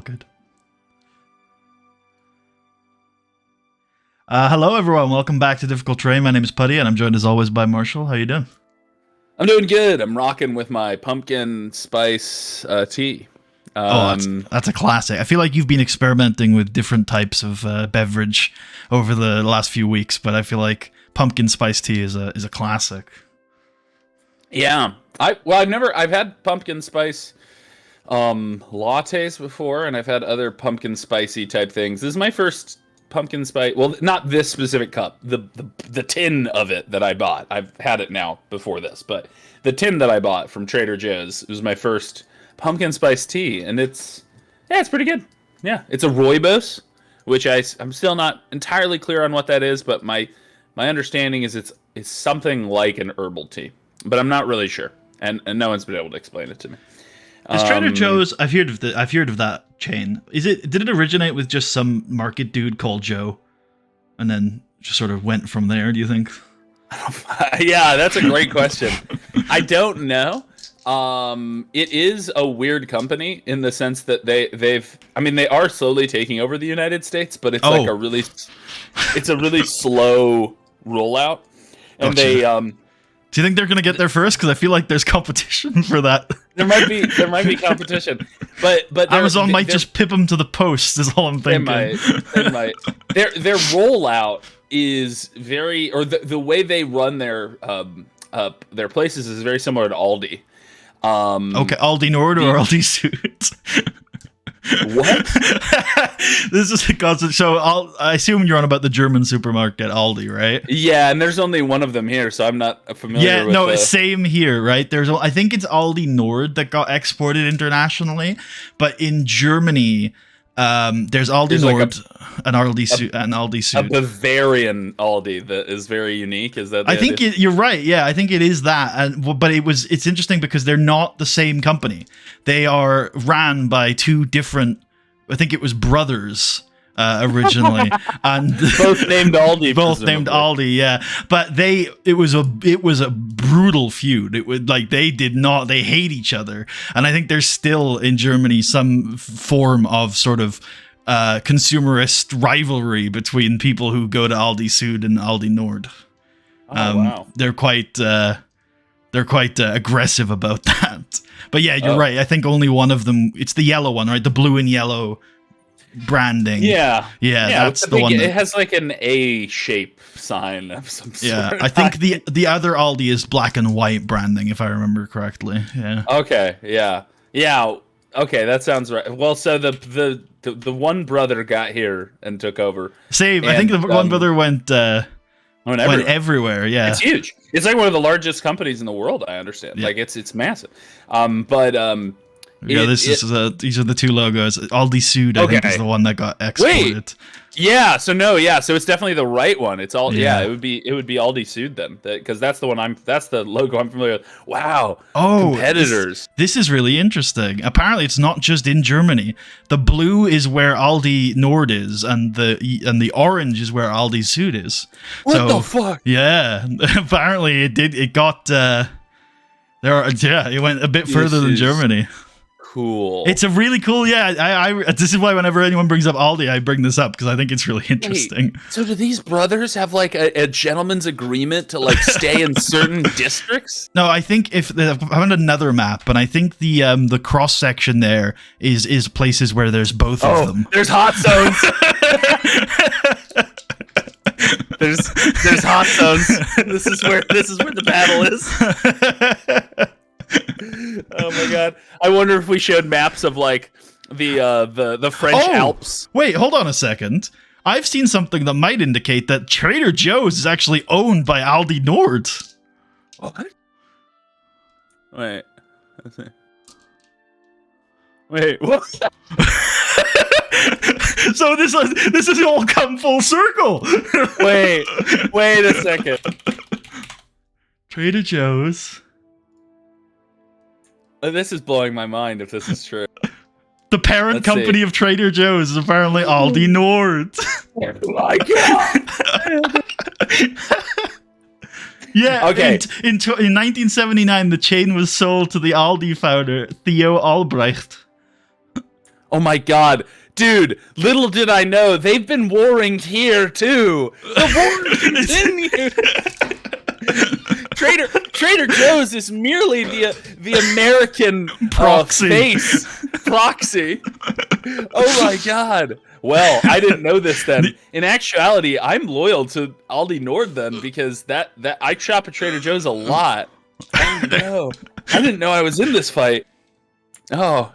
good. Hello, everyone. Welcome back to Difficult Terrain. My name is Putty, and I'm joined as always by Marshall. How you doing? I'm doing good. I'm rocking with my pumpkin spice tea. That's a classic. I feel like you've been experimenting with different types of beverage over the last few weeks, but I feel like pumpkin spice tea is a classic. Yeah. I've had pumpkin spice lattes before, and I've had other pumpkin spicy type things. This is my first pumpkin spice. Well, not this specific cup. The tin of it that I bought. I've had it now before this, but the tin that I bought from Trader Joe's was my first pumpkin spice tea, and it's pretty good. Yeah, it's a rooibos, which I'm still not entirely clear on what that is, but my understanding is it's something like an herbal tea, but I'm not really sure, and no one's been able to explain it to me. Is Trader Joe's? I've heard of that chain. Did it originate with just some market dude called Joe, and then just sort of went from there? Do you think? Yeah, that's a great question. I don't know. It is a weird company in the sense that they are slowly taking over the United States, but it's like a really slow rollout, and gotcha. Do you think they're going to get there first? Because I feel like there's competition for that. There might be competition, but Amazon might just pip them to the post. Is all I'm thinking. They might. Their rollout is very, or the way they run their places is very similar to Aldi. Okay, Aldi Nord or Aldi Süd? What? This is a constant show. I assume you're on about the German supermarket Aldi, right? Yeah, and there's only one of them here, so I'm not familiar with same here, right? I think it's Aldi Nord that got exported internationally, but in Germany, there's Aldi Nord and Aldi Süd. A Bavarian Aldi that is very unique. Is that? I think you're right. Yeah, I think it is that. But it's interesting because they're not the same company. They are ran by two different. I think it was brothers originally, and both named Aldi. Both named Aldi. Yeah, but it was a brutal feud. It would they hate each other, and I think there's still in Germany some form of sort of consumerist rivalry between people who go to Aldi Süd and Aldi Nord. Wow. They're quite aggressive about that. But yeah, you're right. I think only one of them. It's the yellow one, right? The blue and yellow branding. Yeah. That's the one. It has like an A shape sign of some sort. Yeah, I think the other Aldi is black and white branding, if I remember correctly. Yeah. Okay. Yeah. Okay, that sounds right. Well, so the one brother got here and took over. Same. I think the one brother went everywhere. Yeah, it's huge. It's like one of the largest companies in the world. I understand. Yeah. Like it's massive. These are the two logos. Aldi Süd, I think, is the one that got exported. Wait. Yeah. So it's definitely the right one. It's all. Yeah. It would be Aldi Süd then, because that's the one that's the logo I'm familiar with. Wow. Oh, competitors. This is really interesting. Apparently, it's not just in Germany. The blue is where Aldi Nord is, and the orange is where Aldi Süd is. What the fuck? Yeah. Apparently, it got. It went a bit further than Germany. Cool. It's a really cool. Yeah, I this is why whenever anyone brings up Aldi, I bring this up because I think it's really interesting. Wait, so do these brothers have like a gentleman's agreement to like stay in certain districts? No, I think I found another map, and I think the cross section there is places where there's both of them. There's hot zones. There's hot zones. This is where the battle is. Oh my god! I wonder if we showed maps of like the French Alps. Wait, hold on a second. I've seen something that might indicate that Trader Joe's is actually owned by Aldi Nord. What? Wait. Wait. What? So this has all come full circle. Wait a second. Trader Joe's. This is blowing my mind if this is true. The parent company of Trader Joe's is apparently Aldi Nord. Oh my god. Yeah, okay. In 1979, the chain was sold to the Aldi founder, Theo Albrecht. Oh my god. Dude, little did I know, they've been warring here too. The war continues. Trader Joe's is merely the American proxy. Proxy. Oh my god. Well, I didn't know this then. In actuality, I'm loyal to Aldi Nord then, because that I shop at Trader Joe's a lot. Oh no. I didn't know I was in this fight. Oh,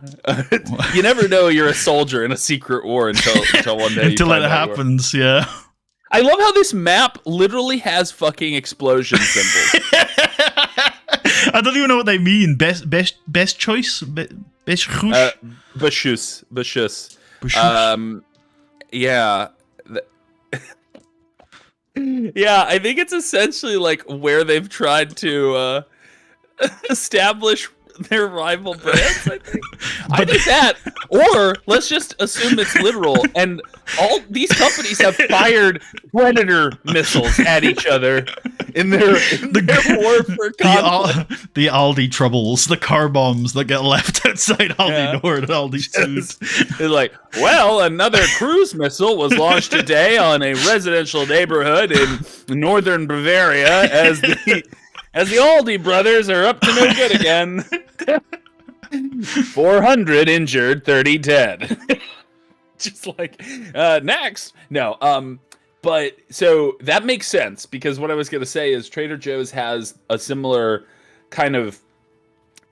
you never know you're a soldier in a secret war until one day. Until it happens, yeah. I love how this map literally has fucking explosion symbols. I don't even know what they mean. Best choice? Best choice? Bashus. Yeah. Yeah, I think it's essentially like where they've tried to establish their rival brands, I think. I did that. Or let's just assume it's literal, and all these companies have fired Predator missiles at each other in their war for conflict. The Aldi troubles, the car bombs that get left outside Aldi Nord and Aldi Sud. They're like, well, another cruise missile was launched today on a residential neighborhood in northern Bavaria as the Aldi brothers are up to no good again. 400 injured, 30 dead. Just like, next. No, but so that makes sense, because what I was going to say is Trader Joe's has a similar kind of,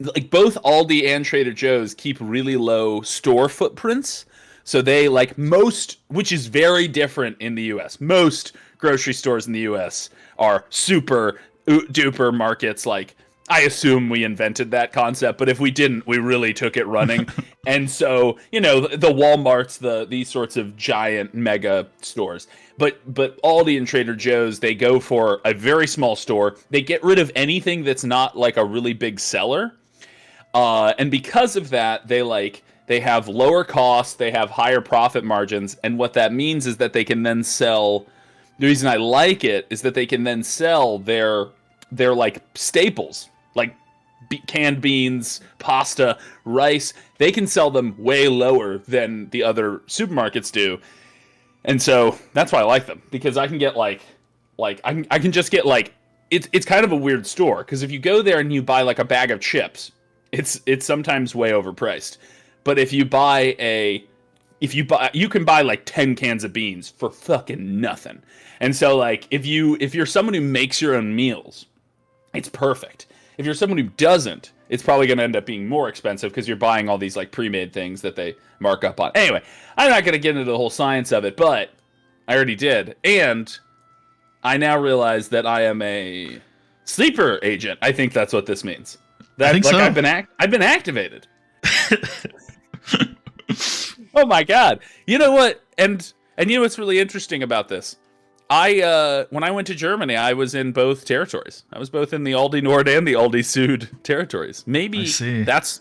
like, both Aldi and Trader Joe's keep really low store footprints. So they, like most, which is very different in the US. Most grocery stores in the US are super duper markets. Like, I assume we invented that concept, but if we didn't, we really took it running. And so, you know, the Walmarts, these sorts of giant mega stores. But Aldi and Trader Joe's, they go for a very small store. They get rid of anything that's not like a really big seller. And because of that, they have lower costs, they have higher profit margins, and what that means is that they can then sell. The reason I like it is that they can then sell their like staples, like canned beans, pasta, rice. They can sell them way lower than the other supermarkets do, and so that's why I like them, because I can get I can just get like it's kind of a weird store, because if you go there and you buy like a bag of chips, it's sometimes way overpriced. But if you can buy like 10 cans of beans for fucking nothing. And so, like, if you're someone who makes your own meals, it's perfect. If you're someone who doesn't, it's probably going to end up being more expensive, because you're buying all these like pre-made things that they mark up on. Anyway, I'm not going to get into the whole science of it, but I already did. And I now realize that I am a sleeper agent. I think that's what this means. I think so. I've been activated. Oh my god. You know what? And you know what's really interesting about this? When I went to Germany, I was in both territories. I was both in the Aldi Nord and the Aldi Sud territories. Maybe that's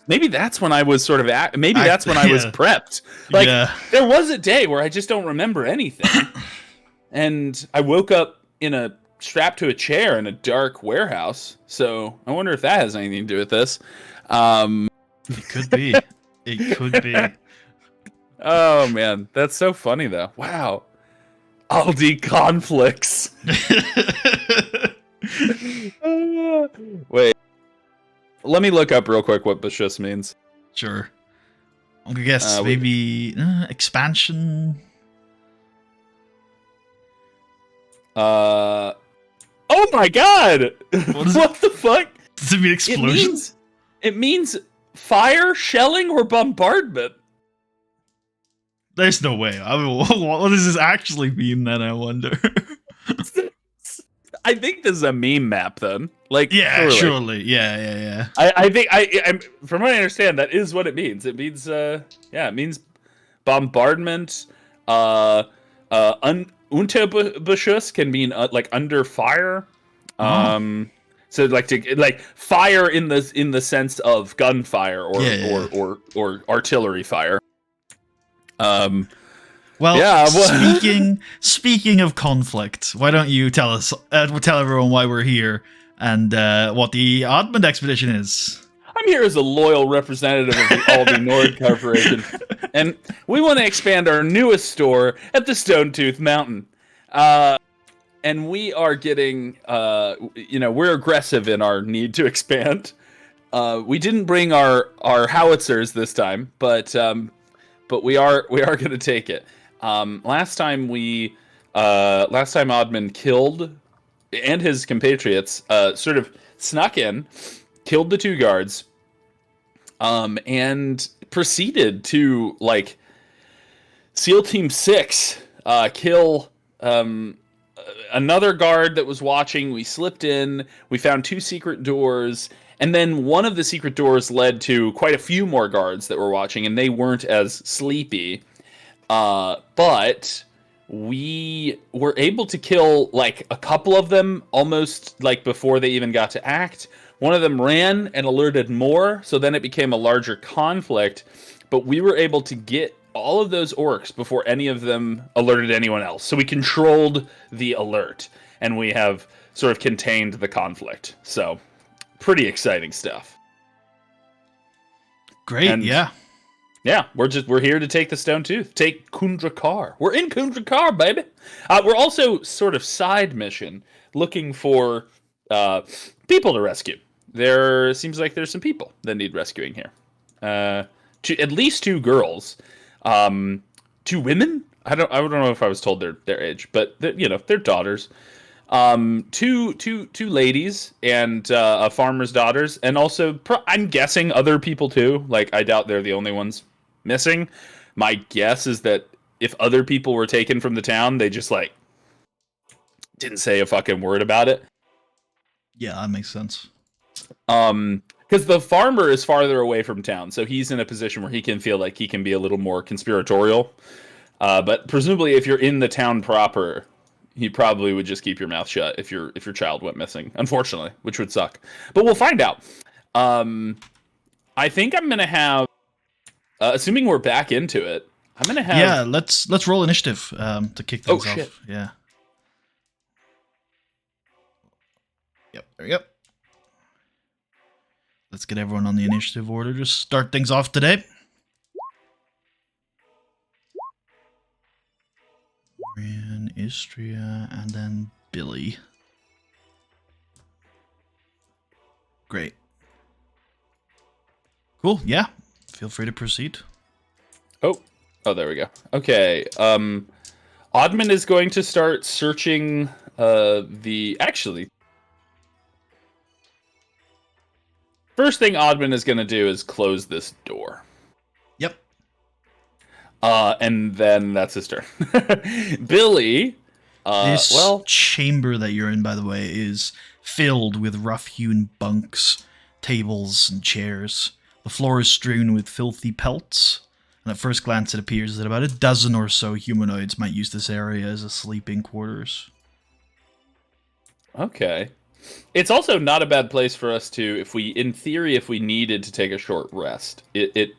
when I was sort of I was prepped. Like, there was a day where I just don't remember anything. And I woke up strapped to a chair in a dark warehouse. So I wonder if that has anything to do with this. It could be. It could be. Oh man, that's so funny though. Wow. Aldi conflicts. Wait. Let me look up real quick what Bashus means. Sure. I'm gonna guess maybe expansion. Oh my god! What the fuck? Does it mean explosion? It means fire, shelling, or bombardment. There's no way. I mean, what does this actually mean then, I wonder? I think this is a meme map then. Like, yeah, surely. Yeah. I think I'm from what I understand, that is what it means. It means it means bombardment. Unterbeschuss can mean like under fire. So like fire in the sense of gunfire or artillery fire. Speaking of conflict, why don't you tell everyone why we're here and what the Admand expedition is? I'm here as a loyal representative of the Aldi Nord Corporation. And we want to expand our newest store at the Stone Tooth Mountain. And we are getting, we're aggressive in our need to expand. We didn't bring our howitzers this time, but we are going to take it. Last time Admand killed, and his compatriots sort of snuck in, killed the 2 guards, and proceeded to SEAL Team 6 kill another guard that was watching. We slipped in, we found 2 secret doors, and then one of the secret doors led to quite a few more guards that were watching, and they weren't as sleepy. But we were able to kill a couple of them almost before they even got to act. One of them ran and alerted more, so then it became a larger conflict. But we were able to get all of those orcs before any of them alerted anyone else. So we controlled the alert, and we have sort of contained the conflict. So pretty exciting stuff. Great, and yeah. Yeah, we're here to take the Stone Tooth, take Kundrakar. We're in Kundrakar, baby. We're also sort of side mission looking for people to rescue. There seems like there's some people that need rescuing here. At least 2 girls, 2 women. I don't know if I was told their age, but they're daughters. 2 ladies and a farmer's daughters, and also I'm guessing other people too. I doubt they're the only ones missing. My guess is that if other people were taken from the town, they just didn't say a fucking word about it. Yeah, that makes sense. Because the farmer is farther away from town, so he's in a position where he can feel like he can be a little more conspiratorial. But presumably, if you're in the town proper, he probably would just keep your mouth shut if your child went missing. Unfortunately, which would suck. But we'll find out. I think I'm gonna have, assuming we're back into it, I'm gonna have. Yeah, let's roll initiative to kick things off. Shit. Yeah. Yep. There we go. Let's get everyone on the initiative order. Just start things off today. And Istria, and then Billy. Great. Cool. Yeah. Feel free to proceed. Oh, there we go. Okay. Admand is going to start searching actually, first thing Admand is going to do is close this door. Yep. And then that's his turn. Billy. This chamber that you're in, by the way, is filled with rough-hewn bunks, tables, and chairs. The floor is strewn with filthy pelts, and at first glance it appears that about a dozen or so humanoids might use this area as a sleeping quarters. Okay. It's also not a bad place for us to, if we needed to take a short rest. It's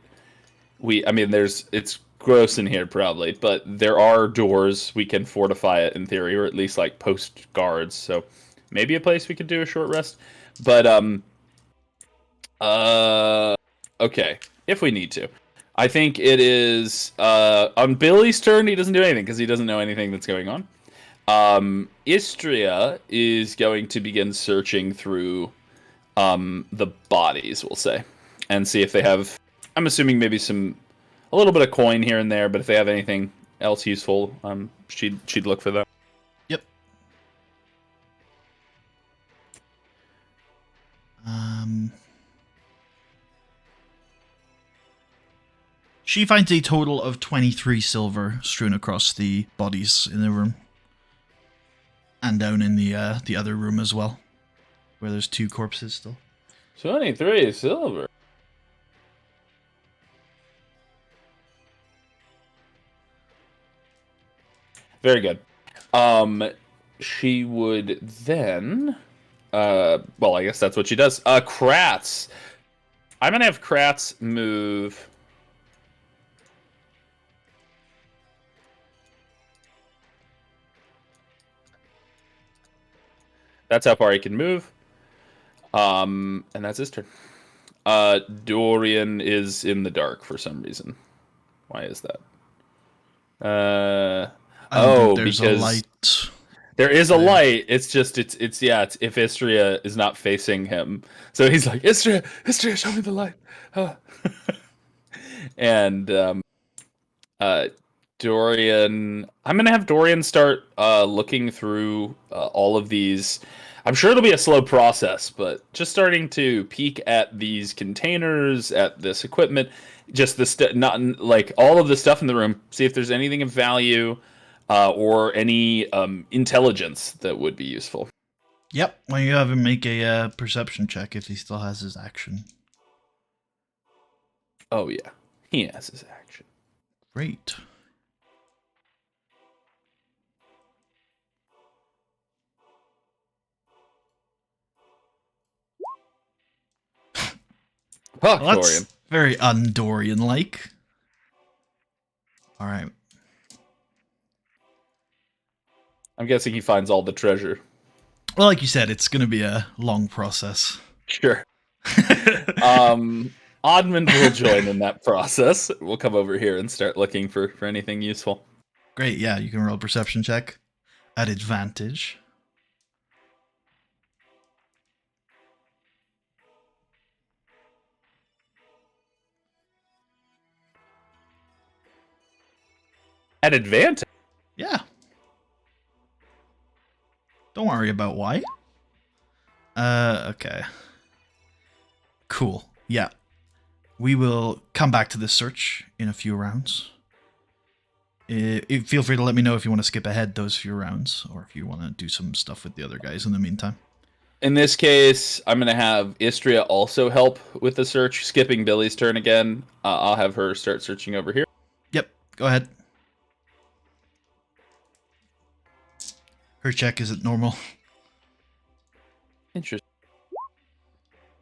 gross in here probably, but there are doors. We can fortify it in theory, or at least post guards. So maybe a place we could do a short rest. But okay, if we need to. I think it is on Billy's turn. He doesn't do anything because he doesn't know anything that's going on. Istria is going to begin searching through the bodies, we'll say, and see if they have, I'm assuming maybe a little bit of coin here and there, but if they have anything else useful, she'd look for that. Yep. She finds a total of 23 silver strewn across the bodies in the room. And down in the other room as well, where there's 2 corpses still. 23 silver. Very good. She would then, well, I guess that's what she does. Kratz. I'm gonna have Kratz move. That's how far he can move. And that's his turn. Dorian is in the dark for some reason. Why is that? I don't think there's a Because light. there is a There. light. It's just it's if Istria is not facing him, so he's like Istria, show me the light. Huh. And uh, Dorian, I'm gonna have Dorian start looking through all of these. I'm sure it'll be a slow process, but just starting to peek at these containers, at this equipment, just the not like all of the stuff in the room. See if there's anything of value or any intelligence that would be useful. Yep. Well, you have him make a perception check if he still has his action. Oh yeah, he has his action. Great. Fuck, Well, Dorian. that's very un-Dorian-like. All right. I'm guessing he finds all the treasure. Well, like you said, it's going to be a long process. Sure. Admand will join in that process. We'll come over here and start looking for anything useful. Great. Yeah, you can roll a perception check at advantage. At advantage? Yeah. Don't worry about why. Okay. Cool. Yeah. We will come back to this search in a few rounds. Feel free to let me know if you want to skip ahead those few rounds, or if you want to do some stuff with the other guys in the meantime. In this case, I'm going to have Istria also help with the search, skipping Billy's turn again. I'll have her start searching over here. Yep, go ahead. Her check is at normal. Interesting.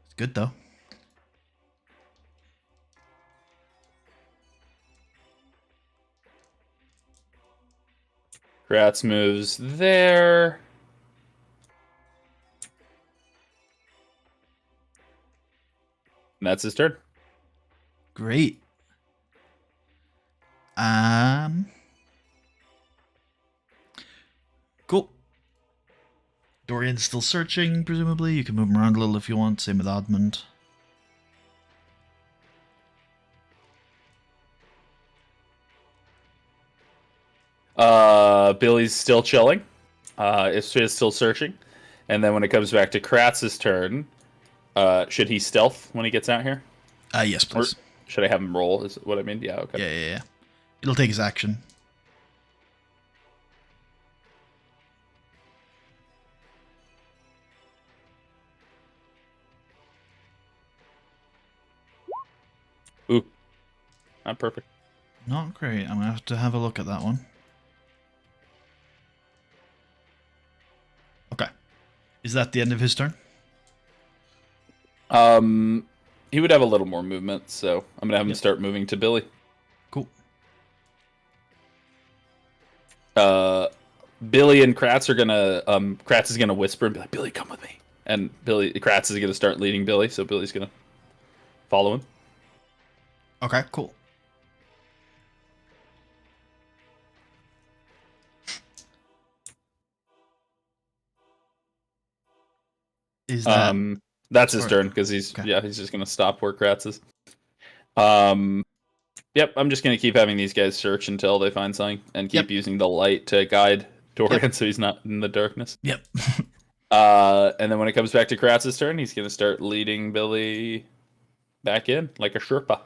It's good, though. Kratz moves there. And that's his turn. Great. Cool. Dorian's still searching, presumably. You can move him around a little if you want. Same with Admand. Billy's still chilling. Istria's still searching. And then when it comes back to Kratz's turn, should he stealth when he gets out here? Yes, please. Or should I have him roll? Is what I mean? Yeah, okay. Yeah. It'll take his action. Ooh. Not perfect. Not great. I'm going to have a look at that one. Okay. Is that the end of his turn? He would have a little more movement, so I'm gonna have him start moving to Billy. Cool. Billy and Kratz are gonna Kratz is gonna whisper and be like, Billy, come with me. And Kratz is gonna start leading Billy, so Billy's gonna follow him. Okay, cool. Is that that's his turn because he's just gonna stop where Kratz is. Yep, I'm just gonna keep having these guys search until they find something and keep using the light to guide Dorian so he's not in the darkness. Yep. And then when it comes back to Kratz's turn, he's gonna start leading Billy back in like a Sherpa.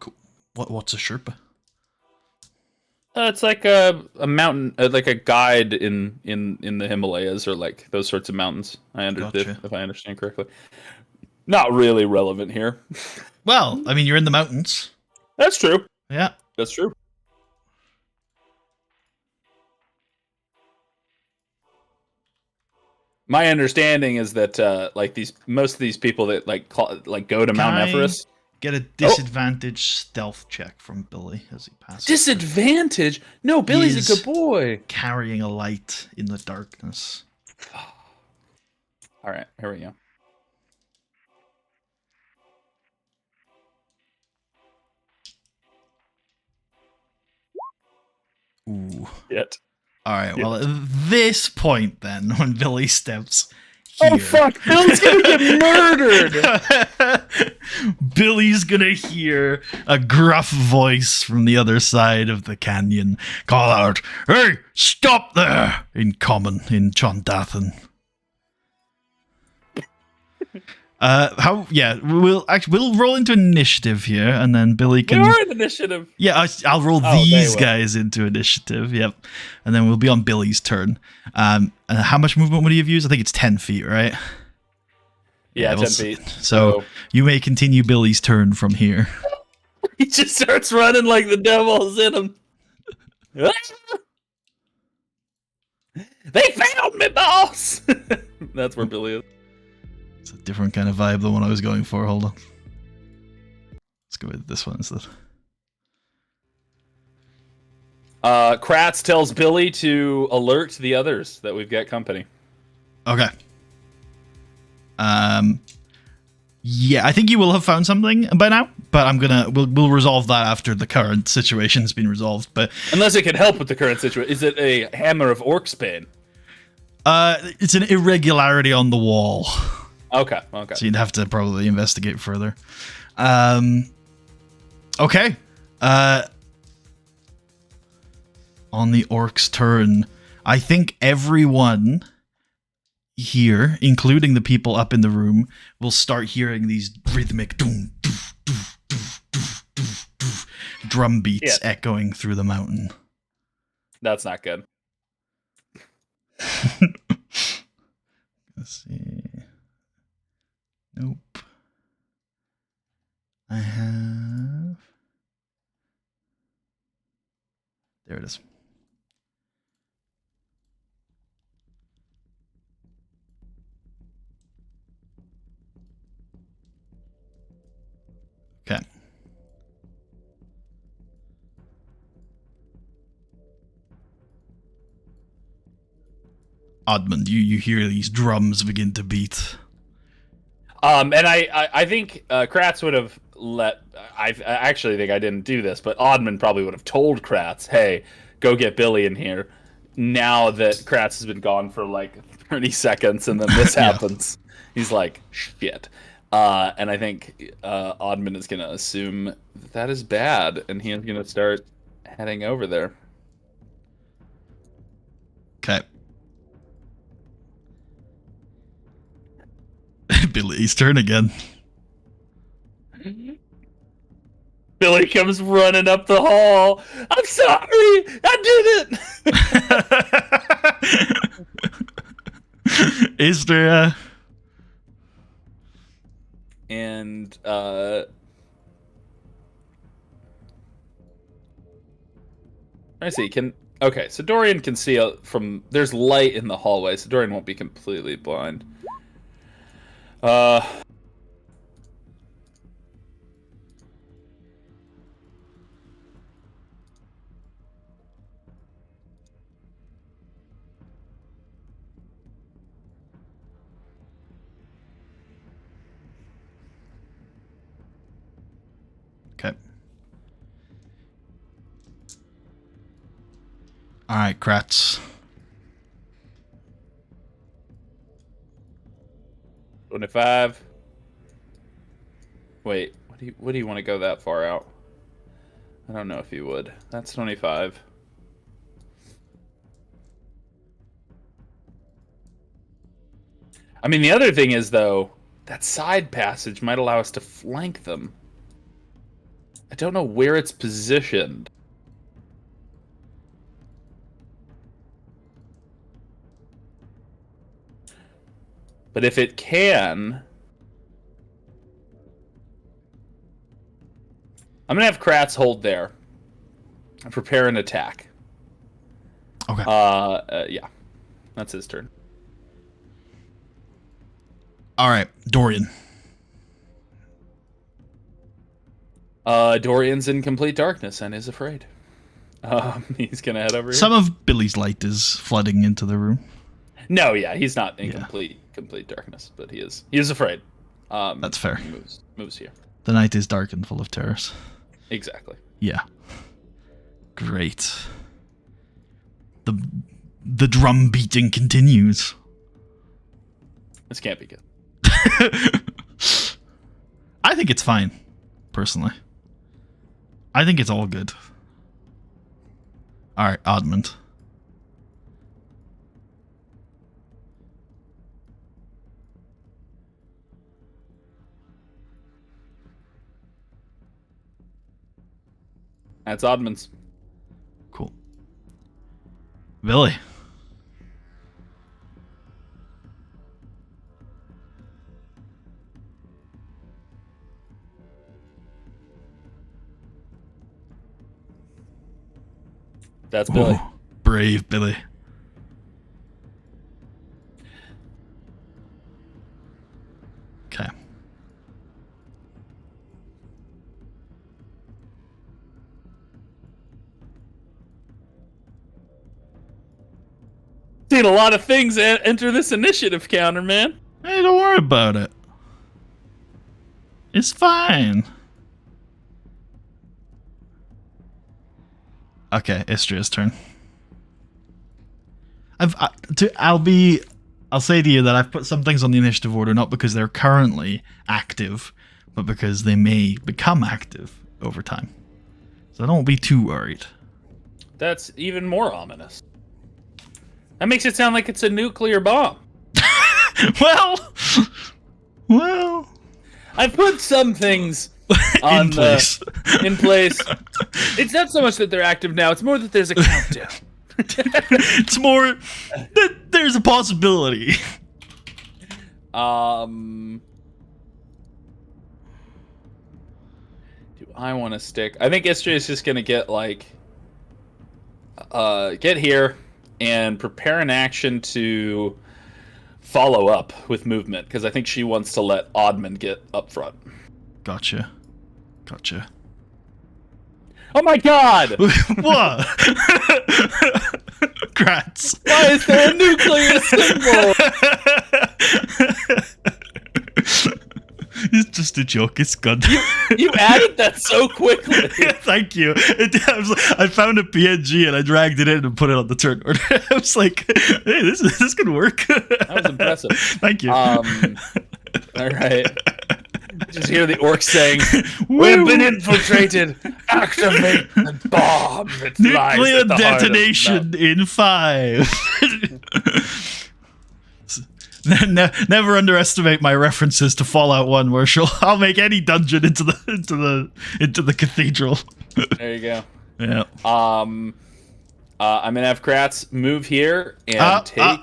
Cool. What's a Sherpa? It's like a mountain, like a guide in the Himalayas or like those sorts of mountains. Gotcha. If I understand correctly. Not really relevant here. Well, I mean, you're in the mountains. That's true. Yeah. That's true. My understanding is that like most of these people that go to Mount Everest get a disadvantage stealth check from Billy as he passes. Disadvantage? No, Billy's a good boy. Carrying a light in the darkness. All right, here we go. Ooh. Yet. All right. Well, at this point, then, when Billy steps Oh here, fuck! Bill's gonna get murdered. Billy's gonna hear a gruff voice from the other side of the canyon call out, "Hey, stop there!" in common, in Chondathan. We'll roll into initiative here, and then Billy can. We are in initiative. Yeah, I'll roll Oh, these guys into initiative. Yep, and then we'll be on Billy's turn. And how much movement would he have used? I think it's 10 feet, right? Yeah, 10 feet. So you may continue Billy's turn from here. He just starts running like the devil's in him. They found me, boss. That's where Billy is. It's a different kind of vibe than what I was going for. Hold on. Let's go with this one instead. Kratz tells Billy to alert the others that we've got company. Okay. Yeah, I think you will have found something by now, but we'll resolve that after the current situation has been resolved. But unless it can help with the current situation, is it a hammer of Orcsbane? It's an irregularity on the wall. Okay. So you'd have to probably investigate further. Okay. On the orc's turn, I think everyone here, including the people up in the room, will start hearing these rhythmic doom, doof, doof, doof, doof, doof, doof, drum beats echoing through the mountain. That's not good. Let's see. Nope. I have... There it is. Okay. Admand, you hear these drums begin to beat. And I think Kratz would have let. I actually think I didn't do this, but Admand probably would have told Kratz, "Hey, go get Billy in here." Now that Kratz has been gone for like 30 seconds, and then this happens, he's like, "Shit." And I think Admand is going to assume that is bad, and he's going to start heading over there. Okay. Billy's turn again. Billy comes running up the hall. I'm sorry, I did it. Is there And I see. Okay, so Dorian can see from there's light in the hallway, so Dorian won't be completely blind. Okay. All right, Kratz. 25. Wait, what do you want to go that far out? I don't know if you would. That's 25. I mean, the other thing is, though, that side passage might allow us to flank them. I don't know where it's positioned. But if it can... I'm going to have Kratz hold there. And prepare an attack. Okay. Yeah. That's his turn. All right, Dorian. Dorian's in complete darkness and is afraid. He's going to head over here. Some of Billy's light is flooding into the room. No, yeah, he's not in complete darkness, but he is afraid. That's fair. He moves here. The night is dark and full of terrors. Exactly. Yeah. Great. the drum beating continues. This can't be good. I think it's fine, personally. I think it's all good. All right, Admand. That's Admand's. Cool. Billy. That's Billy. Ooh, brave Billy. Okay. Seen a lot of things enter this initiative counter, man. Hey, don't worry about it. It's fine. Okay, Istria's turn. I'll say to you that I've put some things on the initiative order not because they're currently active, but because they may become active over time. So don't be too worried. That's even more ominous. That makes it sound like it's a nuclear bomb. Well, I put some things on in place. In place. It's not so much that they're active now; it's more that there's a countdown. It's more that there's a possibility. Do I want to stick? I think Istria is just gonna get like, get here and prepare an action to follow up with movement because I think she wants to let Admand get up front. Gotcha. Oh my god! What? Grats. Why is there a nuclear symbol? It's just a joke. It's good. You added that so quickly. Yeah, thank you. I found a PNG and I dragged it in and put it on the turn order. I was like, "Hey, this could work." That was impressive. Thank you. All right. Just hear the orc saying, "We've been infiltrated. Activate the bomb." Nuclear detonation in 5. Never underestimate my references to Fallout 1, where I'll make any dungeon into the cathedral. There you go. Yeah. I'm gonna have Kratz move here and take.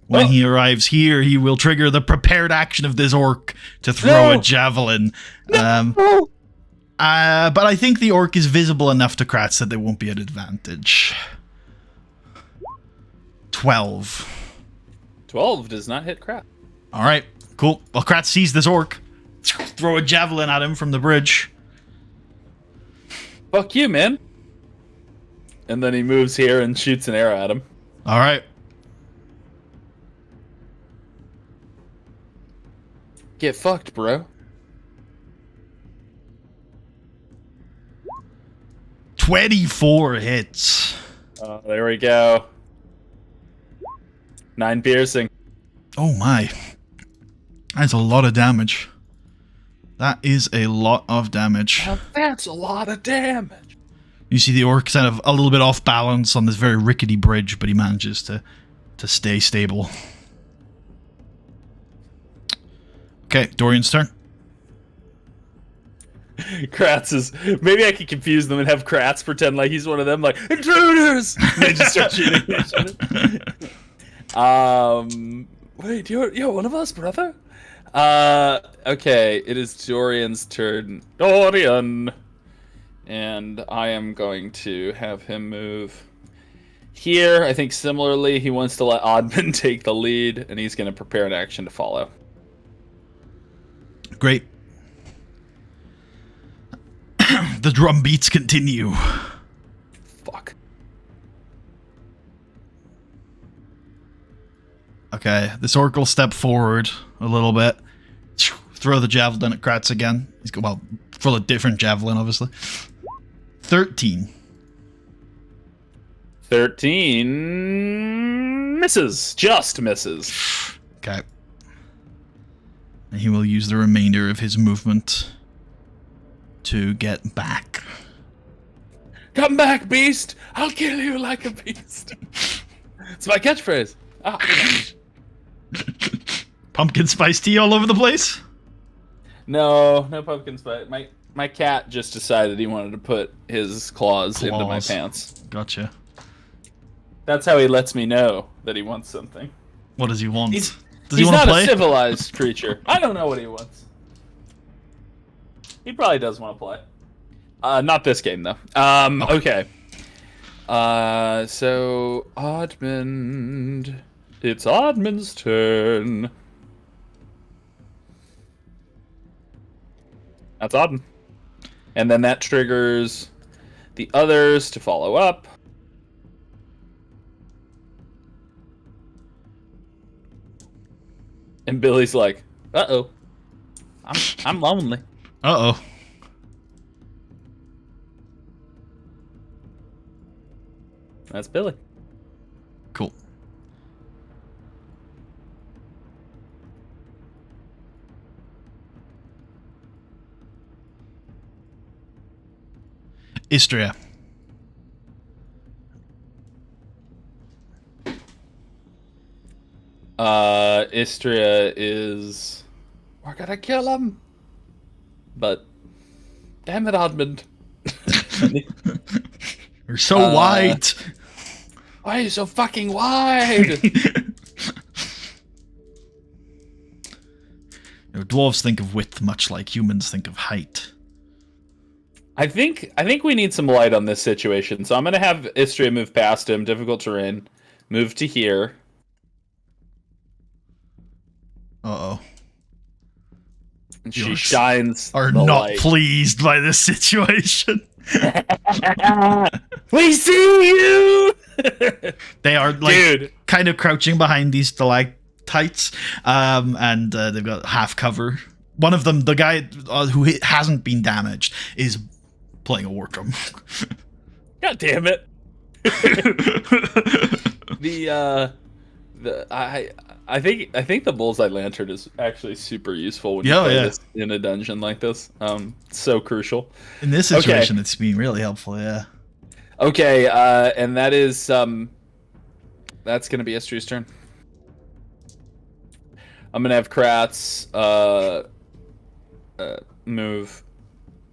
When he arrives here, he will trigger the prepared action of this orc to throw a javelin. But I think the orc is visible enough to Kratz that there won't be an advantage. 12. 12 does not hit Kratz. All right, cool. Well, Kratz sees this orc. Throw a javelin at him from the bridge. Fuck you, man. And then he moves here and shoots an arrow at him. All right. Get fucked, bro. 24 hits. There we go. 9 piercing. Oh my. That's a lot of damage. That is a lot of damage. Now that's a lot of damage. You see the orc kind of a little bit off balance on this very rickety bridge, but he manages to stay stable. Okay, Dorian's turn. Kratz is... Maybe I could confuse them and have Kratz pretend like he's one of them, like, intruders! And they just start shooting each other. Wait, you're one of us, brother? Okay, it is Dorian's turn. Dorian! And I am going to have him move here. I think similarly, he wants to let Admand take the lead, and he's going to prepare an action to follow. Great. The drum beats continue. Fuck. Okay, this orc will step forward a little bit. Throw the javelin at Kratz again. He's go well, throw a different javelin, obviously. 13. 13 misses. Just misses. Okay. And he will use the remainder of his movement to get back. Come back, beast! I'll kill you like a beast. It's my catchphrase. Ah. Pumpkin spice tea all over the place? No pumpkin spice. My cat just decided he wanted to put his claws into my pants. Gotcha. That's how he lets me know that he wants something. What does he want? He's Does he want to not play? a civilized creature. I don't know what he wants. He probably does want to play. Not this game though. Okay. So Admand. It's Admand's turn. That's Admand. And then that triggers the others to follow up. And Billy's like, "Uh-oh. I'm lonely." Uh-oh. That's Billy. Cool. Istria. Istria is... We're gonna kill him! But... Damn it, Admand. You're so wide. Why are you so fucking wide? Dwarves think of width much like humans think of height. I think we need some light on this situation, so I'm gonna have Istria move past him, difficult terrain, move to here. Uh-oh. And she shines are the not light. pleased by this situation. We see you! They are like Dude. kind of crouching behind these stalactites, and they've got half cover. One of them, the guy who hasn't been damaged, is playing a war drum. God damn it! I think the bullseye lantern is actually super useful when you play this in a dungeon like this. So crucial. In this situation, it's been really helpful. Yeah. Okay, and that is that's gonna be Estria's turn. I'm gonna have Kratz move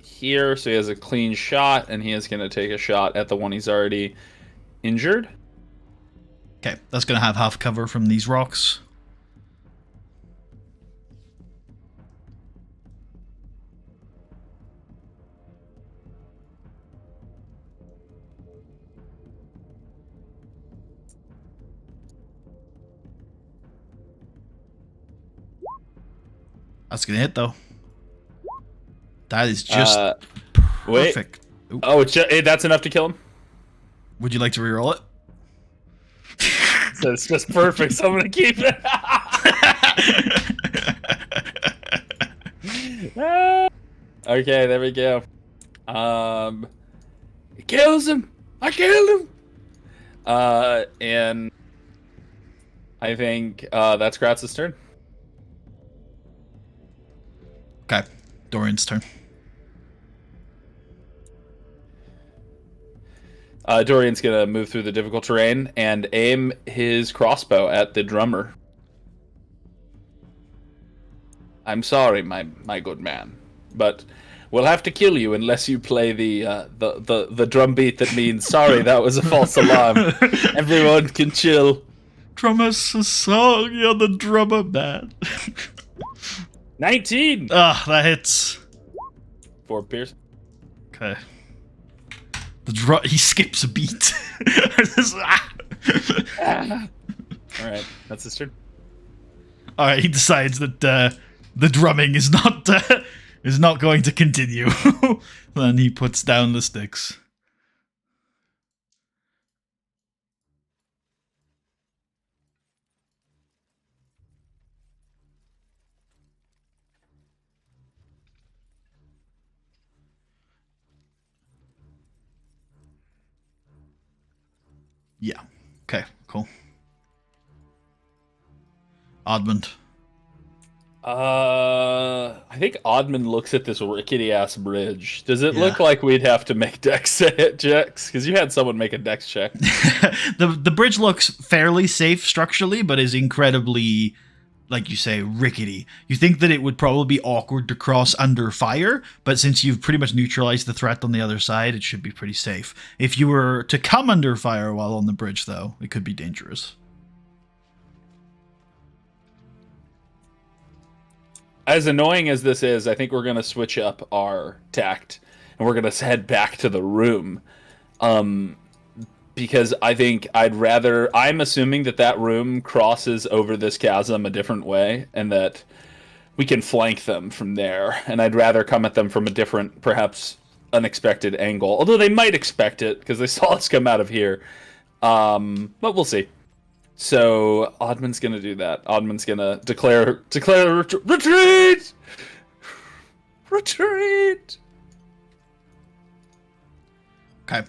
here, so he has a clean shot, and he is gonna take a shot at the one he's already injured. Okay, that's gonna have half cover from these rocks. That's gonna hit though. That is just perfect. Wait. Oh, that's enough to kill him? Would you like to reroll it? So it's just perfect, so I'm gonna keep it. Okay, there we go. It kills him. I killed him. And I think that's Kratz's turn. Okay, Dorian's turn. Dorian's gonna move through the difficult terrain and aim his crossbow at the drummer. I'm sorry, my good man, but we'll have to kill you unless you play the drum beat that means sorry, that was a false alarm. Everyone can chill. Drummer's a song, you're the drummer man. 19. Ah, that hits. 4 pierce. Okay. He skips a beat. All right, that's his turn. All right, he decides that the drumming is not going to continue. Then he puts down the sticks. Yeah. Okay, cool. Admand. I think Admand looks at this rickety ass bridge. Does it Yeah. look like we'd have to make dex checks? Because you had someone make a dex check. The bridge looks fairly safe structurally, but is incredibly, like you say, rickety. You think that it would probably be awkward to cross under fire, but since you've pretty much neutralized the threat on the other side, it should be pretty safe. If you were to come under fire while on the bridge, though, it could be dangerous. As annoying as this is, I think we're going to switch up our tact, and we're going to head back to the room. Because I think I'm assuming that room crosses over this chasm a different way, and that we can flank them from there. And I'd rather come at them from a different, perhaps unexpected angle. Although they might expect it, because they saw us come out of here. But we'll see. So Admand's gonna do that. Admand's gonna declare retreat. Retreat. Okay.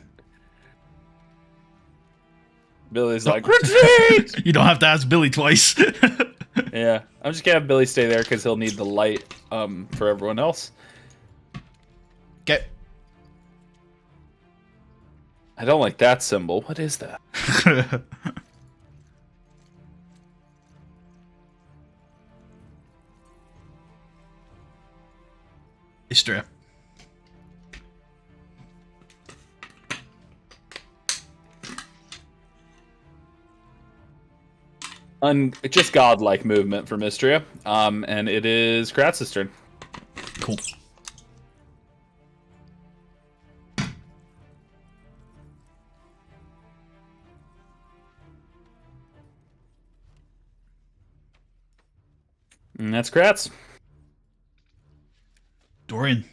Billy's like, retreat. You don't have to ask Billy twice. Yeah, I'm just gonna have Billy stay there because he'll need the light for everyone else. Okay. I don't like that symbol. What is that? Istria. Just godlike movement for Mystria. And it is Kratz's turn. Cool. And that's Kratz. Dorian.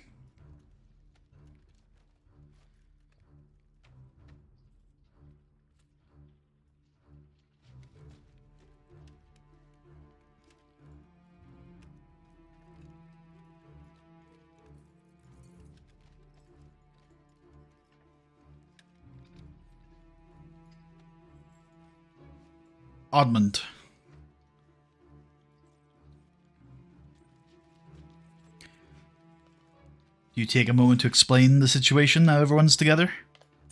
Admand. You take a moment to explain the situation now everyone's together?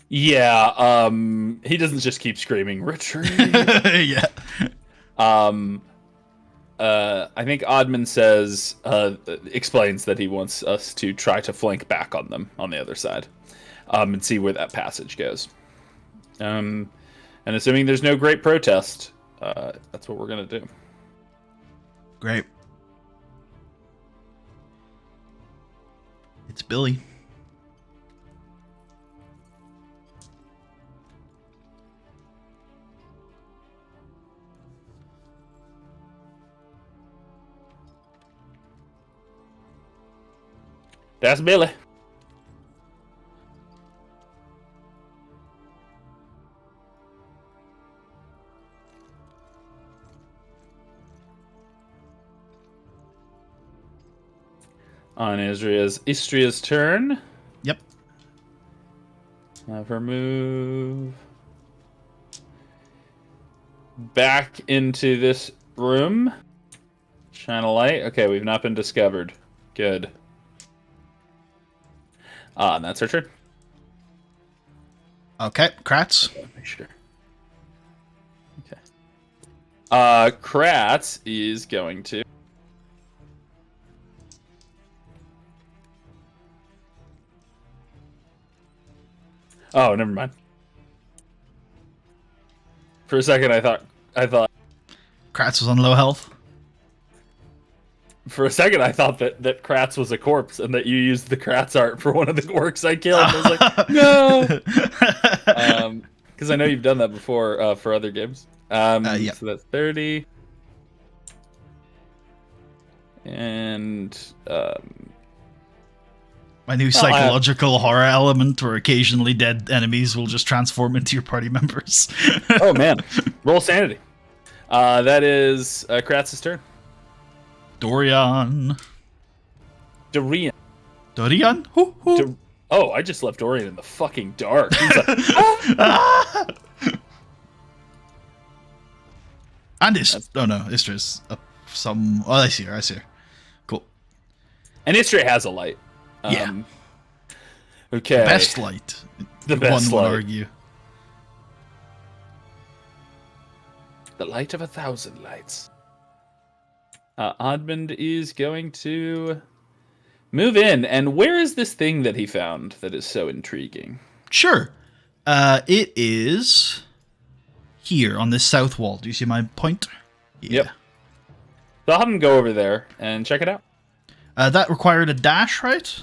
Yeah, he doesn't just keep screaming, retreat. Yeah. I think Admand explains that he wants us to try to flank back on them on the other side, and see where that passage goes. And assuming there's no great protest, that's what we're gonna do. Great. It's Billy. That's Billy. On Istria's turn. Yep. Have her move back into this room. Shine a light. Okay, we've not been discovered. Good. And that's her turn. Okay, Kratz. Make sure. Okay. Kratz is going to. Oh, never mind. For a second, I thought. Kratz was on low health. For a second, I thought that Kratz was a corpse and that you used the Kratz art for one of the orcs I killed. I was like, no. Because I know you've done that before for other games. Yeah. So that's 30. And My new psychological horror element where occasionally dead enemies will just transform into your party members. Oh, man. Roll sanity. That is Kratz's turn. Dorian. Dorian. Dorian? Hoo, hoo. Oh, I just left Dorian in the fucking dark. He's like, And Istra's up some. Oh, I see her. Cool. And Istria has a light. Yeah. Okay. The best light. The best one light. would argue. The light of 1,000 lights. Admand is going to move in. And where is this thing that he found that is so intriguing? Sure. It is here on this south wall. Do you see my point? Yeah. Yep. So I'll have him go over there and check it out. That required a dash, right?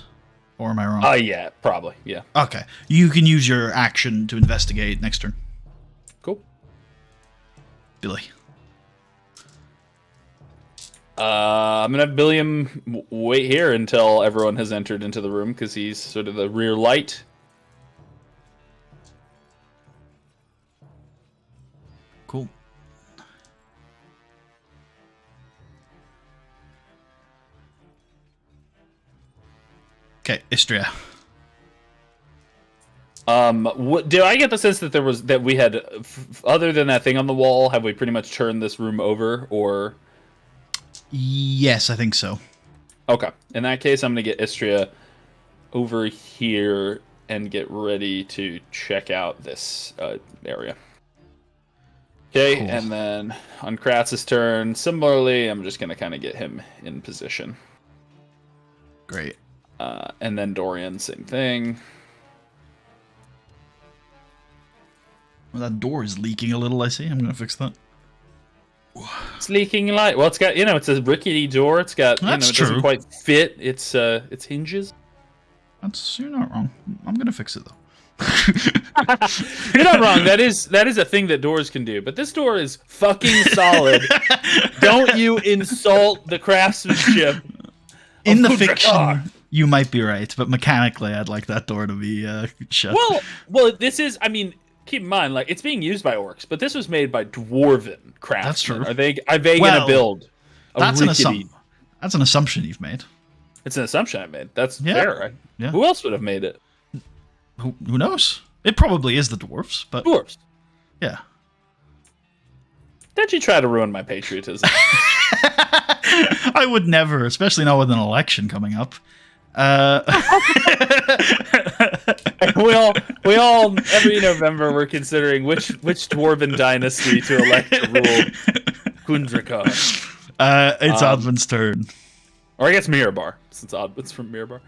Or am I wrong? Yeah, probably. Yeah. Okay. You can use your action to investigate next turn. Cool. Billy. I'm gonna have Billiam wait here until everyone has entered into the room because he's sort of the rear light. Cool. Okay, Istria. What do I get the sense that we had, other than that thing on the wall, have we pretty much turned this room over, or? Yes, I think so. Okay. In that case, I'm gonna get Istria over here and get ready to check out this area. Okay, Cool. And then on Kratz's turn, similarly, I'm just gonna kind of get him in position. Great. And then Dorian, same thing. Well, that door is leaking a little, I see. I'm going to fix that. It's leaking light. Well, it's got, it's a rickety door. It's got, That's it doesn't true. quite fit its hinges. You're not wrong. I'm going to fix it, though. You're not wrong. That is a thing that doors can do. But this door is fucking solid. Don't you insult the craftsmanship. In the fiction, you might be right, but mechanically, I'd like that door to be shut. Well, this is, keep in mind, like, it's being used by orcs, but this was made by dwarven craftsmen. That's true. Are they going to build a that's rickety... That's an assumption you've made. It's an assumption I made. That's fair, right? Yeah. Who else would have made it? Who knows? It probably is the dwarves, but... Dwarves. Yeah. Don't you try to ruin my patriotism. I would never, especially not with an election coming up. we all every November we're considering which dwarven dynasty to elect to rule Kundrakar. It's Admand's turn. Or I guess Mirabar, since Admand's from Mirabar.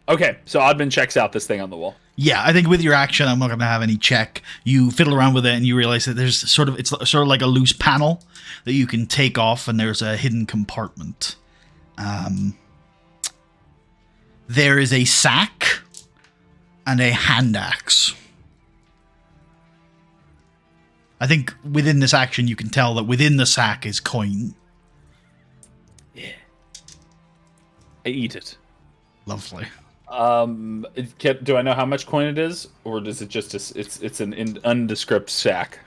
Okay, so Admand checks out this thing on the wall. Yeah, I think with your action, I'm not going to have any check. You fiddle around with it, and you realize that it's sort of like a loose panel that you can take off, and there's a hidden compartment. There is a sack and a hand axe. I think within this action, you can tell that within the sack is coin. Yeah. I eat it. Lovely. Do I know how much coin it is, or does it just it's an undescript sack?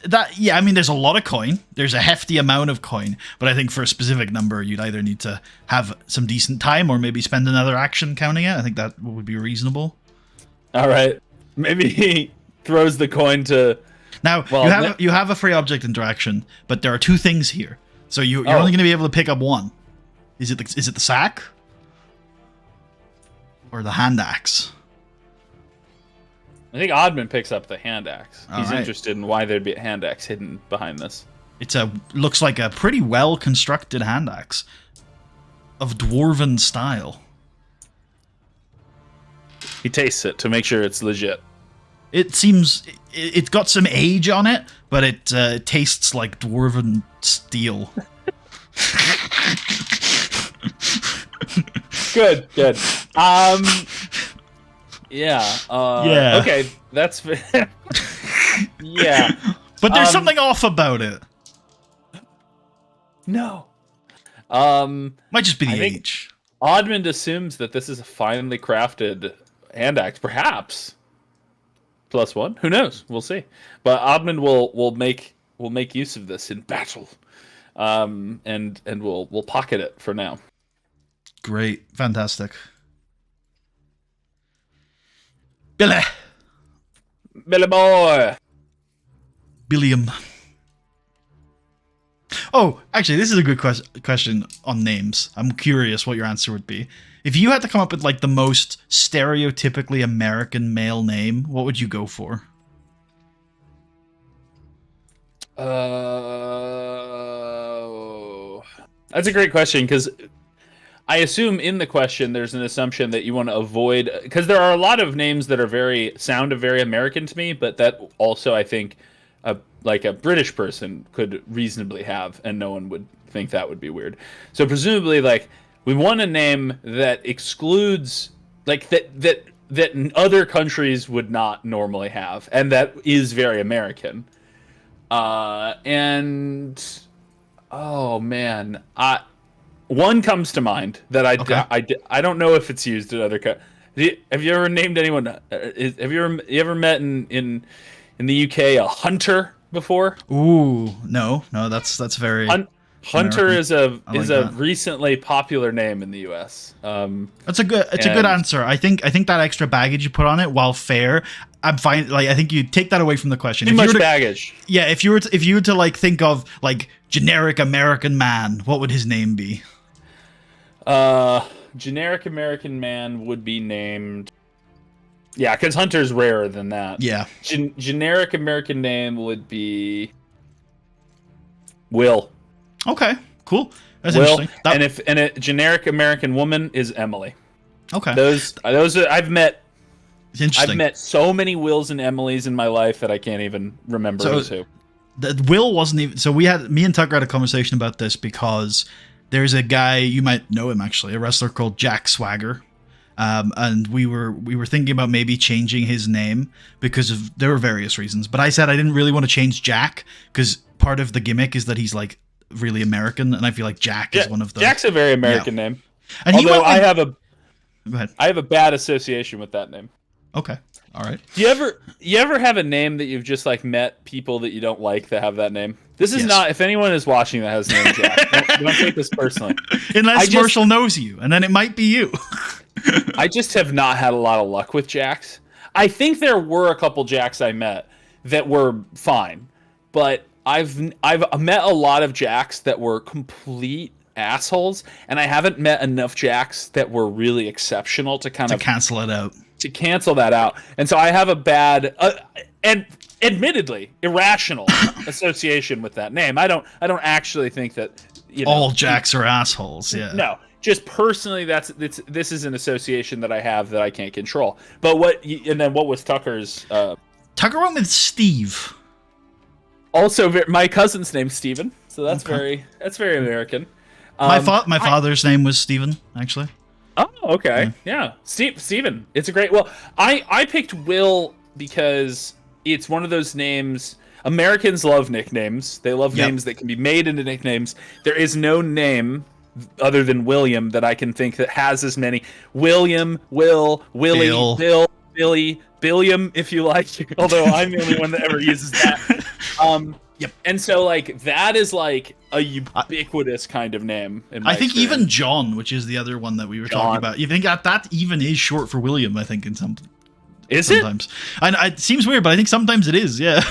There's a lot of coin. There's a hefty amount of coin, but I think for a specific number, you'd either need to have some decent time or maybe spend another action counting it. I think that would be reasonable. All right, maybe he throws the coin to. Now you have a free object interaction, but there are two things here, so you're only going to be able to pick up one. Is it the sack or the hand axe? I think Admand picks up the hand axe. He's right. interested in why there'd be a hand axe hidden behind this. Looks like a pretty well constructed hand axe of dwarven style. He tastes it to make sure it's legit. It seems it's got some age on it, but it tastes like dwarven steel. Good. Yeah. Yeah. Okay, that's yeah. But there's something off about it. No. Might just be the think age. Admand assumes that this is a finely crafted hand axe, perhaps. +1. Who knows? We'll see. But Admand will make use of this in battle, and we'll pocket it for now. Great, fantastic. Billy Billy boy. Billiam. Oh, actually, this is a good question on names. I'm curious what your answer would be. If you had to come up with like the most stereotypically American male name, what would you go for? That's a great question because I assume in the question there's an assumption that you want to avoid because there are a lot of names that are sound very American to me, but that also I think like a British person could reasonably have, and no one would think that would be weird. So presumably, like we want a name that excludes like that other countries would not normally have, and that is very American. And oh man, one comes to mind that Okay. I don't know if it's used in other have you ever named anyone? Have you ever met in the UK a hunter before? Ooh, no, that's very Hunter American. is a I like a that. recently popular name in the US. It's a good And answer. I think that extra baggage you put on it, while fair, I'm fine. Like I think you take that away from the question. too If you much were to, baggage. yeah, if you were to like think of like generic American man, what would his name be? Uh, Generic American man would be named. Yeah, because Hunter's rarer than that. Yeah. Generic American name would be Will. Okay. Cool. That's Will, interesting. That, and a generic American woman is Emily. okay. Those are, It's interesting. I've met so many Wills and Emilys in my life that I can't even remember So- who's who. Will wasn't even. So me and Tucker had a conversation about this because there's a guy, you might know him actually, a wrestler called Jack Swagger. And we were thinking about maybe changing his name because there were various reasons. But I said I didn't really want to change Jack because part of the gimmick is that he's like really American, and I feel like Jack is one of them. Jack's a very American name. And he Although went like, go ahead. I have a bad association with that name. Okay, all right. Do you ever have a name that you've just like met people that you don't like that have that name? This is Yes. not. If anyone is watching that has the name Jack, don't take this personally. Unless Marshall knows you, and then it might be you. I just have not had a lot of luck with Jacks. I think there were a couple Jacks I met that were fine, but I've met a lot of Jacks that were complete assholes, and I haven't met enough Jacks that were really exceptional to kind of Cancel it out. to cancel that out. And so I have a bad and admittedly irrational association with that name. I don't actually think that All Jacks are assholes. Yeah. No, just personally, this is an association that I have that I can't control. But what was Tucker's? Tucker went with Steve. Also, my cousin's name's Steven, so that's Okay. very American. My father's name was Steven, actually. Oh, okay, yeah, Steven. It's a great. Well, I picked Will because it's one of those names. Americans love nicknames. They love names that can be made into nicknames. There is no name other than William that I can think that has as many. William, Will, Willie, Bill, Billy, Billiam, if you like. Although I'm the only one that ever uses that. Yep. And so like that is like a ubiquitous kind of name. In my I think experience. even John, which is the other one that we were talking about, you think that even is short for William, I think, in some sometimes. And it seems weird, but I think sometimes it is, yeah.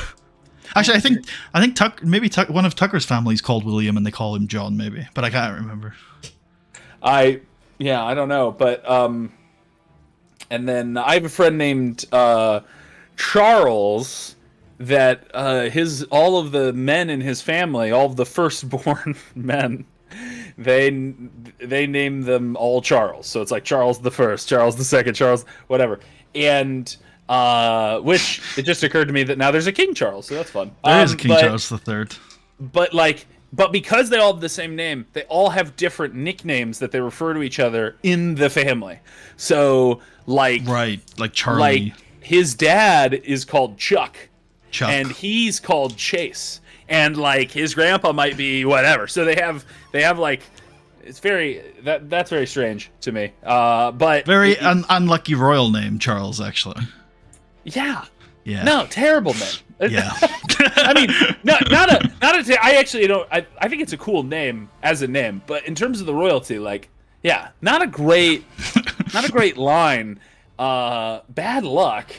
Actually, I think one of Tucker's family is called William and they call him John, maybe, but I can't remember. I don't know, but and then I have a friend named Charles that all of the men in his family, all of the firstborn men, they name them all Charles. So it's like Charles the First, Charles the Second, Charles whatever. And which it just occurred to me that now there's a King Charles, so that's fun. There is a King Charles the Third. But because they all have the same name, they all have different nicknames that they refer to each other in the family. So like Charlie. Like his dad is called Chuck. And Chuck. he's called Chase. And like his grandpa might be whatever. So they have like it's very that's very strange to me. But Very unlucky royal name, Charles, actually. Yeah. Yeah. No, terrible name. Yeah. I mean, I actually don't. I think it's a cool name as a name, but in terms of the royalty, like, yeah, not a great line. Bad luck,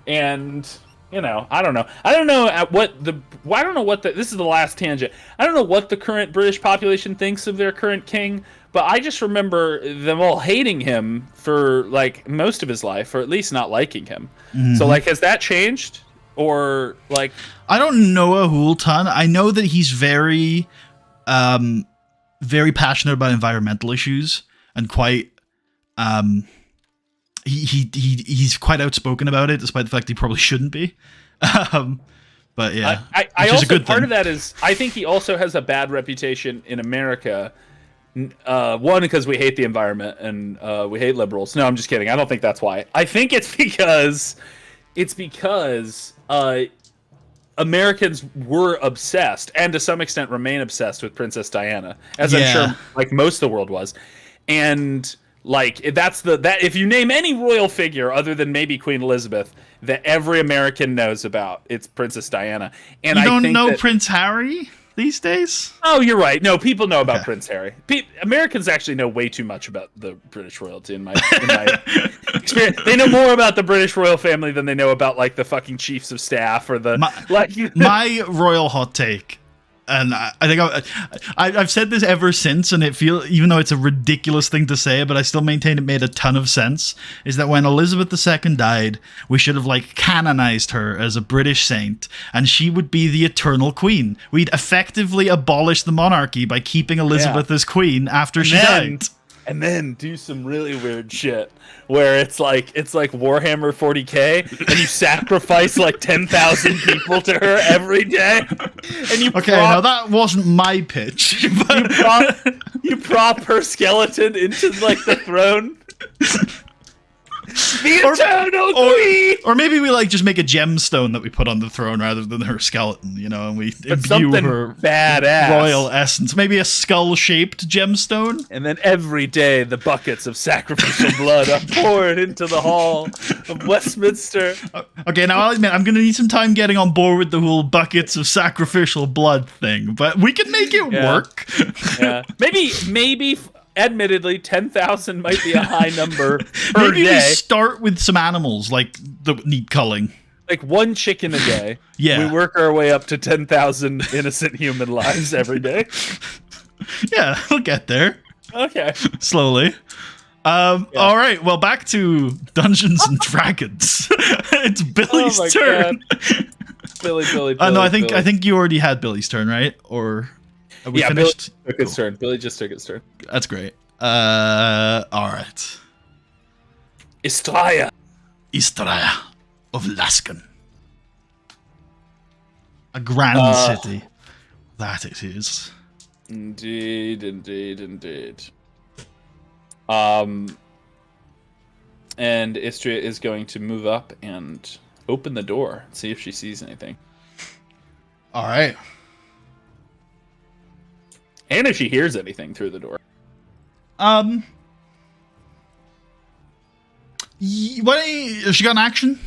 and I don't know. I don't know at what the. I don't know what the. This is the last tangent. I don't know what the current British population thinks of their current king, but I just remember them all hating him for like most of his life, or at least not liking him. So like, has that changed, or like? I don't know a whole ton. I know that he's very, very passionate about environmental issues and quite. He's quite outspoken about it, despite the fact he probably shouldn't be. But yeah, I also part of that is I think he also has a bad reputation in America. One, because we hate the environment and we hate liberals. No, I'm just kidding. I don't think that's why. I think it's because Americans were obsessed, and to some extent remain obsessed with Princess Diana, as I'm sure like most of the world was, and. Like that if you name any royal figure other than maybe Queen Elizabeth that every American knows about, it's Princess Diana. And you don't know Prince Harry these days? Oh, you're right. No, people know about Prince Harry. Americans actually know way too much about the British royalty in my experience. They know more about the British royal family than they know about like the fucking chiefs of staff or the my royal hot take. And I think I've said this ever since, and even though it's a ridiculous thing to say, but I still maintain it made a ton of sense, is that when Elizabeth II died, we should have like canonized her as a British saint, and she would be the eternal queen. We'd effectively abolish the monarchy by keeping Elizabeth as queen after she died. And then do some really weird shit where it's like Warhammer 40K and you sacrifice like 10,000 people to her every day. And now that wasn't my pitch. But you prop her skeleton into like the throne. The eternal queen! Or maybe we like just make a gemstone that we put on the throne rather than her skeleton, and we imbue her badass royal essence. Maybe a skull-shaped gemstone. And then every day the buckets of sacrificial blood are poured into the hall of Westminster. Okay, now I'll admit I'm going to need some time getting on board with the whole buckets of sacrificial blood thing, but we can make it work. Yeah. Maybe admittedly, 10,000 might be a high number per Maybe day. we start with some animals like that need culling. Like one chicken a day. Yeah. We work our way up to 10,000 innocent human lives every day. Yeah, we'll get there. Okay. Slowly. All right, well, back to Dungeons and Dragons. It's Billy's turn. God. Billy. No, I think you already had Billy's turn, right? Or are we finished? Billy took his turn. Billy just took his turn. That's great. All right. Istraya of Laskin. A grand city. That it is. Indeed. And Istria is going to move up and open the door and see if she sees anything. All right. And if she hears anything through the door. She got an action?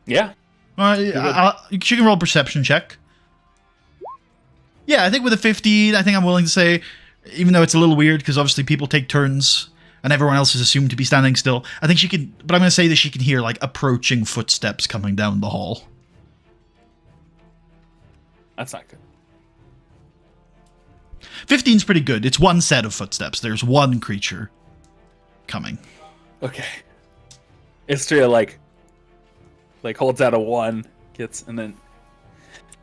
Yeah. She can roll a perception check. Yeah, I think with a 15, I think I'm willing to say, even though it's a little weird because obviously people take turns and everyone else is assumed to be standing still, I think she can, but I'm going to say that she can hear like approaching footsteps coming down the hall. That's not good. 15's pretty good. It's one set of footsteps. There's one creature coming. Okay. Istria like holds out a 1, and then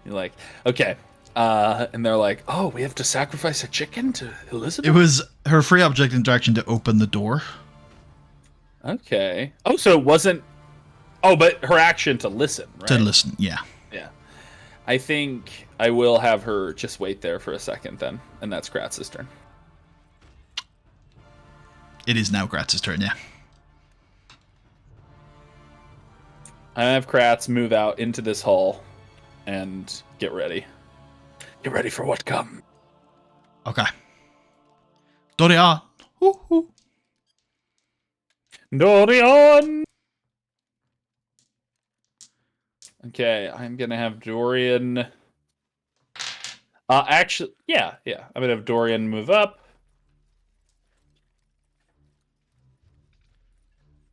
you're like, okay. And they're like, oh, we have to sacrifice a chicken to Elizabeth? It was her free object interaction to open the door. Okay. Oh, so it wasn't... Oh, but her action to listen, right? To listen, yeah. Yeah. I think I will have her just wait there for a second then, and that's Kratz's turn. It is now Kratz's turn, yeah. I have Kratz move out into this hall and get ready. Get ready for what comes. Okay. Dorian. Dorian! Okay, I'm gonna have Dorian... actually, yeah. I'm gonna have Dorian move up.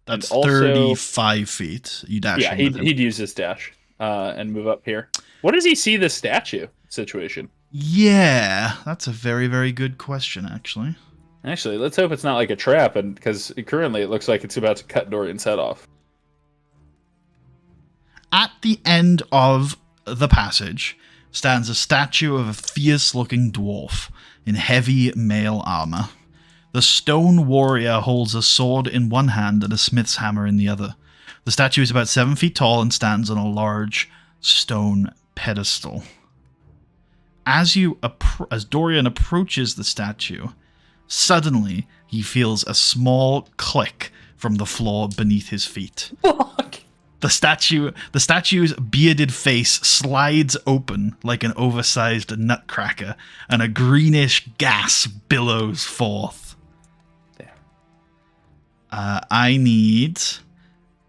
That's also 35 feet. You dash. Yeah, he'd use his dash. and move up here. What does he see this statue situation? Yeah, that's a very, very good question, actually. Actually, let's hope it's not like a trap, and because currently it looks like it's about to cut Dorian's head off. At the end of the passage stands a statue of a fierce-looking dwarf in heavy mail armor. The stone warrior holds a sword in one hand and a smith's hammer in the other. The statue is about 7 feet tall and stands on a large stone pedestal. As Dorian approaches the statue, suddenly he feels a small click from the floor beneath his feet. Fuck! The statue's bearded face slides open like an oversized nutcracker, and a greenish gas billows forth. There. I need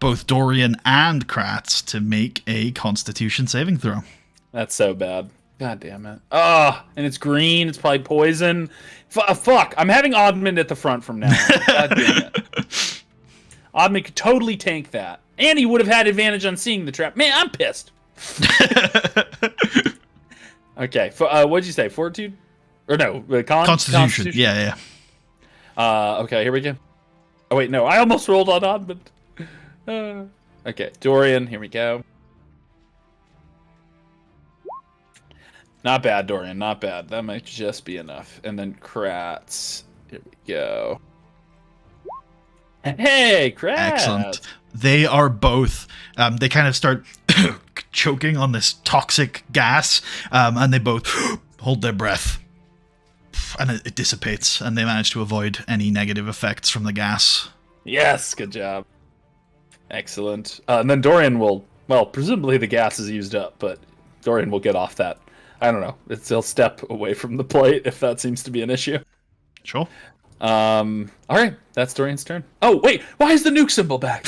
both Dorian and Kratz to make a Constitution saving throw. That's so bad. God damn it. Ah, and it's green. It's probably poison. Fuck. I'm having Admand at the front from now on. God damn it. Admand could totally tank that. And he would have had advantage on seeing the trap. Man, I'm pissed. Okay. What'd you say? Fortitude? Or no, Constitution. Yeah. Okay, here we go. Oh, wait, no. I almost rolled on Admand. Okay, Dorian, here we go. Not bad, Dorian, not bad. That might just be enough. And then Kratz. Here we go. Hey, Kratz! Excellent. They are both, they kind of start choking on this toxic gas, and they both hold their breath. And it dissipates, and they manage to avoid any negative effects from the gas. Yes, good job. Excellent. And then Dorian will, well, presumably the gas is used up, but Dorian will get off that. I don't know. He'll step away from the plate if that seems to be an issue. Sure. All right, that's Dorian's turn. Oh, wait, why is the nuke symbol back?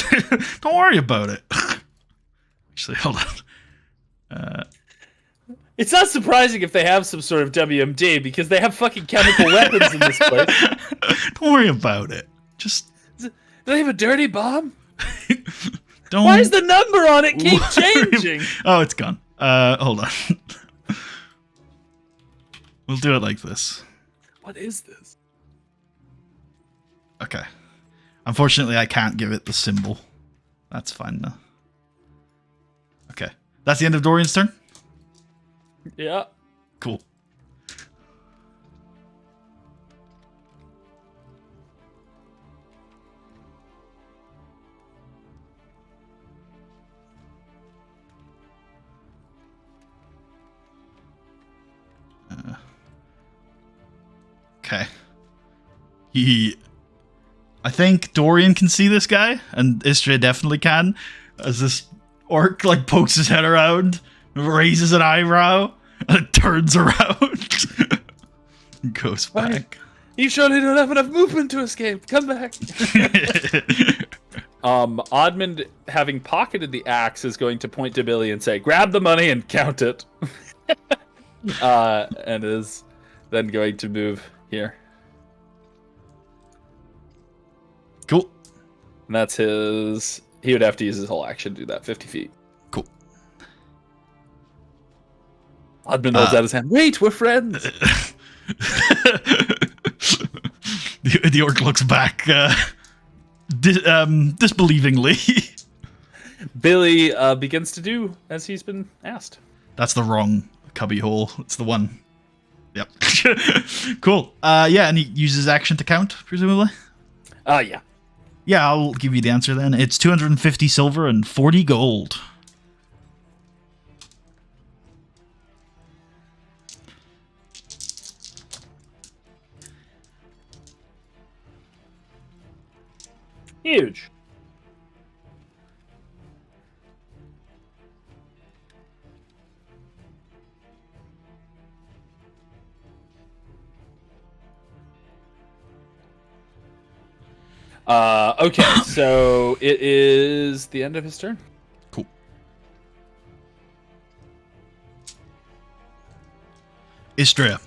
Don't worry about it. Actually, hold on. It's not surprising if they have some sort of WMD, because they have fucking chemical weapons in this place. Don't worry about it. Just... Do they have a dirty bomb? Don't... Why is the number on it keep changing? Oh, it's gone. Hold on. We'll do it like this. What is this? Okay. Unfortunately, I can't give it the symbol. That's fine, though. Okay. That's the end of Dorian's turn? Yeah. Cool. Okay. I think Dorian can see this guy, and Istria definitely can, as this orc like pokes his head around, raises an eyebrow, and it turns around and goes back. You surely don't have enough movement to escape. Come back. Admand, having pocketed the axe, is going to point to Billy and say, "Grab the money and count it." And is then going to move here. Cool. And that's his... He would have to use his whole action to do that, 50 feet. Cool. Admand holds out his hand. Wait, we're friends. The orc looks back disbelievingly. Billy Begins to do as he's been asked. That's the wrong cubby hole. It's the one. Yep. Cool. Yeah, and he uses action to count, presumably? Yeah. Yeah, I'll give you the answer then. It's 250 silver and 40 gold. Huge. Okay, so it is the end of his turn. Cool. Istria.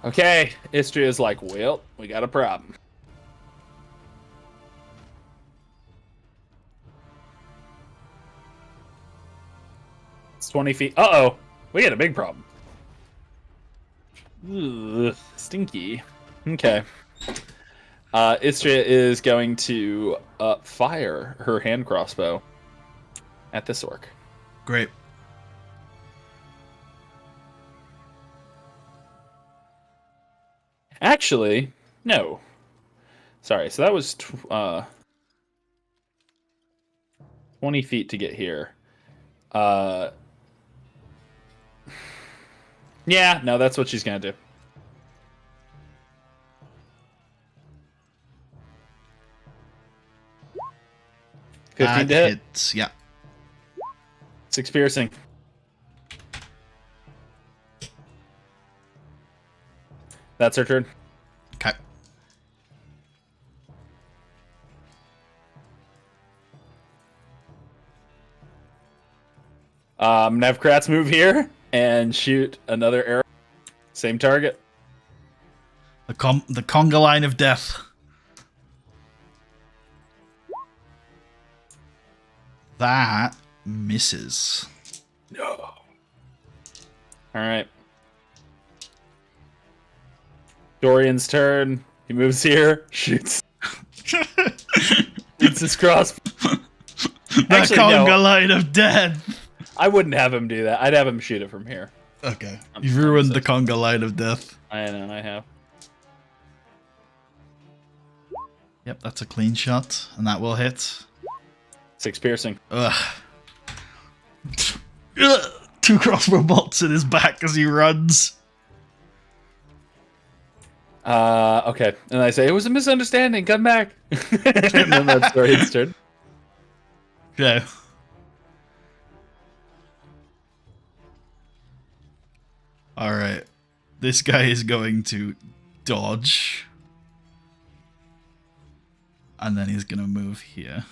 Okay, Istria's like, well, we got a problem. It's 20 feet. Uh-oh. We had a big problem. Ugh, stinky. Okay. Istria is going to fire her hand crossbow at this orc. Great. Actually, no. Sorry, so that was 20 feet to get here. Yeah, no, that's what she's going to do. That 15 to hit. hits, yeah. 6 piercing. That's her turn. Okay. I'm gonna have Kratz move here and shoot another arrow. Same target. The conga line of death. That misses. No. All right. Dorian's turn. He moves here, shoots. Shoots his cross. The Actually, conga no. line of death. I wouldn't have him do that. I'd have him shoot it from here. Okay. You've ruined the conga line of death. I know, I have. Yep, that's a clean shot, and that will hit. 6 piercing. Ugh. Ugh. 2 crossbow bolts in his back as he runs. Okay. And I say, it was a misunderstanding. Come back. And then that's Dorian's turn. Okay. Alright. This guy is going to dodge. And then he's going to move here.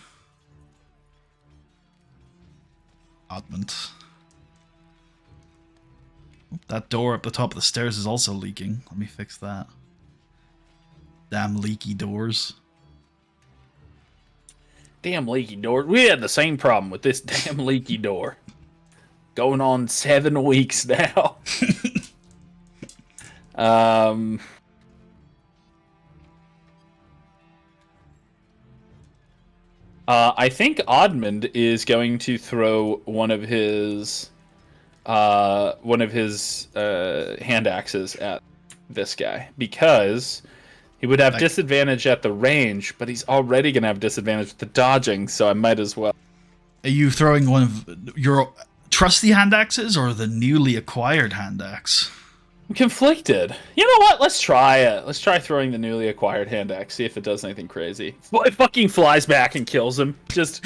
Admand. That door up the top of the stairs is also leaking. Let me fix that. Damn leaky doors. Damn leaky door. We had the same problem with this damn leaky door. Going on 7 weeks now. I think Admand is going to throw one of his hand axes at this guy because he would have disadvantage at the range, but he's already going to have disadvantage with the dodging, so I might as well. Are you throwing one of your trusty hand axes or the newly acquired hand axe? I'm conflicted. You know what? Let's try it. Let's try throwing the newly acquired hand axe, see if it does anything crazy. It fucking flies back and kills him. Just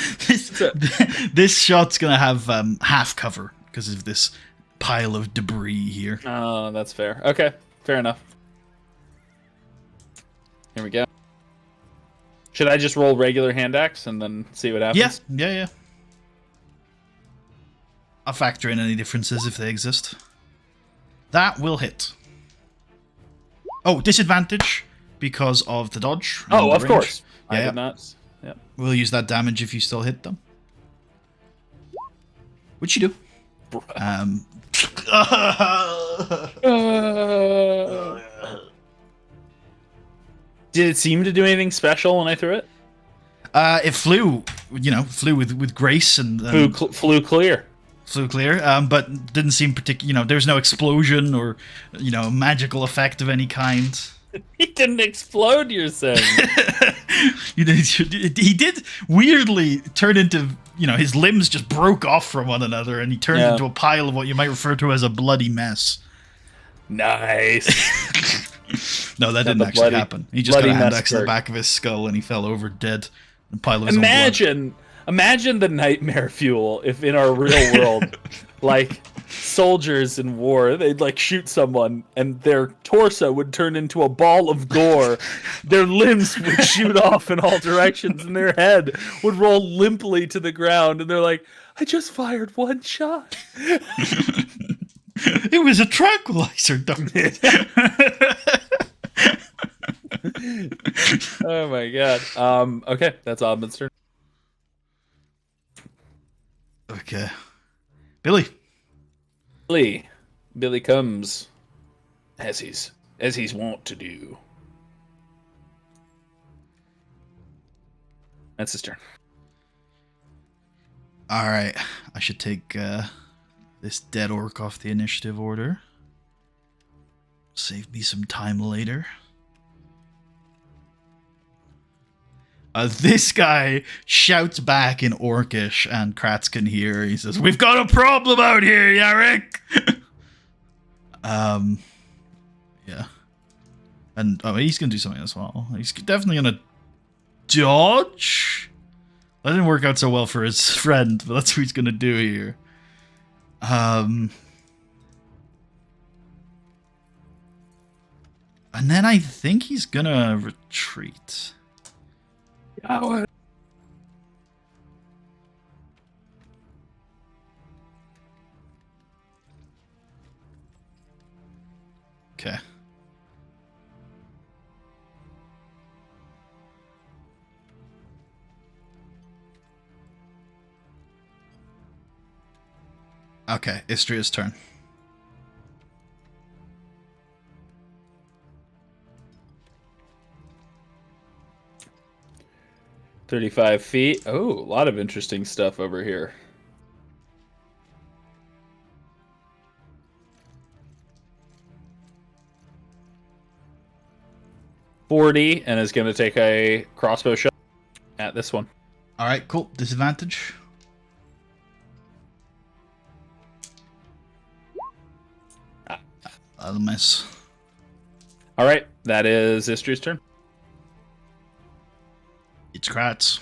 this shot's gonna have half cover because of this pile of debris here. Oh, that's fair. Okay, fair enough. Here we go. Should I just roll regular hand axe and then see what happens? Yeah. I'll factor in any differences if they exist. That will hit. Oh, disadvantage because of the dodge. Oh, of range. course. Yeah, I did not. Yep. We'll use that damage if you still hit them. Which you do. Did it seem to do anything special when I threw it? It flew, flew with grace and Flew clear. Flew clear, but didn't seem particular. There's no explosion or magical effect of any kind. He didn't explode. You're saying? He did weirdly turn into his limbs just broke off from one another, and he turned into a pile of what you might refer to as a bloody mess. Nice. No, that didn't actually happen. He just got a hand axe in the back of his skull, and he fell over dead. A pile of his own blood. Imagine the nightmare fuel if in our real world, like soldiers in war, they'd like shoot someone and their torso would turn into a ball of gore. Their limbs would shoot off in all directions and their head would roll limply to the ground. And they're like, I just fired one shot. It was a tranquilizer, don't it? Oh my god. Okay, that's Admand's turn. Okay. Billy. Billy. Billy comes as he's wont to do. That's his turn. All right, I should take this dead orc off the initiative order. Save me some time later. This guy shouts back in Orcish, and Kratz can hear. He says, "We've got a problem out here, Yarrick." Yeah, and he's gonna do something as well. He's definitely gonna dodge. That didn't work out so well for his friend, but that's what he's gonna do here. And then I think he's gonna retreat. Oh. Okay. Okay, Istria's turn. $35. Oh, a lot of interesting stuff over here. $40 and is going to take a crossbow shot at this one. All right, cool. Disadvantage. That'll miss. All right, that is Istria's turn. It's Kratz.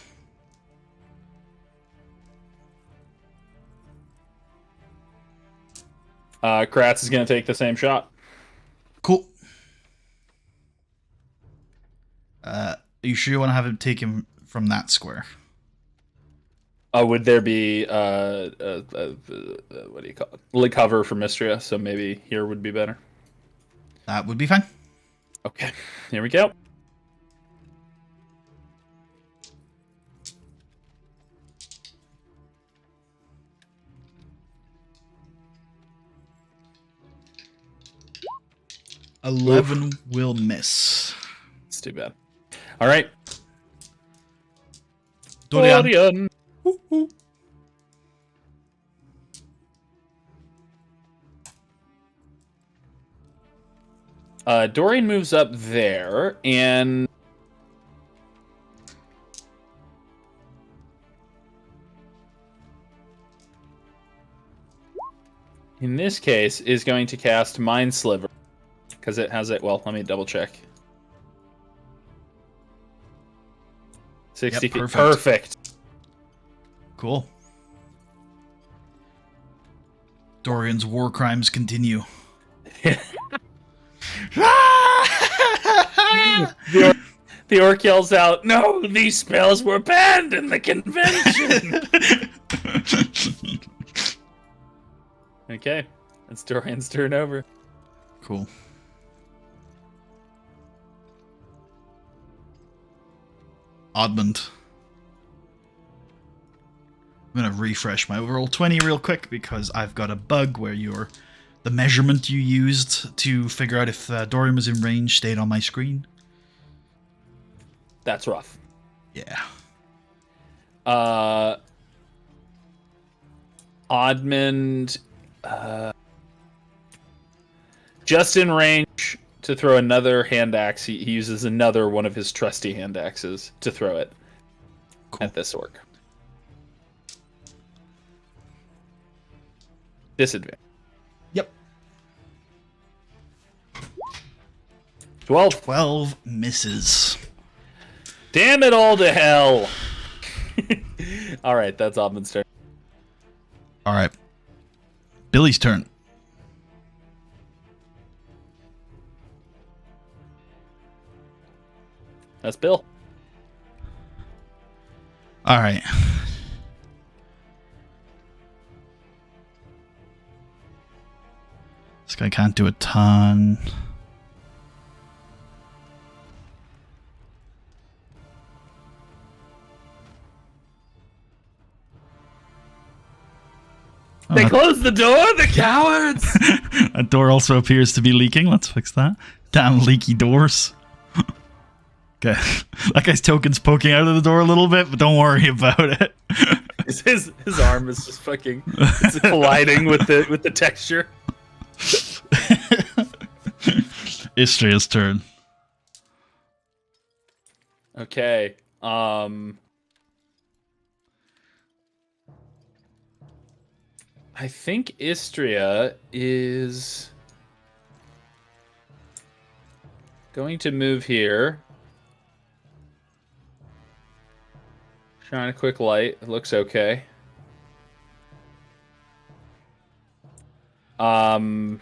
Kratz is going to take the same shot. Cool. Are you sure you want to have him take him from that square? Would there be what do you call it? Like cover for Mystria? So maybe here would be better. That would be fine. Okay, here we go. $11 will miss. It's too bad. All right. Dorian. Dorian moves up there, and in this case is going to cast Mind Sliver because it has it. Well, let me double check. 60 Yep, feet. perfect. Perfect. Cool. Dorian's war crimes continue. The orc yells out, "No, these spells were banned in the convention." Okay, that's Dorian's turn over. Cool. Admand. I'm gonna refresh my roll 20 real quick because I've got a bug where the measurement you used to figure out if Dorian was in range stayed on my screen. That's rough. Yeah. Admand, just in range to throw another hand axe. He uses another one of his trusty hand axes to throw it at this orc. Disadvantage. Yep. 12. 12 misses. Damn it all to hell. All right, that's Admand's turn. All right. Billy's turn. That's Bill. All right. This guy can't do a ton. They closed the door, the cowards! A door also appears to be leaking. Let's fix that. Damn leaky doors. Okay. That guy's token's poking out of the door a little bit, but don't worry about it. His arm is just fucking it's colliding with the texture. Istria's turn. Okay. I think Istria is going to move here. Shine a quick light. It looks okay. I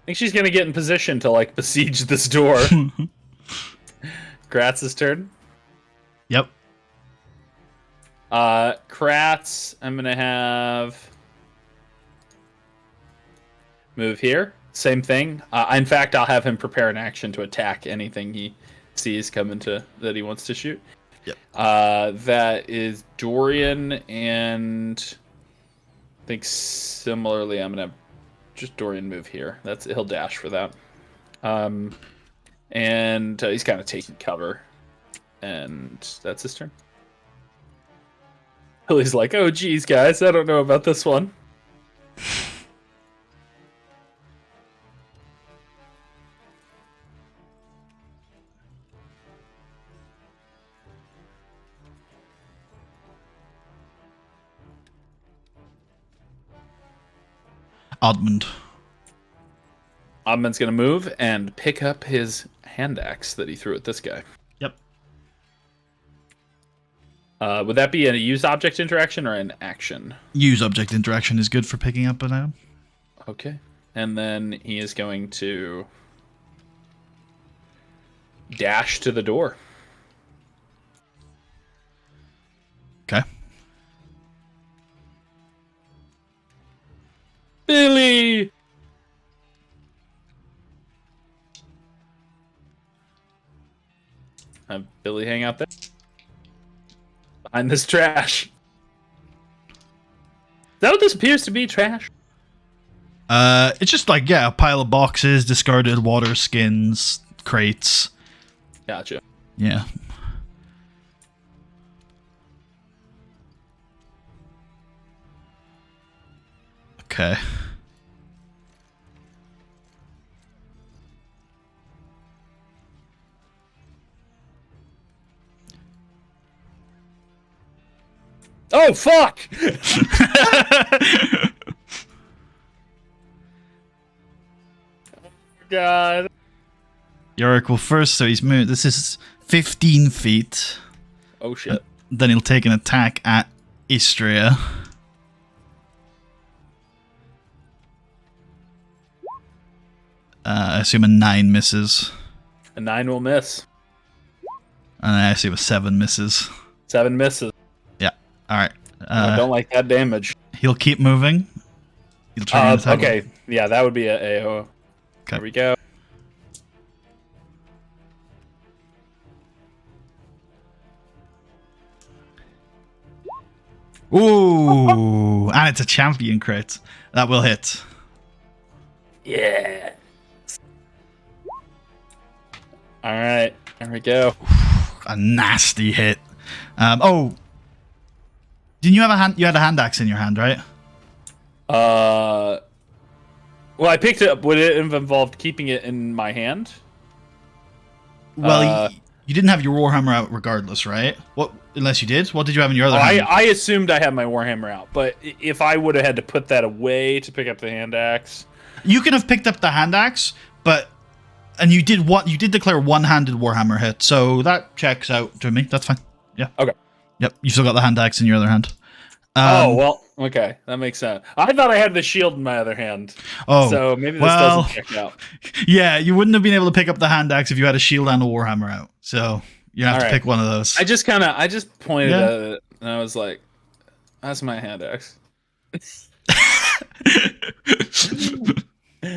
think she's gonna get in position to like besiege this door. Kratz's turn. Yep. Kratz, I'm gonna have move here. Same thing. In fact, I'll have him prepare an action to attack anything he sees coming to that he wants to shoot. Yep. That is Dorian, and I think similarly, I'm gonna have just Dorian move here. He'll dash for that. And he's kind of taking cover, and that's his turn. Billy's like, "Oh, geez, guys, I don't know about this one." Admand. Admand's gonna move and pick up his hand axe that he threw at this guy. Yep. Would that be a use object interaction or an action? Use object interaction is good for picking up an item. Okay. And then he is going to dash to the door. Okay. Billy! Have Billy hang out there. Behind this trash. Is that what this appears to be, trash? It's just like, yeah, a pile of boxes, discarded water skins, crates. Gotcha. Yeah. Okay. Oh, fuck! God. Yorick will first, so he's moved. This is 15 feet. Oh, shit. Then he'll take an attack at Istria. I assume a 9 misses. A 9 will miss. And I assume a 7 misses. 7 misses. Yeah. Alright. I don't like that damage. He'll keep moving. He'll try and attack. Okay. Yeah, that would be a AO. Okay. There we go. Ooh. And it's a champion crit. That will hit. Yeah. All right. There we go. A nasty hit. Oh. Didn't you have a hand? You had a hand axe in your hand, right? Well, I picked it up. Would it have involved keeping it in my hand? Well, you didn't have your Warhammer out regardless, right? What? Unless you did? What did you have in your other hand? I assumed I had my Warhammer out, but if I would have had to put that away to pick up the hand axe... You can have picked up the hand axe, but... And you did declare one-handed Warhammer hit, so that checks out to me. That's fine. Yeah. Okay. Yep, you still got the hand axe in your other hand. Oh, well, okay. That makes sense. I thought I had the shield in my other hand. Oh, so maybe this doesn't check out. Yeah, you wouldn't have been able to pick up the hand axe if you had a shield and a Warhammer out. So you have to pick one of those. I just pointed at it, and I was like, that's my hand axe.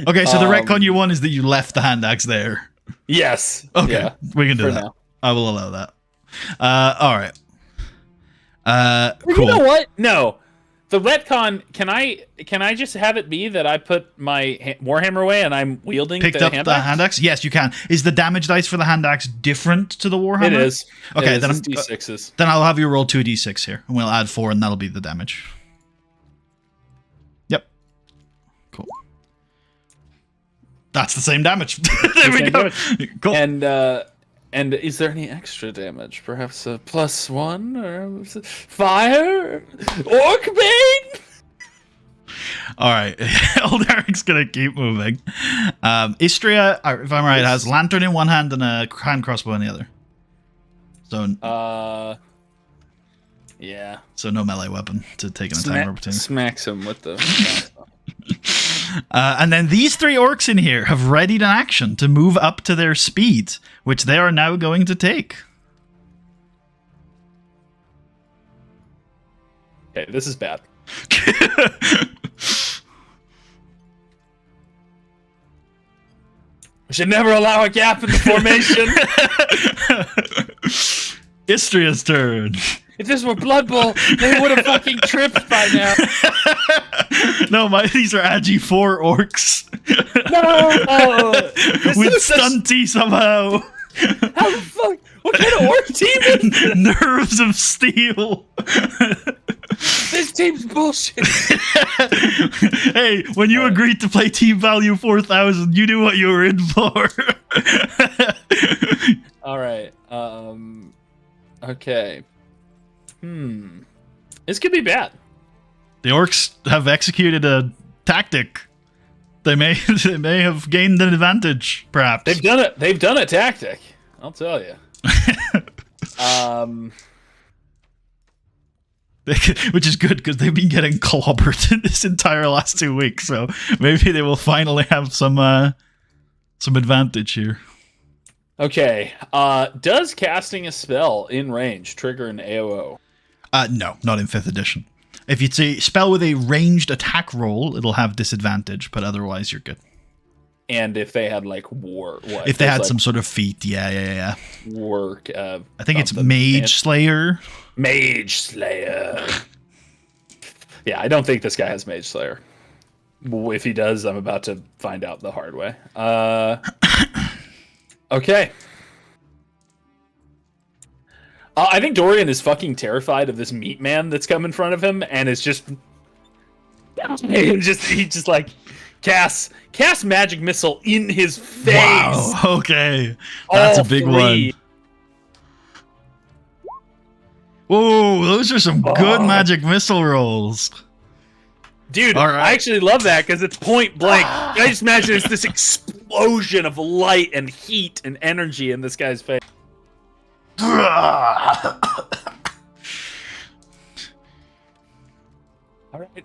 Okay, so the retcon you want is that you left the hand axe there. Yes. Okay, yeah, we can do for that. now. I will allow that. All right. Cool. You know what? No. The retcon, can I just have it be that I put my Warhammer away and I'm wielding Picked the up hand the axe? hand axe? Yes, you can. Is the damage dice for the hand axe different to the Warhammer? It is. Okay, it then is. It's D6s. Then I'll have you roll 2d6 here, and we'll add 4, and that'll be the damage. Yep. Cool. That's the same damage. There we go. Cool. And is there any extra damage? Perhaps a +1 or fire? Orcbane? All right. Old Eric's going to keep moving. Istria, if I'm right, has lantern in one hand and a hand crossbow in the other. So, yeah. So no melee weapon to take an attack opportunity. Smacks him with the... And then these 3 orcs in here have readied an action to move up to their speed, which they are now going to take. Okay, this is bad. We should never allow a gap in the formation. Istria's turn. If this were Blood Bowl, they would have fucking tripped by now. No, these are Agi 4 orcs. No! With stunty somehow. How the fuck? What kind of orc team is this? Nerves of steel. This team's bullshit. Hey, when you agreed to play team value 4,000, you knew what you were in for. All right. Okay. This could be bad. The orcs have executed a tactic. They may have gained an advantage, perhaps. They've done it. They've done a tactic. I'll tell you. Which is good because they've been getting clobbered this entire last 2 weeks. So maybe they will finally have some advantage here. Okay. Does casting a spell in range trigger an AOO? No, not in 5th edition. If it's a spell with a ranged attack roll, it'll have disadvantage, but otherwise you're good. And if they had like if they had some sort of feat, yeah. Work. I think it's Mage Slayer. Mage Slayer. Yeah, I don't think this guy has Mage Slayer. If he does, I'm about to find out the hard way. Okay. I think Dorian is fucking terrified of this meat man that's come in front of him, and is just he just like cast magic missile in his face. Wow. Okay, that's a big one. Whoa, those are some good magic missile rolls. Dude, right. I actually love that because it's point blank. I just imagine it's this explosion of light and heat and energy in this guy's face. All right,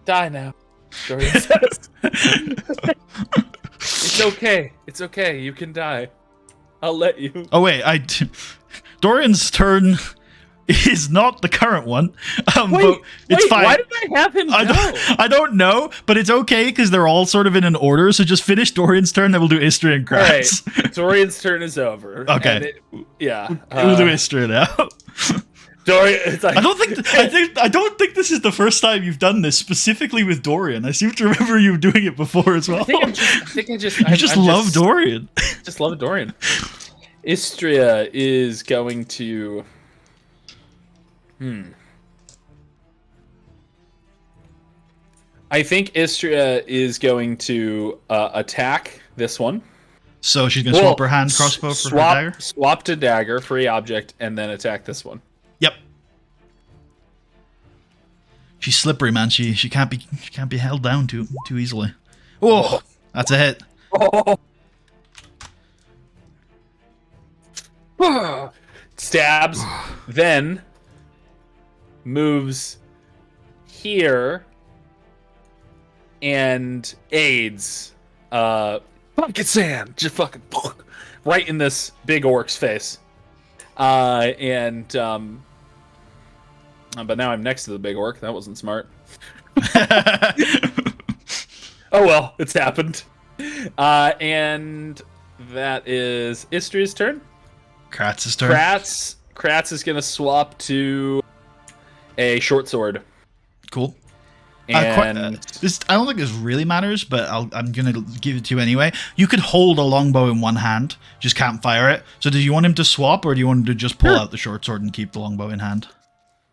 die now. Dorian says. It's okay. It's okay. You can die. I'll let you. Oh wait, Dorian's turn is not the current one. But it's fine. Why did I have him go? I don't know, but it's okay because they're all sort of in an order. So just finish Dorian's turn, then we'll do Istria and Kratz. Right. Dorian's turn is over. Okay. Yeah. We'll do Istria now. Dorian, it's like, I don't think this is the first time you've done this specifically with Dorian. I seem to remember you doing it before as well. I just love Dorian. Just love Dorian. Istria is going to. I think Istria is going to attack this one. So she's going to swap her hand crossbow for her dagger? Swap to dagger, free object, and then attack this one. Yep. She's slippery, man. She can't be held down too easily. Oh, that's a hit. Stabs, then moves here and aids Pumpkin Sand just fucking right in this big orc's face. But now I'm next to the big orc. That wasn't smart. Oh well, it's happened. And that is Istria's turn. Kratz's turn. Kratz is gonna swap to a short sword. Cool. And This I don't think this really matters, but I'm gonna give it to you anyway. You could hold a longbow in one hand, just can't fire it. So do you want him to swap, or do you want him to just pull out the short sword and keep the longbow in hand?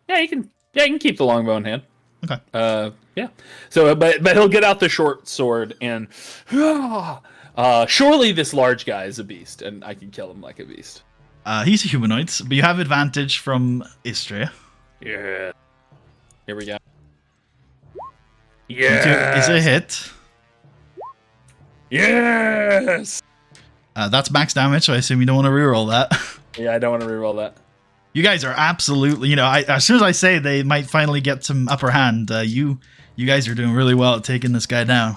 Yeah, you can keep the longbow in hand. Okay. Yeah. So, but he'll get out the short sword and, surely this large guy is a beast, and I can kill him like a beast. He's a humanoid, but you have advantage from Istria. Yeah. Here we go. Yeah. Is a hit. Yes. That's max damage, so I assume you don't want to reroll that. Yeah, I don't want to reroll that. You guys are absolutely, as soon as I say they might finally get some upper hand, you guys are doing really well at taking this guy down.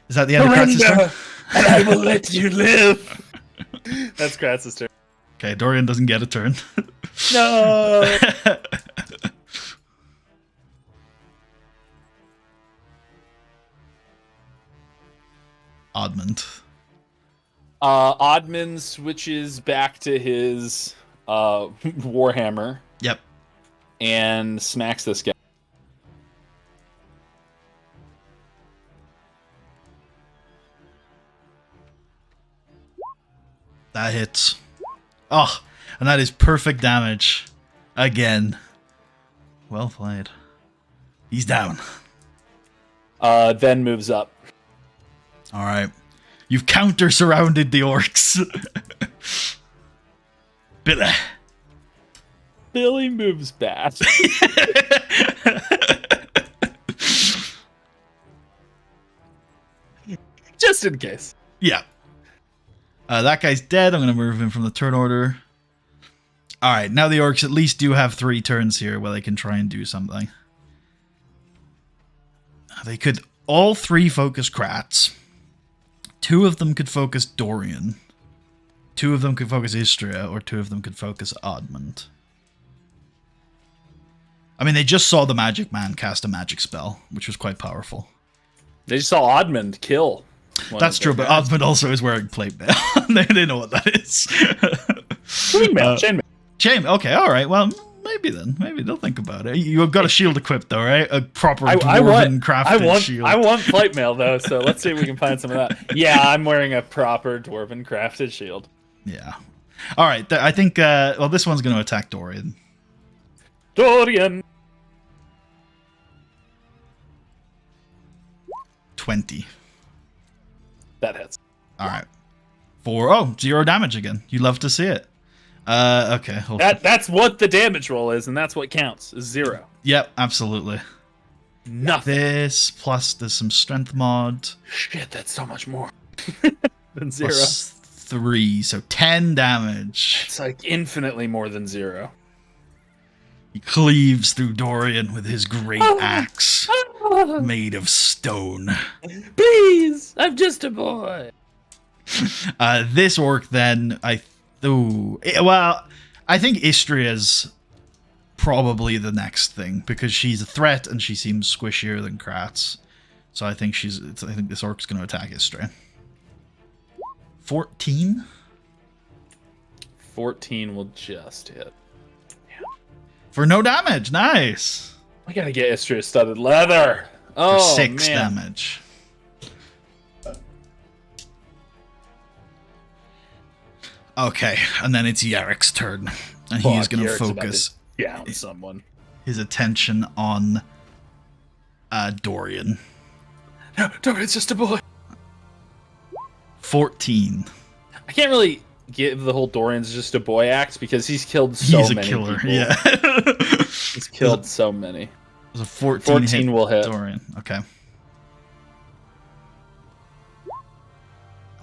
Is that the end of Kratz's turn? And I will let you live. That's Kratz's turn. Okay, Dorian doesn't get a turn. No. Admand. Admand switches back to his warhammer. Yep. And smacks this guy. That hits. Oh, and that is perfect damage. Again. Well played. He's down. Then moves up. Alright. You've counter-surrounded the orcs. Billy. Billy moves back. Just in case. Yeah. That guy's dead. I'm going to move him from the turn order. Alright, now the orcs at least do have 3 turns here where they can try and do something. They could all 3 focus Kratz. 2 of them could focus Dorian. 2 of them could focus Istria, or 2 of them could focus Admand. I mean, they just saw the magic man cast a magic spell, which was quite powerful. They just saw Admand kill. That's true, but Admand also is wearing plate mail. they know what that is. Chainmail. Chain. Okay, all right. Well, maybe then. Maybe they'll think about it. You've got a shield equipped, though, right? A proper dwarven crafted shield. I want plate mail, though, so let's see if we can find some of that. Yeah, I'm wearing a proper dwarven crafted shield. Yeah. All right. I think, well, this one's going to attack Dorian. Dorian! 20. That hits. All right. 0 damage again. You love to see it. Okay. That's what the damage roll is, and that's what counts, is 0. Yep, absolutely. Nothing. This, plus there's some strength mod. Shit, that's so much more than 0. Plus 3, so 10 damage. It's like infinitely more than 0. He cleaves through Dorian with his great axe made of stone. Please, I'm just a boy. This orc then, I think Istria's probably the next thing because she's a threat and she seems squishier than Kratz. So I think this orc's going to attack Istria. 14? 14 will just hit. For no damage. Nice. I gotta get Istria studded leather. Oh, for 6 man. damage. Okay, and then it's Yarek's turn. And he is going to focus down someone. His attention on Dorian. No, Dorian's just a boy. 14. I can't really give the whole Dorian's just a boy act because he's killed so many He's a killer, people. yeah. He's killed so many. It was a 14 hit will hit. Dorian. Okay.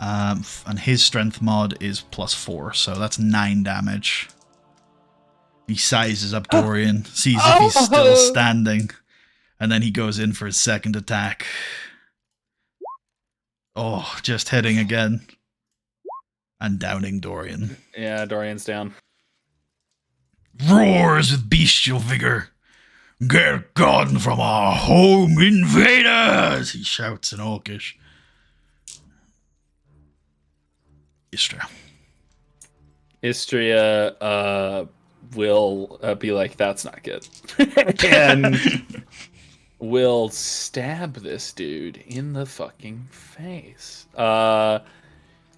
And his strength mod is +4, so that's 9 damage. He sizes up Dorian, sees if he's still standing, and then he goes in for his second attack. Oh, just hitting again. And downing Dorian. Yeah, Dorian's down. Roars with bestial vigor. Get gone from our home, invaders! He shouts in Orcish. Istria. Istria will be like, that's not good. And will stab this dude in the fucking face.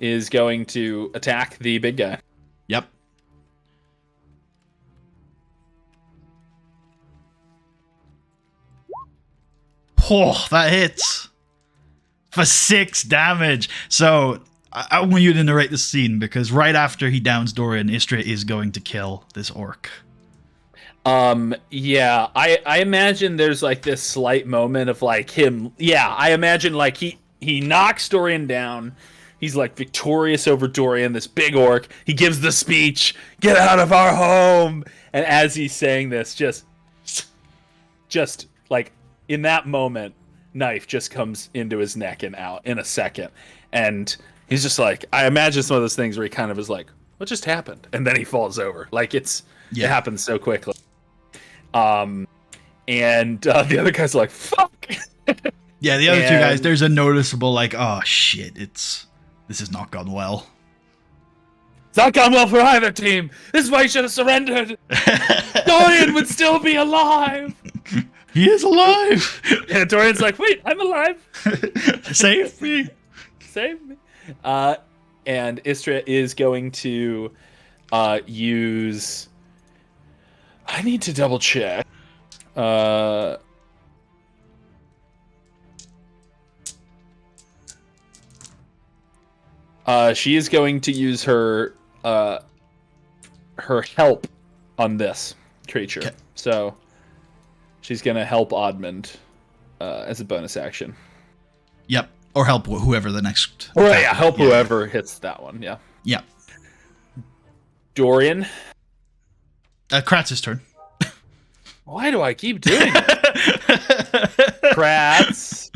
Is going to attack the big guy. Yep. Oh, that hits for 6 damage. So I want you to narrate the scene, because right after he downs Dorian, Istria is going to kill this orc. Yeah, I imagine there's like this slight moment of like him. Yeah, I imagine like he knocks Dorian down. He's like victorious over Dorian, this big orc. He gives the speech, "Get out of our home!" And as he's saying this, just like in that moment, knife just comes into his neck and out in a second. And he's just like, I imagine some of those things where he kind of is like, "What just happened?" And then he falls over. Like it happens so quickly. And the other guys are like, "Fuck." Yeah, the other two guys, there's a noticeable like, oh shit, this has not gone well. It's not gone well for either team. This is why you should have surrendered. Dorian would still be alive. He is alive. Yeah, Dorian's like, wait, I'm alive. Save me. Save me. And Istria is going to use... I need to double check. She is going to use her help on this creature. Okay. So she's going to help Admand as a bonus action. Yep. Or help whoever the next... Or yeah, help whoever hits that one. Yeah. Yeah. Dorian. Kratz's turn. Why do I keep doing it? Kratz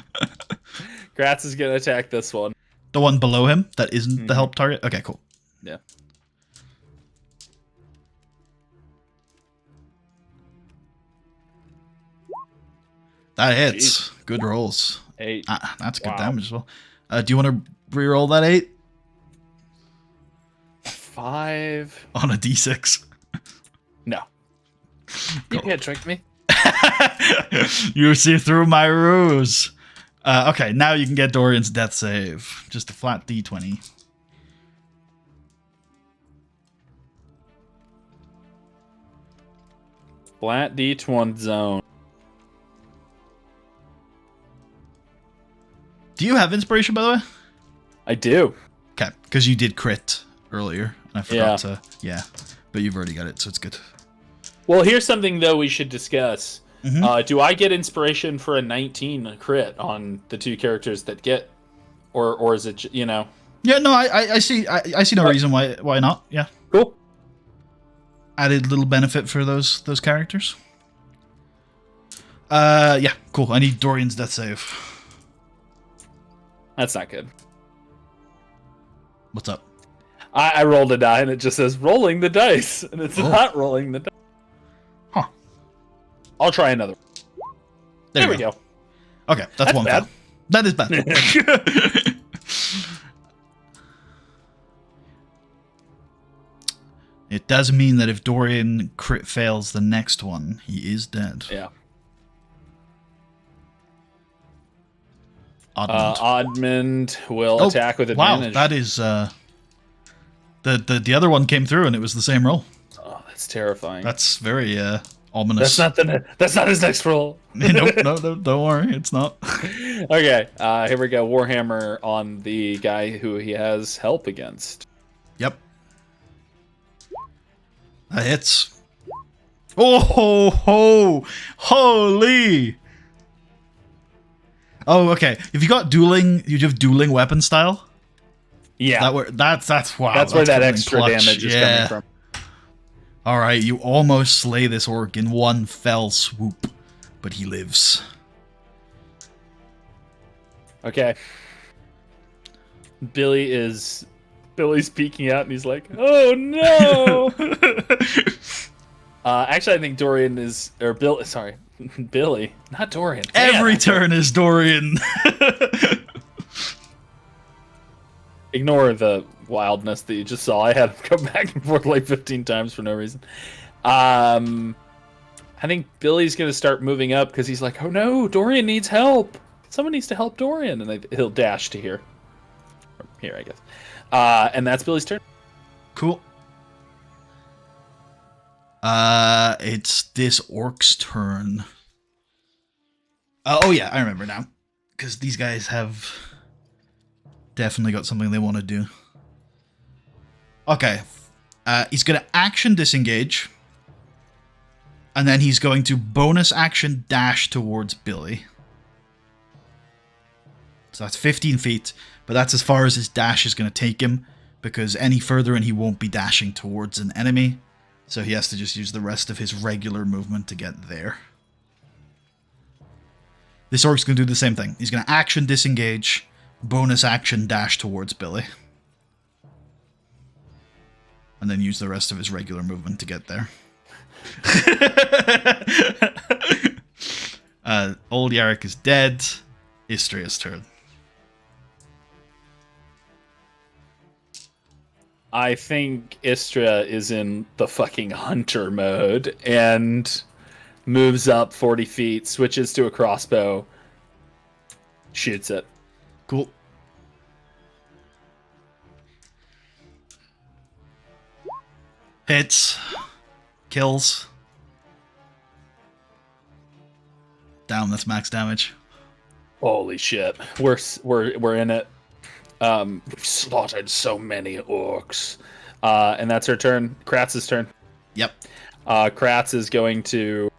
is going to attack this one. The one below him that isn't the help target? Okay, cool. Yeah. That hits. Jeez. Good rolls. 8. That's good damage as well. Do you want to re-roll that 8? 5. On a d6. No. You can't trick me. You see through my ruse. Okay, now you can get Dorian's death save. Just a flat d20. Flat d20 zone. Do you have inspiration, by the way? I do. Okay, because you did crit earlier. And I forgot to... Yeah, but you've already got it, so it's good. Well, here's something, though, we should discuss. Mm-hmm. Do I get inspiration for a 19 crit on the two characters that get... Or is it, you know... Yeah, no, I see no reason why not. Yeah. Cool. Added little benefit for those characters. Yeah, cool. I need Dorian's death save. That's not good. What's up? I rolled a die and it just says rolling the dice, and it's not rolling the dice. Huh. I'll try another. There we go. Okay, that's one bad. fail. That is bad. It does mean that if Dorian crit fails the next one, he is dead. Yeah. Admand. Admand will attack with advantage. Wow, that is the other one came through and it was the same roll. Oh, that's terrifying. That's very ominous. That's not his next roll. No, don't worry, it's not. Okay, here we go. Warhammer on the guy who he has help against. Yep. That hits. Oh ho ho! Holy! Oh, okay. If you got dueling, you have dueling weapon style. Yeah, that's wow. That's where that extra damage is coming from. All right, you almost slay this orc in one fell swoop, but he lives. Okay. Billy's peeking out, and he's like, "Oh no!" Actually, I think Dorian is, or Bill. Sorry, Billy, not Dorian. Every turn is Dorian. Ignore the wildness that you just saw. I had him come back and forth like 15 times for no reason. I think Billy's going to start moving up because he's like, oh no, Dorian needs help. Someone needs to help Dorian. And he'll dash to here. Or here, I guess. And that's Billy's turn. Cool. It's this orc's turn. Oh yeah, I remember now. Because these guys have definitely got something they want to do. Okay. He's going to action disengage. And then he's going to bonus action dash towards Billy. So that's 15 feet. But that's as far as his dash is going to take him. Because any further and he won't be dashing towards an enemy. So he has to just use the rest of his regular movement to get there. This orc's going to do the same thing. He's going to action disengage, bonus action dash towards Billy. And then use the rest of his regular movement to get there. Old Yarrick is dead. Istria's turn. I think Istria is in the fucking hunter mode and moves up 40 feet, switches to a crossbow, shoots it. Cool. Hits. Kills. Damn, that's max damage. Holy shit. We're in it. We've slaughtered so many orcs. And that's her turn. Kratz's turn. Yep. Kratz is going to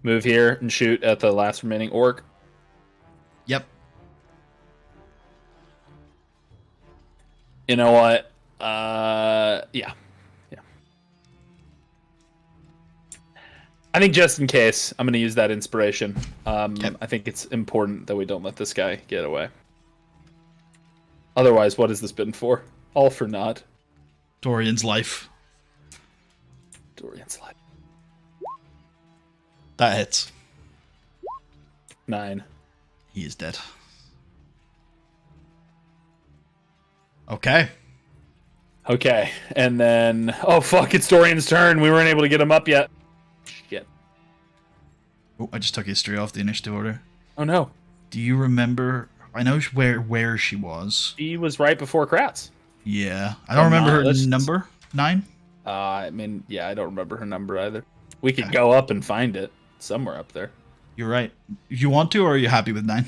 move here and shoot at the last remaining orc. Yep. You know what? Yeah. I think just in case, I'm going to use that inspiration. Okay. I think it's important that we don't let this guy get away. Otherwise, what has this been for? All for naught. Dorian's life. Dorian's life. That hits. 9. He is dead. Okay. Okay, and then... Oh, fuck, it's Dorian's turn. We weren't able to get him up yet. Shit. Oh, I just took history off the initiative order. Oh, no. Do you remember... I know where she was. She was right before Kratz. Yeah. I don't remember her list. number. 9? I mean, yeah, I don't remember her number either. We could go up and find it. Somewhere up there. You're right. You want to, or are you happy with 9?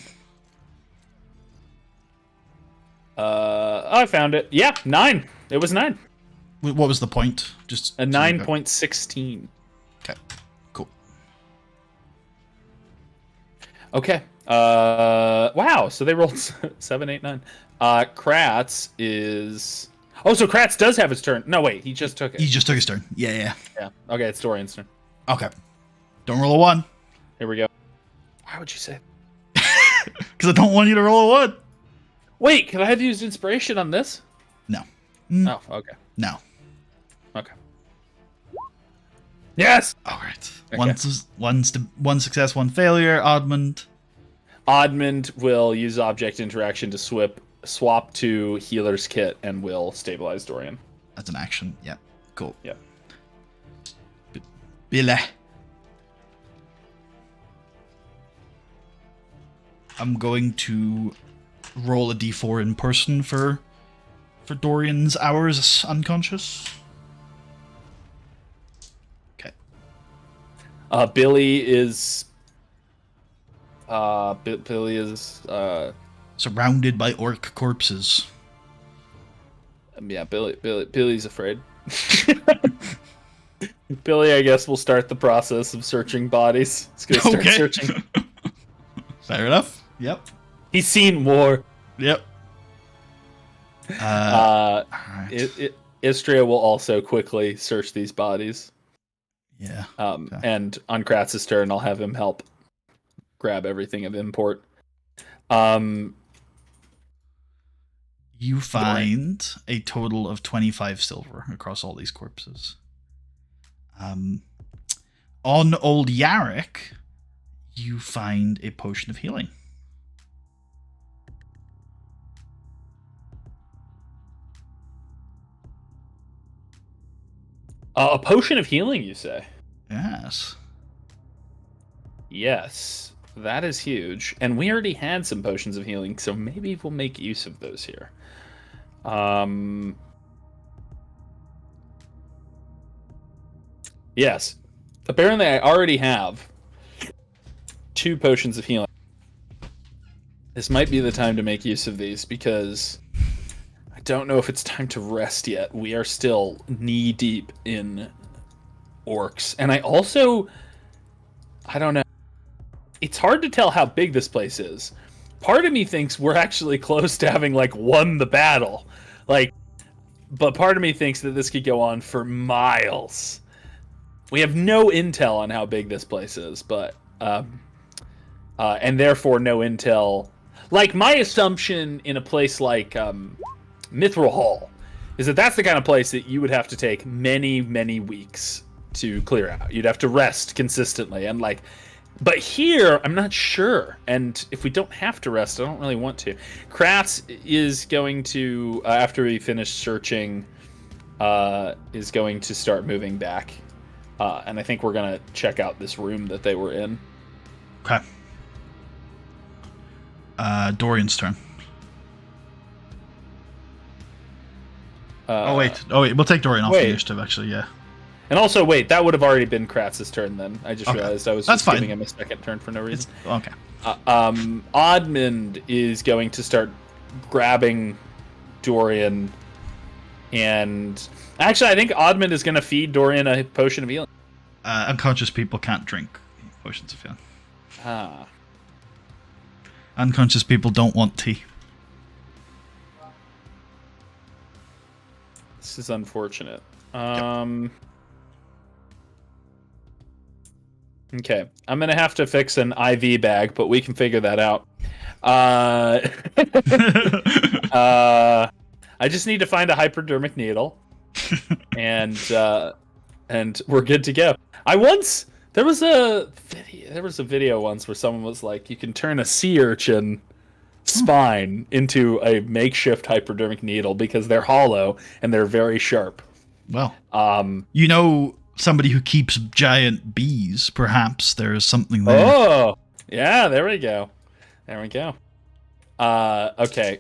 I found it. Yeah, 9. It was 9. What was the point? Just A 9.16. Okay, cool. Okay. Wow. So they rolled 7, 8, 9. Kratz is. Oh, so Kratz does have his turn. No, wait. He just took it. He just took his turn. Yeah. Yeah. Okay, it's Dorian's turn. Okay. Don't roll a 1. Here we go. Why would you say? Because I don't want you to roll a 1. Wait, could I have used inspiration on this? No. Oh, okay. No. Okay. Yes. All right. Okay. One success, 1 failure. Admand. Admand will use object interaction to swap to healer's kit and will stabilize Dorian. That's an action. Yeah. Cool. Yep. Billy. I'm going to roll a d4 in person for Dorian's hours unconscious. Okay. Billy is Billy is surrounded by orc corpses. Yeah, Billy's afraid. Billy, I guess, will start the process of searching bodies. He's gonna start searching. Fair enough. Yep. He's seen war. Yep. Istria will also quickly search these bodies. Yeah. Okay. And on Kratz's turn, I'll have him help grab everything of import. You find a total of 25 silver across all these corpses. On old Yarrick, you find a potion of healing. A potion of healing, you say? Yes. Yes, that is huge. And we already had some potions of healing, so maybe we'll make use of those here. Yes. Apparently I already have 2 potions of healing. This might be the time to make use of these, because I don't know if it's time to rest yet. We are still knee-deep in orcs. And I don't know. It's hard to tell how big this place is. Part of me thinks we're actually close to having, like, won the battle. Like, but part of me thinks that this could go on for miles. We have no intel on how big this place is, but and therefore no intel. Like, my assumption in a place like Mithril Hall is that that's the kind of place that you would have to take many, many weeks to clear out. You'd have to rest consistently, and like, but here I'm not sure. And if we don't have to rest, I don't really want to. Kratz is going to, after we finish searching, is going to start moving back. And I think we're going to check out this room that they were in. Okay. Dorian's turn. Wait, we'll take Dorian off the initiative, actually, yeah. And also, wait, that would have already been Kratz's turn then. I just realized I was just giving him a second turn for no reason. Okay. Admand is going to start grabbing Dorian, and actually, I think Admand is going to feed Dorian a potion of healing. Unconscious people can't drink potions of healing. Ah. Unconscious people don't want tea. This is unfortunate. Okay, I'm gonna have to fix an IV bag, but we can figure that out. I just need to find a hypodermic needle, and we're good to go. There was a video once where someone was like, you can turn a sea urchin spine into a makeshift hypodermic needle because they're hollow and they're very sharp. Well, somebody who keeps giant bees, perhaps there's something there. Oh, yeah, there we go. Okay,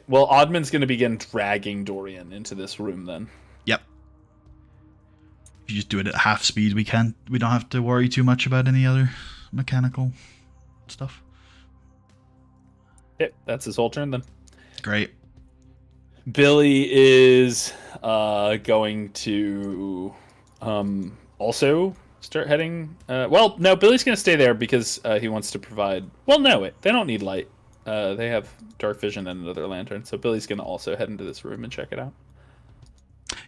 well, Admand's going to begin dragging Dorian into this room then. Yep. If you just do it at half speed, we don't have to worry too much about any other mechanical stuff. Yep, that's his whole turn then. Great. Billy is going to also start heading. Well, no, Billy's going to stay there because he wants to provide. Well, no, they don't need light. They have dark vision and another lantern, so Billy's going to also head into this room and check it out.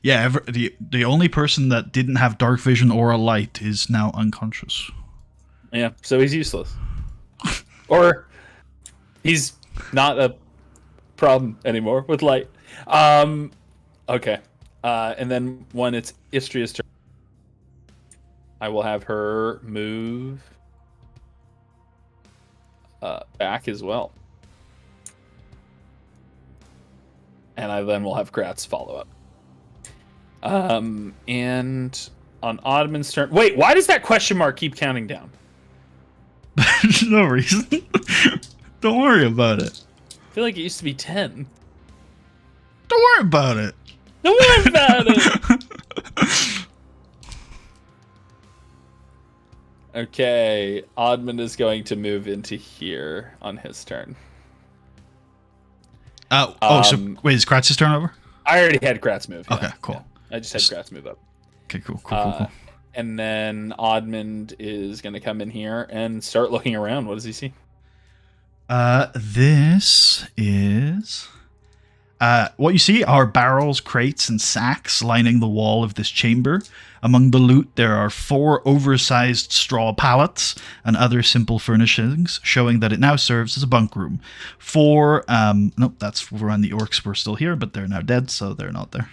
Yeah, the only person that didn't have dark vision or a light is now unconscious. Yeah, so he's useless. Or he's not a problem anymore with light. Okay. And then when it's Istria's turn, I will have her move back as well. And I then will have Kratz follow up. And on Admand's turn... Wait, why does that question mark keep counting down? No reason. Don't worry about it. I feel like it used to be 10. Don't worry about it. Don't worry about it. Okay, Admand is going to move into here on his turn. So wait, is Kratz's turn over? I already had Kratz move. Okay, cool. Yeah. I just had Kratz move up. Okay, cool. And then Admand is going to come in here and start looking around. What does he see? This is... what you see are barrels, crates, and sacks lining the wall of this chamber. Among the loot, there are 4 oversized straw pallets and other simple furnishings, showing that it now serves as a bunk room. 4, nope, that's when the orcs were still here, but they're now dead, so they're not there.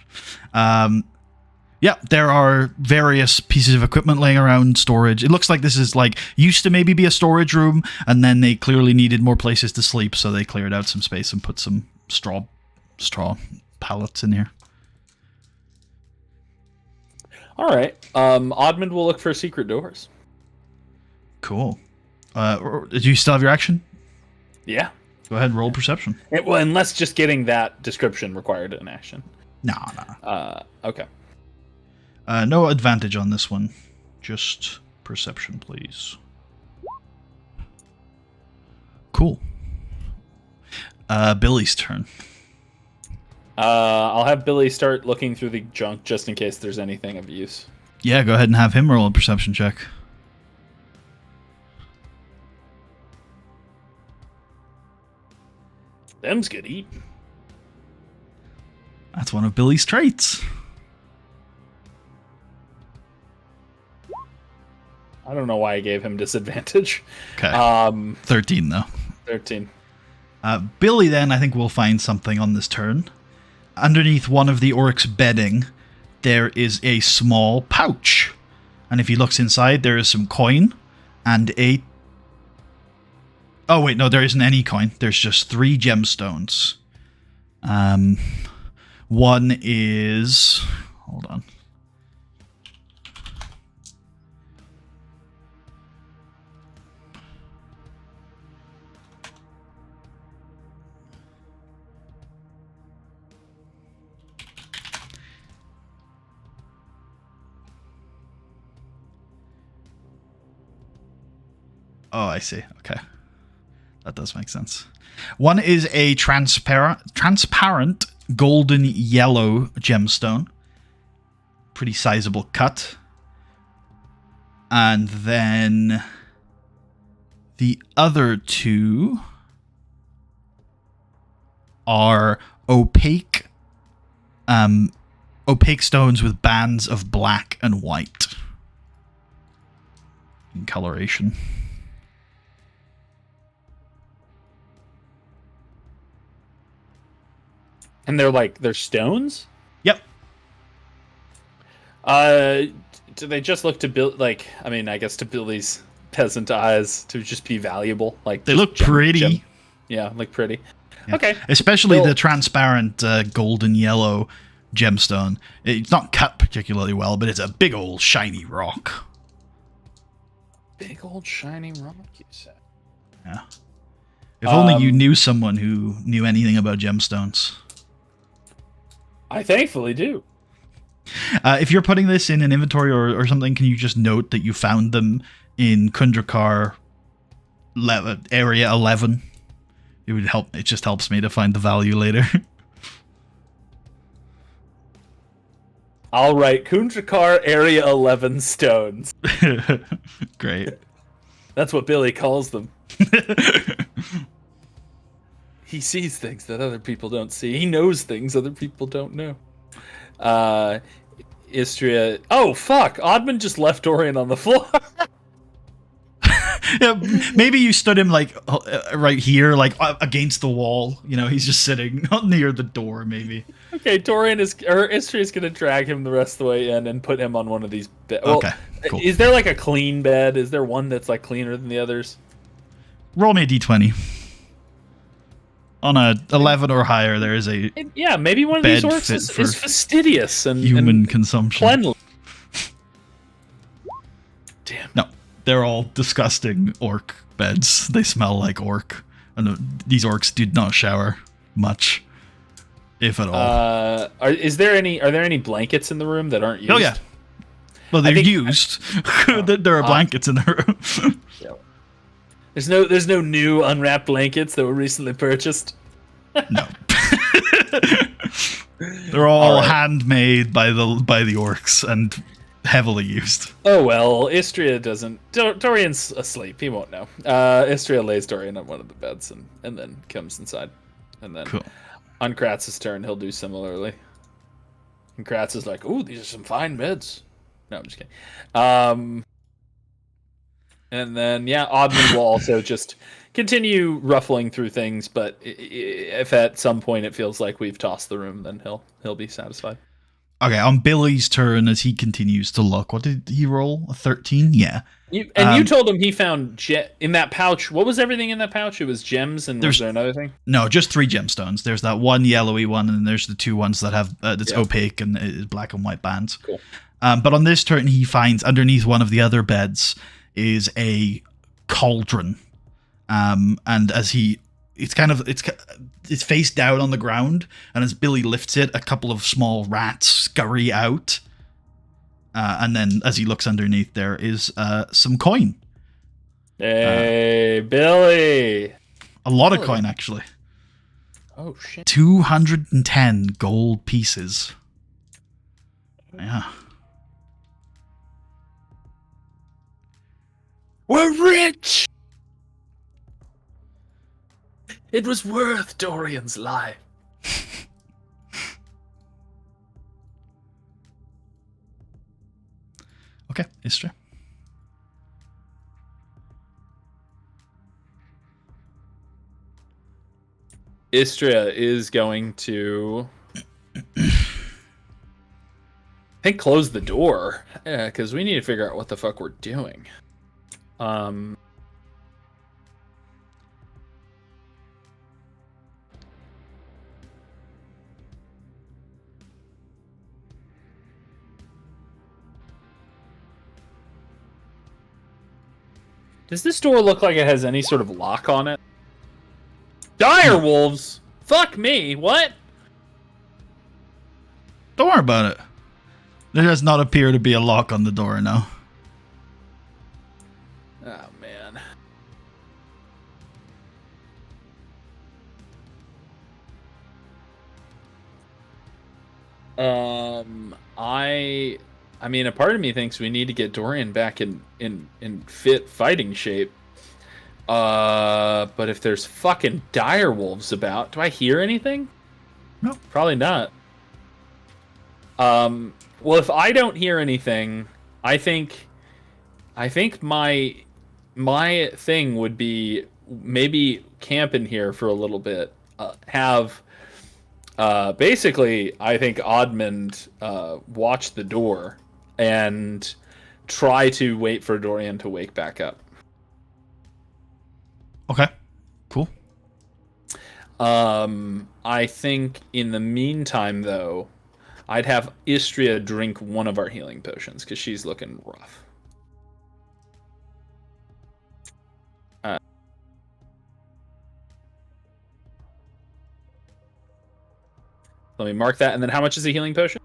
Yeah, there are various pieces of equipment laying around, storage. It looks like this is like used to maybe be a storage room, and then they clearly needed more places to sleep, so they cleared out some space and put some straw pallets in here. All right. Admand will look for secret doors. Cool. Do you still have your action? Yeah. Go ahead and roll perception. Well, unless just getting that description required an action. No. Okay. No advantage on this one. Just perception, please. Cool. Billy's turn. I'll have Billy start looking through the junk just in case there's anything of use. Yeah, go ahead and have him roll a perception check. Them's good eat. That's one of Billy's traits. I don't know why I gave him disadvantage. Okay. 13, though. 13. Billy, then, I think will find something on this turn. Underneath one of the orc's bedding, there is a small pouch. And if he looks inside, there is some coin and a... Oh, wait, no, there isn't any coin. There's just 3 gemstones. One is... Hold on. Oh, I see. Okay. That does make sense. One is a transparent golden yellow gemstone. Pretty sizable cut. And then the other 2 are opaque stones with bands of black and white in coloration. And they're stones? Yep. Do they just look to build I guess to Billy's peasant eyes to just be valuable? Like they look pretty. Yeah, look pretty. Yeah. Okay. Especially the transparent golden yellow gemstone. It's not cut particularly well, but it's a big old shiny rock. Big old shiny rock, you said. Yeah. If only you knew someone who knew anything about gemstones. I thankfully do. If you're putting this in an inventory or something, can you just note that you found them in Kundrakar area 11? It would help. It just helps me to find the value later. I'll write Kundrakar area 11 stones. Great. That's what Billy calls them. He sees things that other people don't see. He knows things other people don't know. Istria. Oh, fuck. Admand just left Dorian on the floor. Yeah, maybe you stood him like right here, like against the wall. You know, he's just sitting near the door, maybe. Okay, Istria's gonna drag him the rest of the way in and put him on one of these beds. Okay, cool. Is there like a clean bed? Is there one that's like cleaner than the others? Roll me a d20. On a 11 or higher, there is a yeah, maybe one of these orcs is fastidious and human consumption. Cleanly. Damn. No, they're all disgusting orc beds. They smell like orc, and these orcs did not shower much, if at all. Are there any blankets in the room that aren't used? Oh yeah. Well, they're used. There are blankets in the room. Yeah. There's no new unwrapped blankets that were recently purchased. No. They're all handmade by the orcs and heavily used. Oh well, Istria doesn't. Dorian's asleep. He won't know. Istria lays Dorian on one of the beds and then comes inside. And then cool. On Kratz's turn, he'll do similarly. And Kratz is like, "Ooh, these are some fine beds." No, I'm just kidding. And then, yeah, Admand will also just continue ruffling through things, but if at some point it feels like we've tossed the room, then he'll be satisfied. Okay, on Billy's turn, as he continues to look, what did he roll? A 13? Yeah. You told him he found in that pouch. What was everything in that pouch? It was gems, and was There's- there another thing? No, just 3 gemstones. There's that one yellowy one, and then there's the 2 ones that have that's opaque and is black and white bands. Cool. But on this turn, he finds underneath one of the other beds is a cauldron, and as it's face down on the ground, and as Billy lifts it, a couple of small rats scurry out, and then as he looks underneath, there is some coin. Hey, Billy! A lot of coin, actually. Oh shit! 210 gold pieces. Yeah. We're rich! It was worth Dorian's life. Okay, Istra. Istra is going to, I think, close the door, because we need to figure out what the fuck we're doing. Does this door look like it has any sort of lock on it? Dire wolves! Fuck me! What? Don't worry about it. There does not appear to be a lock on the door now. Oh man. I mean, a part of me thinks we need to get Dorian back in fit fighting shape. But if there's fucking dire wolves about, do I hear anything? No. Probably not. Well, if I don't hear anything, I think my thing would be maybe camp in here for a little bit. Basically, I think Admand watch the door and try to wait for Dorian to wake back up. Okay, cool. I think in the meantime, though, I'd have Istria drink one of our healing potions because she's looking rough. Let me mark that. And then how much is a healing potion?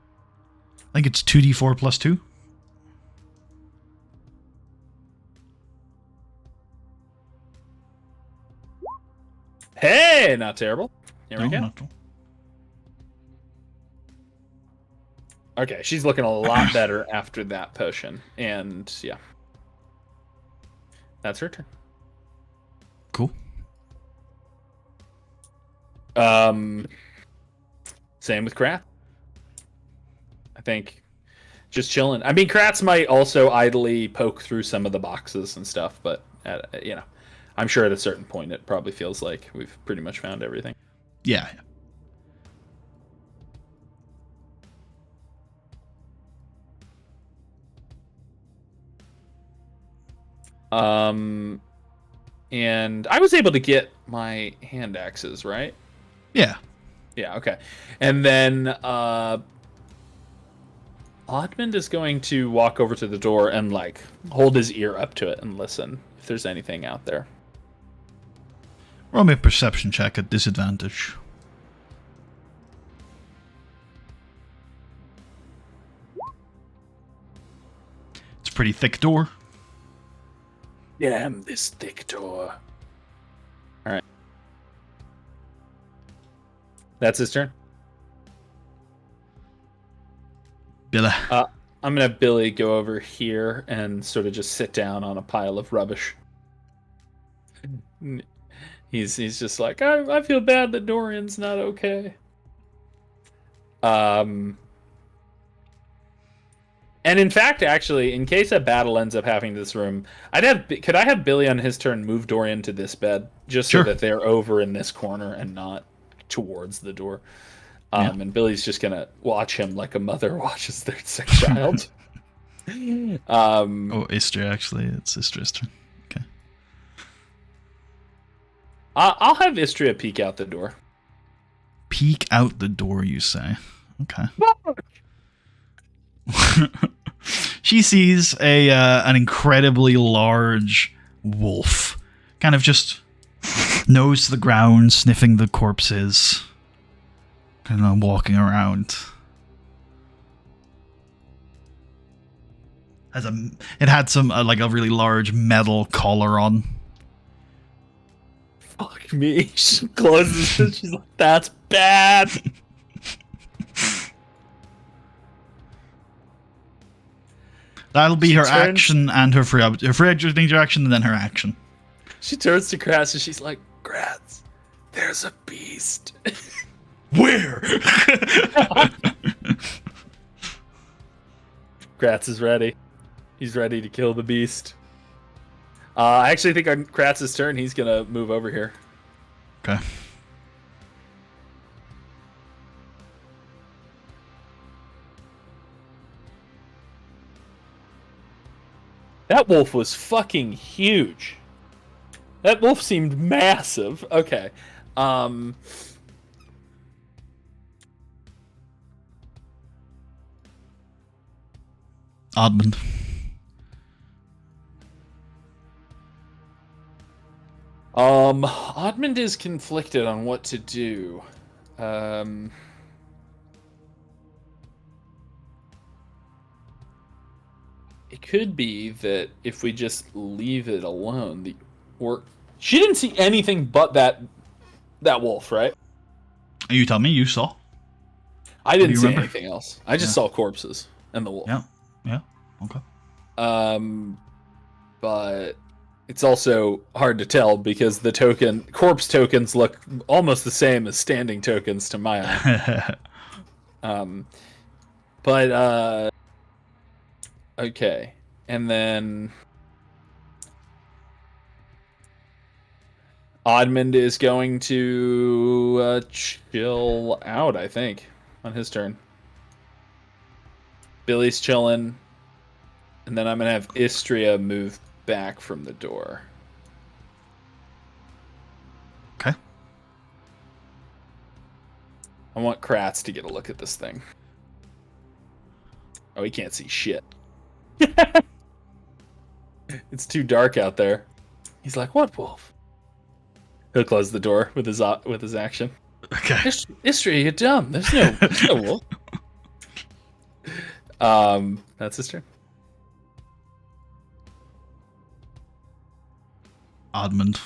I think it's 2d4 plus 2. Hey, not terrible. Here we go. Not cool. Okay, she's looking a lot better after that potion. And yeah. That's her turn. Cool. Same with Krat. I think just chilling. I mean, Kratz might also idly poke through some of the boxes and stuff, but I'm sure at a certain point it probably feels like we've pretty much found everything. Yeah. And I was able to get my hand axes, right? Yeah. Yeah, okay. And then Admand is going to walk over to the door and like hold his ear up to it and listen if there's anything out there. Roll me a perception check at disadvantage. It's a pretty thick door. Damn this thick door. All right. That's his turn. Billy. I'm gonna have Billy go over here and sort of just sit down on a pile of rubbish. He's just like, I feel bad that Dorian's not okay. And in fact, actually, in case a battle ends up happening in this room, could I have Billy on his turn move Dorian to this bed just Sure. so that they're over in this corner and not towards the door. Yeah. And Billy's just gonna watch him like a mother watches their sick child. Oh, Istria, actually. It's Istria's turn. Okay. I'll have Istria peek out the door. Peek out the door, you say. Okay. She sees an incredibly large wolf, kind of just nose to the ground, sniffing the corpses, kind of walking around. It had some like a really large metal collar on. Fuck me. She closes it. She's like, that's bad. That'll be her action and her free danger action, and then her action. She turns to Kratz and she's like, Kratz, there's a beast. Where? Kratz is ready. He's ready to kill the beast. I actually think on Kratz's turn, he's gonna move over here. Okay. That wolf was fucking huge. That wolf seemed massive. Okay. Admand. Admand is conflicted on what to do. It could be that if we just leave it alone, she didn't see anything but that wolf, right? You tell me, you saw. I didn't see anything else. I just saw corpses and the wolf. Yeah. Okay. But it's also hard to tell because the corpse tokens look almost the same as standing tokens to my eye. Okay. And then Admand is going to chill out, I think, on his turn. Billy's chilling. And then I'm going to have Istria move back from the door. Okay. I want Kratz to get a look at this thing. Oh, he can't see shit. It's too dark out there. He's like, "What wolf?" He'll close the door with his action. Okay. Istria, you're dumb. There's no wolf. That's his turn. Admand.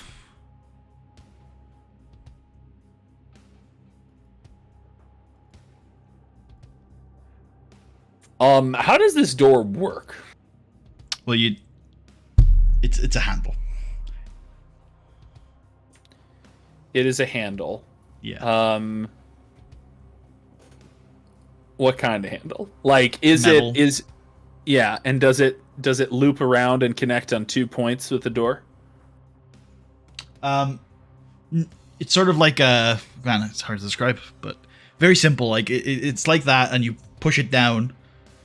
How does this door work? Well, it's a handle. It is a handle. Yeah. What kind of handle? Like, is Metal. yeah, and does it loop around and connect on 2 points with the door? It's sort of like man, it's hard to describe, but very simple. Like it's like that, and you push it down,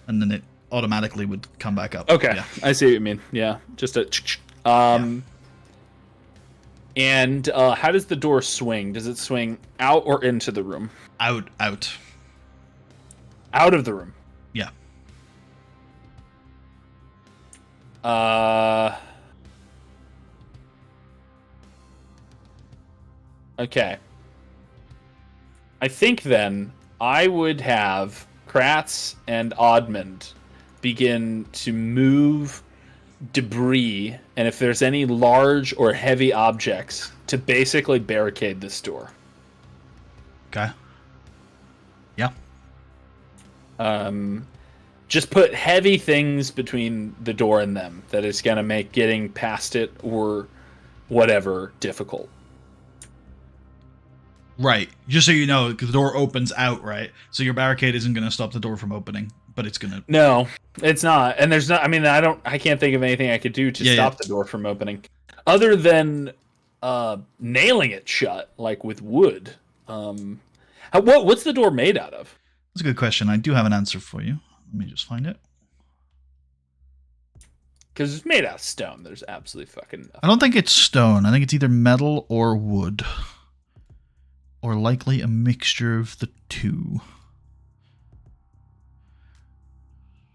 and then it automatically would come back up. Okay, yeah. I see what you mean. Yeah, just a. And how does the door swing? Does it swing out or into the room? Out. Out of the room. Yeah. Okay. I think then I would have Kratz and Admand begin to move debris, and if there's any large or heavy objects, to basically barricade this door. Okay. Yeah. Just put heavy things between the door and them that is going to make getting past it or whatever difficult. Right. Just so you know, the door opens out, right? So your barricade isn't going to stop the door from opening, but it's going to... No, it's not. And there's not... I mean, I can't think of anything I could do to stop the door from opening. Other than nailing it shut, like with wood. What's the door made out of? That's a good question. I do have an answer for you. Let me just find it. Because it's made out of stone. There's absolutely fucking nothing. I don't think it's stone. I think it's either metal or wood. Or likely a mixture of the two.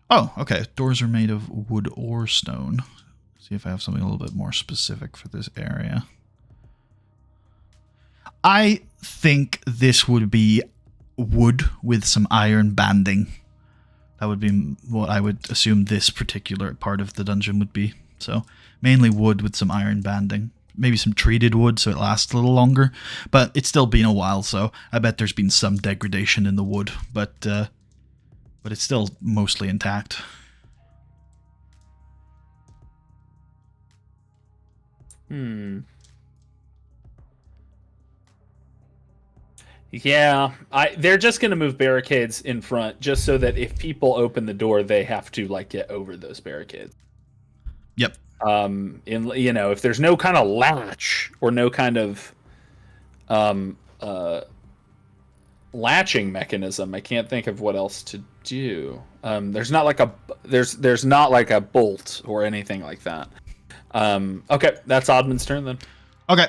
Oh, okay. Doors are made of wood or stone. See if I have something a little bit more specific for this area. I think this would be wood with some iron banding. That would be what I would assume this particular part of the dungeon would be. So, mainly wood with some iron banding. Maybe some treated wood so it lasts a little longer. But it's still been a while, so I bet there's been some degradation in the wood. But it's still mostly intact. Yeah, they're just gonna move barricades in front, just so that if people open the door, they have to like get over those barricades. Yep. If there's no kind of latch or no kind of latching mechanism, I can't think of what else to do. There's not like a bolt or anything like that. Okay, that's Admand's turn then. Okay.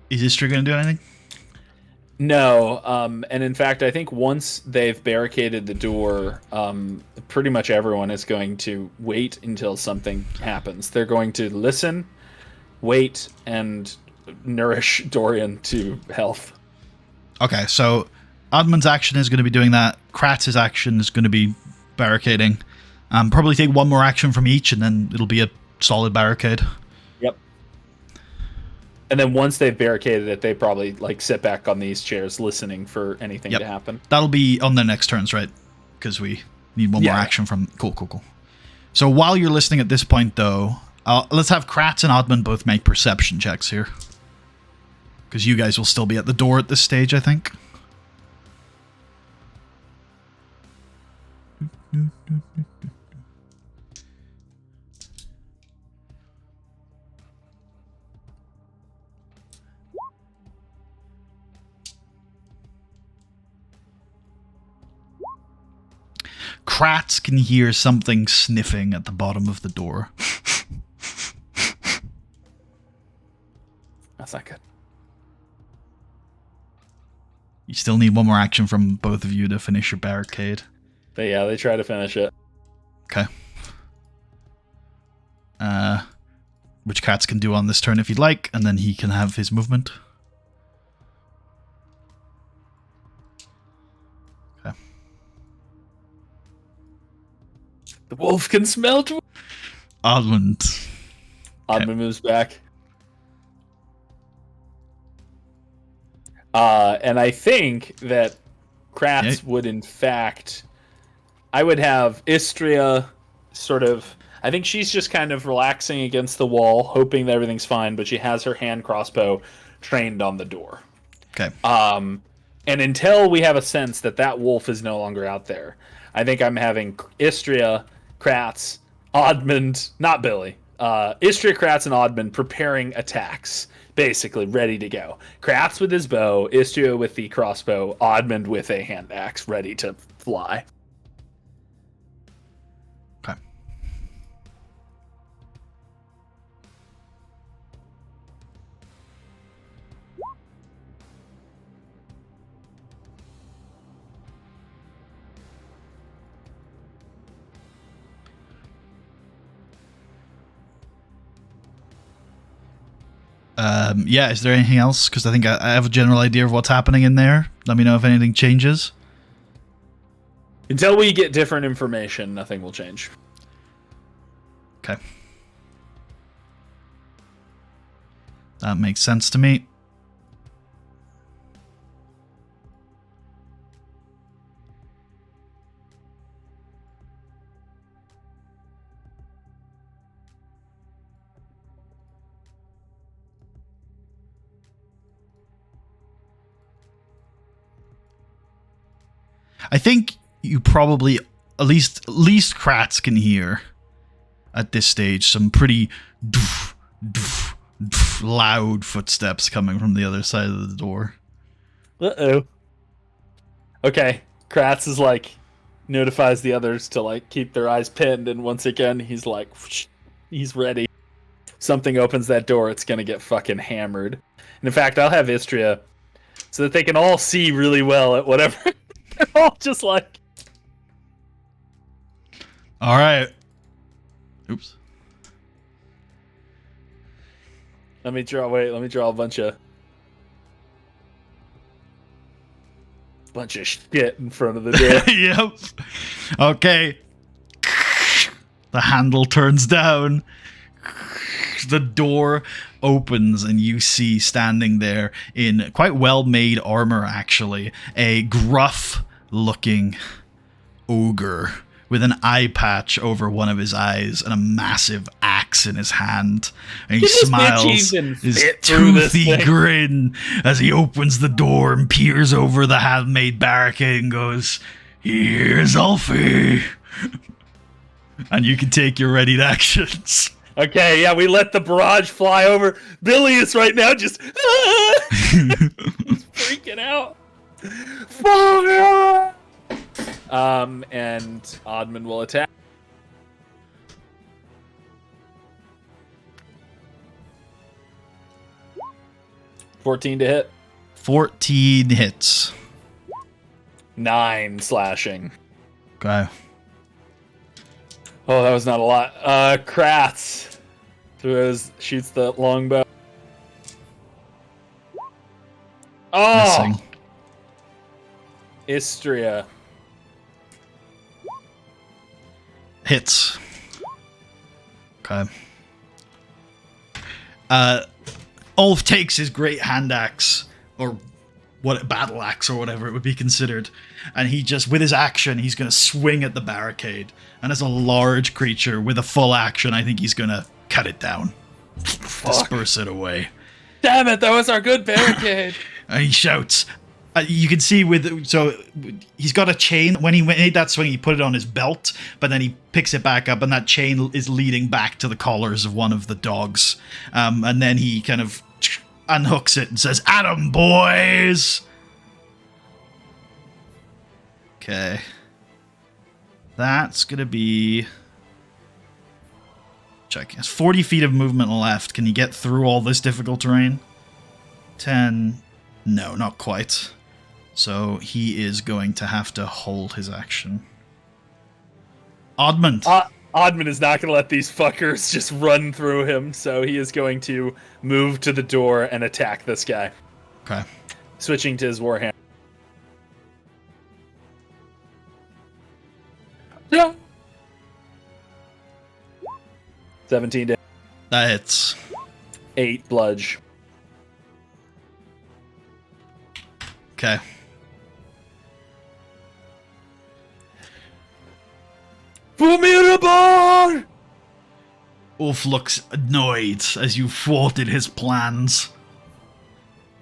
Is Istra going to do anything? No, and in fact, I think once they've barricaded the door, pretty much everyone is going to wait until something happens. They're going to listen, wait, and nourish Dorian to health. Okay, so Admand's action is going to be doing that. Kratz's action is going to be barricading. Probably take one more action from each, and then it'll be a solid barricade. Yep. And then once they've barricaded it, they probably like sit back on these chairs, listening for anything to happen. That'll be on their next turns, right? Because we need one more action from. Cool. So while you're listening at this point, though, let's have Kratz and Admand both make perception checks here. Because you guys will still be at the door at this stage, I think. Kratz can hear something sniffing at the bottom of the door. That's not good. You still need one more action from both of you to finish your barricade. But yeah, they try to finish it. Okay. Which Kratz can do on this turn if he'd like, and then he can have his movement. Okay. The wolf can smell. Admand. Admand moves back. And I think that Kratz would, in fact, I would have Istria sort of. I think she's just kind of relaxing against the wall, hoping that everything's fine, but she has her hand crossbow trained on the door. Okay. And until we have a sense that that wolf is no longer out there, I think I'm having Istria, Kratz, Admand, not Billy. Istria, Kratz, and Admand preparing attacks, basically ready to go. Kratz with his bow, Istria with the crossbow, Admand with a hand axe, ready to fly. Okay. Yeah, is there anything else? Because I think I have a general idea of what's happening in there. Let me know if anything changes. Until we get different information, nothing will change. Okay. That makes sense to me. I think you probably, at least Kratz can hear at this stage some pretty doof, doof, Loud footsteps coming from the other side of the door. Uh-oh. Okay. Kratz is like, notifies the others to like keep their eyes pinned, and once again, he's like, he's ready. Something opens that door, it's gonna get fucking hammered. And in fact, I'll have Istria so that they can all see really well at whatever. They're all just like... All right. Oops. Let me draw a bunch of shit in front of the door. Yep. Okay. The handle turns down. The door opens and you see standing there in quite well-made armor, actually, a gruff-looking ogre with an eye patch over one of his eyes and a massive axe in his hand. And he smiles his toothy grin as he opens the door and peers over the handmade barricade and goes, "Here's Alfie." And you can take your readied actions. Okay, yeah, we let the barrage fly over. Billy is right now just he's freaking out. Fire! And Admand will attack. 14 to hit. 14 hits. 9 slashing. Okay. Oh, that was not a lot. Kratz shoots the longbow. Oh! Missing. Istria. Hits. Okay. Ulf takes his great hand axe, or battle axe, or whatever it would be considered, and he just, with his action, he's going to swing at the barricade. And as a large creature with a full action, I think he's going to cut it down. Disperse it away. Damn it, that was our good barricade. And he shouts. You can see he's got a chain. When he made that swing, he put it on his belt, but then he picks it back up, and that chain is leading back to the collars of one of the dogs. And then he kind of unhooks it and says, "At 'em, boys!" Okay. That's going to be... Check. He has 40 feet of movement left. Can he get through all this difficult terrain? 10... No, not quite. So he is going to have to hold his action. Admand. Admand is not going to let these fuckers just run through him, so he is going to move to the door and attack this guy. Okay. Switching to his warhammer. Yeah. 17 to... That hits. 8 bludge. Okay. Put me in a bar! Ulf looks annoyed as you thwarted his plans.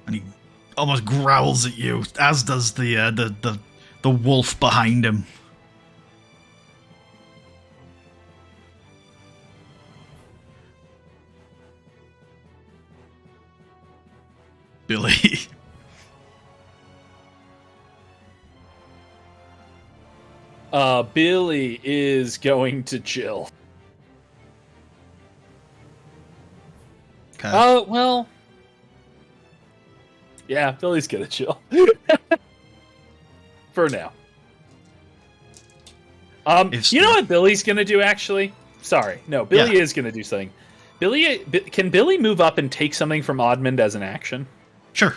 And he almost growls at you, as does the wolf behind him. Billy. Billy is going to chill. Okay. Oh, well. Yeah, Billy's gonna chill. For now. You know what Billy's gonna do, actually? Sorry. No, Billy is gonna do something. Can Billy move up and take something from Admand as an action? Sure.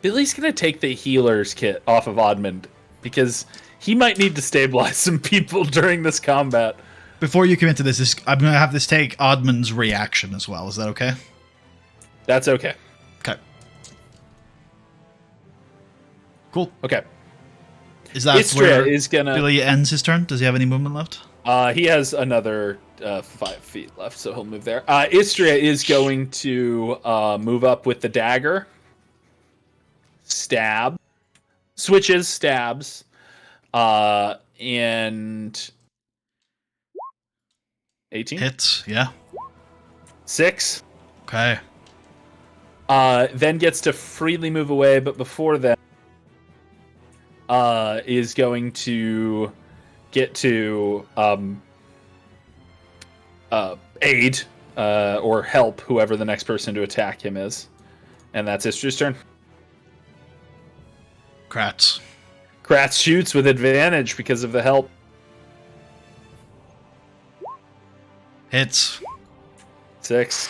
Billy's gonna take the healer's kit off of Admand, because he might need to stabilize some people during this combat. Before you commit to this, I'm going to have this take Admand's reaction as well. Is that okay? That's okay. Okay. Cool. Okay. Is that Istria where is gonna... Billy ends his turn? Does he have any movement left? He has another 5 feet left, so he'll move there. Istria is going to move up with the dagger. Stab. Switches, stabs. And 18 hits, yeah. 6. Okay. Then gets to freely move away, but before that, is going to get to aid or help whoever the next person to attack him is, and that's Istria's turn. Kratz. Kratz shoots with advantage because of the help. Hits. 6.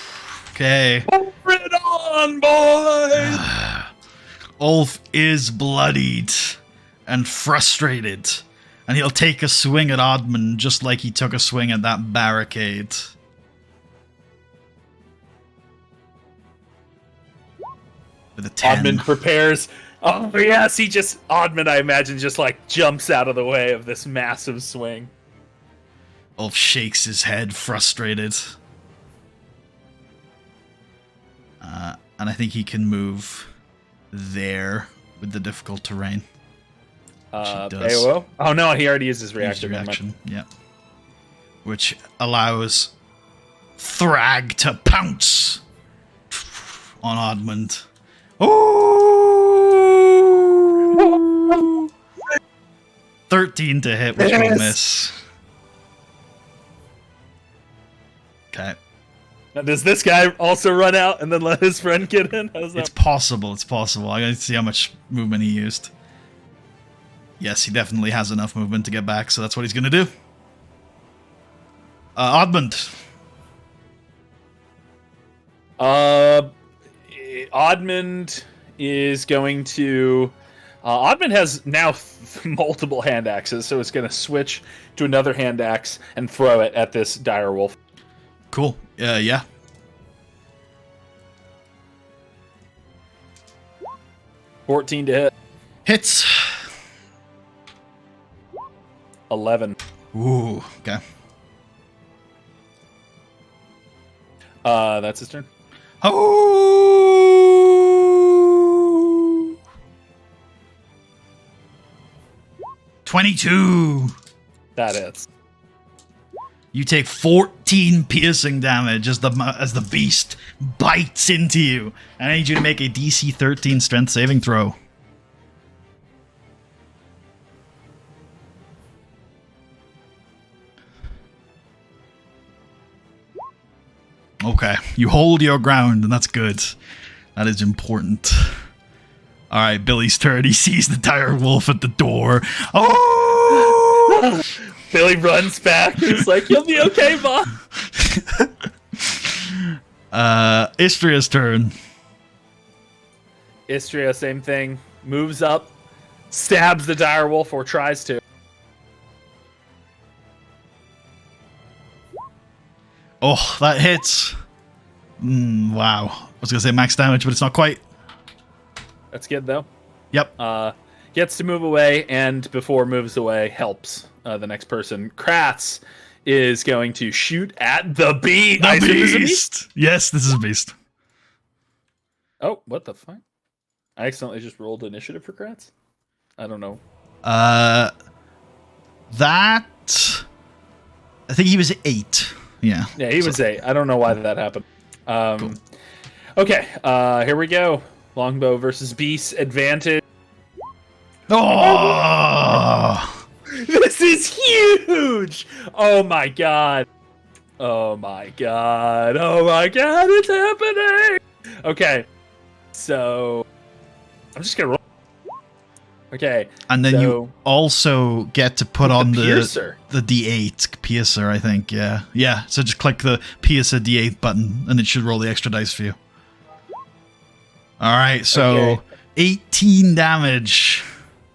Okay. Bring it on, boys! Ulf is bloodied and frustrated, and he'll take a swing at Admand just like he took a swing at that barricade. With a 10. Admand prepares. Oh yes, Admand, I imagine, just like jumps out of the way of this massive swing. Ulf shakes his head, frustrated. And I think he can move there with the difficult terrain. AOO? Oh no, he already used his reaction. Yeah. Which allows Thrag to pounce on Admand. Ooh! 13 to hit, which will miss. Okay. Now, does this guy also run out and then let his friend get in? It's possible. It's possible. I gotta see how much movement he used. Yes, he definitely has enough movement to get back, so that's what he's gonna do. Admand. Admand is going to... Admand has now multiple hand axes, so it's going to switch to another hand axe and throw it at this dire wolf. Cool. Yeah. 14 to hit. Hits. 11. Ooh, okay. That's his turn. Oh! 22. That hits. You take 14 piercing damage as the beast bites into you. And I need you to make a DC 13 strength saving throw. Okay, you hold your ground, and that's good. That is important. All right, Billy's turn. He sees the dire wolf at the door. Oh! Billy runs back. He's like, "You'll be okay, boss." Istria's turn. Istria, same thing. Moves up, stabs the dire wolf, or tries to. Oh, that hits. Wow. I was going to say max damage, but it's not quite. That's good, though. Yep. Gets to move away, and before moves away, helps the next person. Kratz is going to shoot at the beast. The beast! Yes, this is a beast. Oh, what the fuck? I accidentally just rolled initiative for Kratz? I don't know. That... I think he was 8. Yeah. Yeah, he was 8. I don't know why that happened. Cool. Okay, here we go. Longbow versus beast. Advantage. Oh! This is huge! Oh my god. Oh my god. Oh my god, it's happening! Okay, so... I'm just gonna roll. Okay. And then you also get to put on the D8 piercer, I think. Yeah. Yeah. So just click the piercer D8 button and it should roll the extra dice for you. All right. So 18 damage.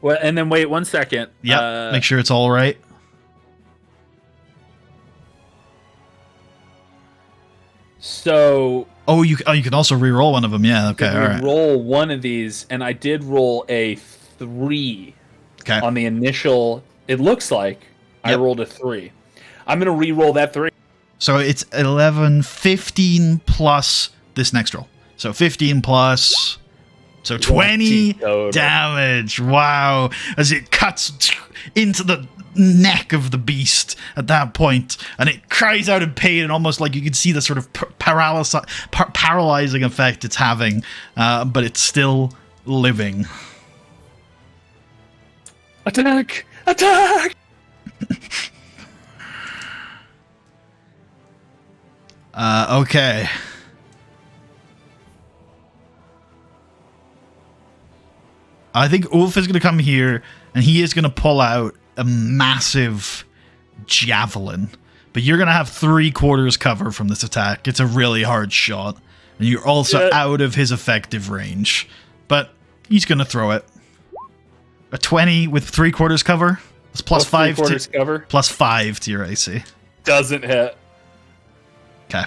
Well, and then wait 1 second. Yep. Make sure it's all right. So... Oh, you can also re-roll one of them. Yeah. Okay. All right. Roll one of these, and I did roll a 3 on the initial. It looks like I rolled a 3. I'm gonna re-roll that 3. So it's 11, 15 plus this next roll. So 15 plus. So 20 damage. Wow. As it cuts into the neck of the beast at that point, and it cries out in pain, and almost like you can see the sort of paralyzing effect it's having, but it's still living. Attack! Attack! Okay. I think Ulf is going to come here, and he is going to pull out a massive javelin. But you're going to have 3/4 cover from this attack. It's a really hard shot. And you're also out of his effective range. But he's going to throw it. A 20 with 3/4 cover. That's plus 5 to cover. Plus 5 to your AC. Doesn't hit. Okay.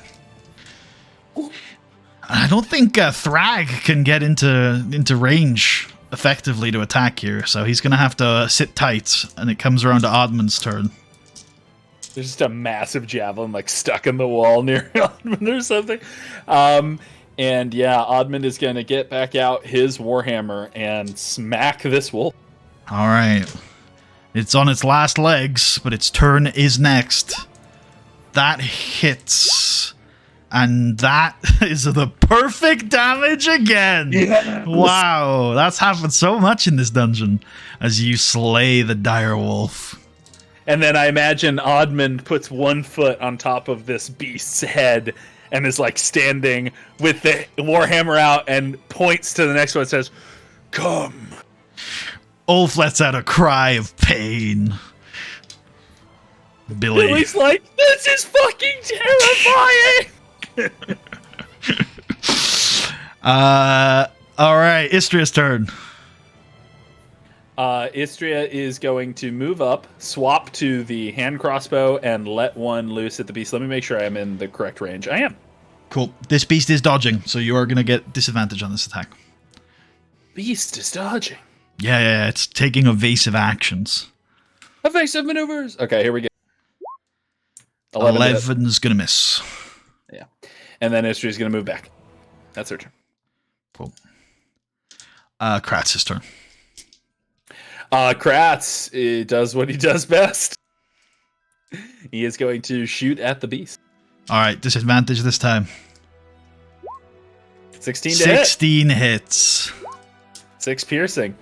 I don't think Thrag can get into range effectively to attack here, so he's going to have to sit tight, and it comes around to Admand's turn. There's just a massive javelin like stuck in the wall near Admand or something. And yeah, Admand is going to get back out his warhammer and smack this wolf. All right. It's on its last legs, but its turn is next. That hits. And that is the perfect damage again. Yes. Wow, that's happened so much in this dungeon as you slay the dire wolf. And then I imagine Admand puts one foot on top of this beast's head and is like standing with the warhammer out and points to the next one and says, "Come." Ulf lets out a cry of pain. Billy. Billy's like, "This is fucking terrifying." All right, Istria's turn. Istria is going to move up, swap to the hand crossbow, and let one loose at the beast. Let me make sure I'm in the correct range. I am. Cool. This beast is dodging, so you are going to get disadvantage on this attack. Beast is dodging. Yeah, it's taking evasive actions. Evasive maneuvers. Okay, here we go. 11's going to miss. Yeah. And then Istria's going to move back. That's her turn. Cool. Kratz's turn. Kratz does what he does best. He is going to shoot at the beast. All right, disadvantage this time. 16 to hit. 16 hits. 6 piercing.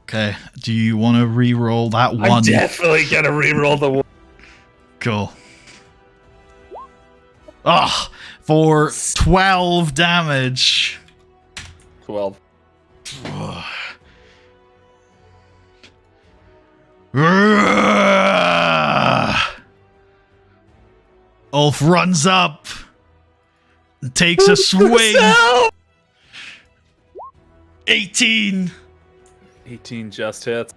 Okay, do you want to re-roll that one? I'm definitely going to re-roll the one. Cool. Oh, for 12 damage. 12. Ulf runs up, takes a swing. 18. 18 just hits.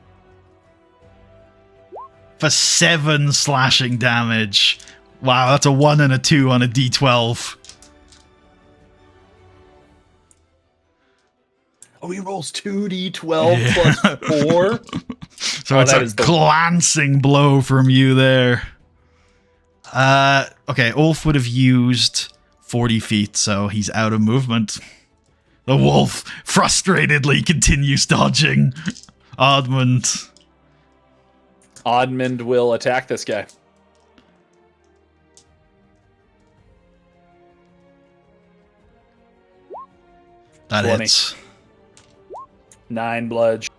For 7 slashing damage. Wow, that's a 1 and a 2 on a d12. Oh, he rolls 2d12 plus 4? So it's a glancing blow from you there. Okay, Ulf would have used 40 feet, so he's out of movement. The wolf frustratedly continues dodging. Admand. Admand will attack this guy. That 20. hits. 9 bludge.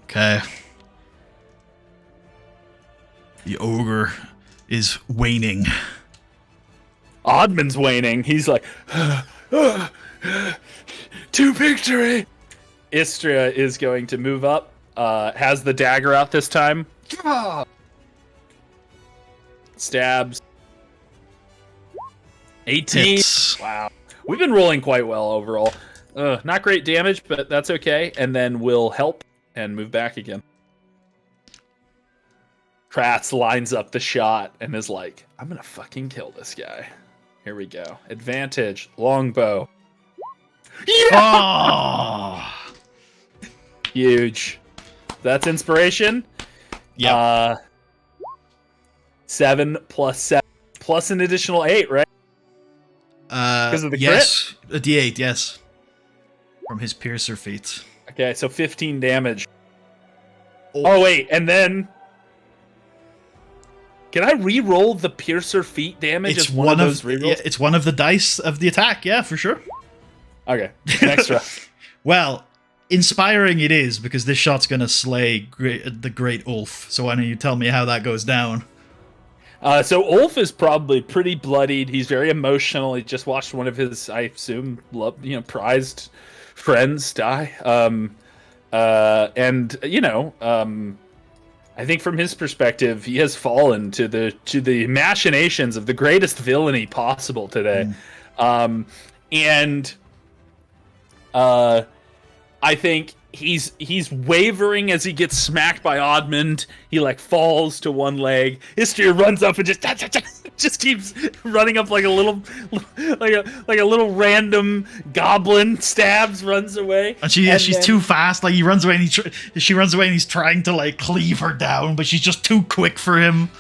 Okay. The ogre is waning. Admand's waning. He's like, to victory. Istria is going to move up. Has the dagger out this time. Stabs. 18. Hits. Wow. We've been rolling quite well overall. Not great damage, but that's okay. And then we'll help and move back again. Kratz lines up the shot and is like, I'm going to fucking kill this guy. Here we go. Advantage. Longbow. Yeah! Oh! Huge. That's inspiration. Yeah. 7 plus 7 plus an additional 8, right? Because of the yes, crit? A d8, yes. From his piercer feat. Okay, so 15 damage. Oh, wait, and then Can I re-roll the piercer feat damage It's as one of those re-rolls? yeah, it's one of the dice of the attack. Yeah, for sure. Okay, next round. Well, inspiring it is because this shot's gonna slay the Great Ulf. So why don't you tell me how that goes down? So Ulf is probably pretty bloodied. He's very emotional. He just watched one of his, I assume, prized friends die. And I think from his perspective, he has fallen to the machinations of the greatest villainy possible today. And I think he's wavering as he gets smacked by Admand. He like falls to one leg. Istria runs up and just keeps running up like a little random goblin, stabs, runs away. And she's too fast. Like he runs away and she runs away and he's trying to like cleave her down, but she's just too quick for him.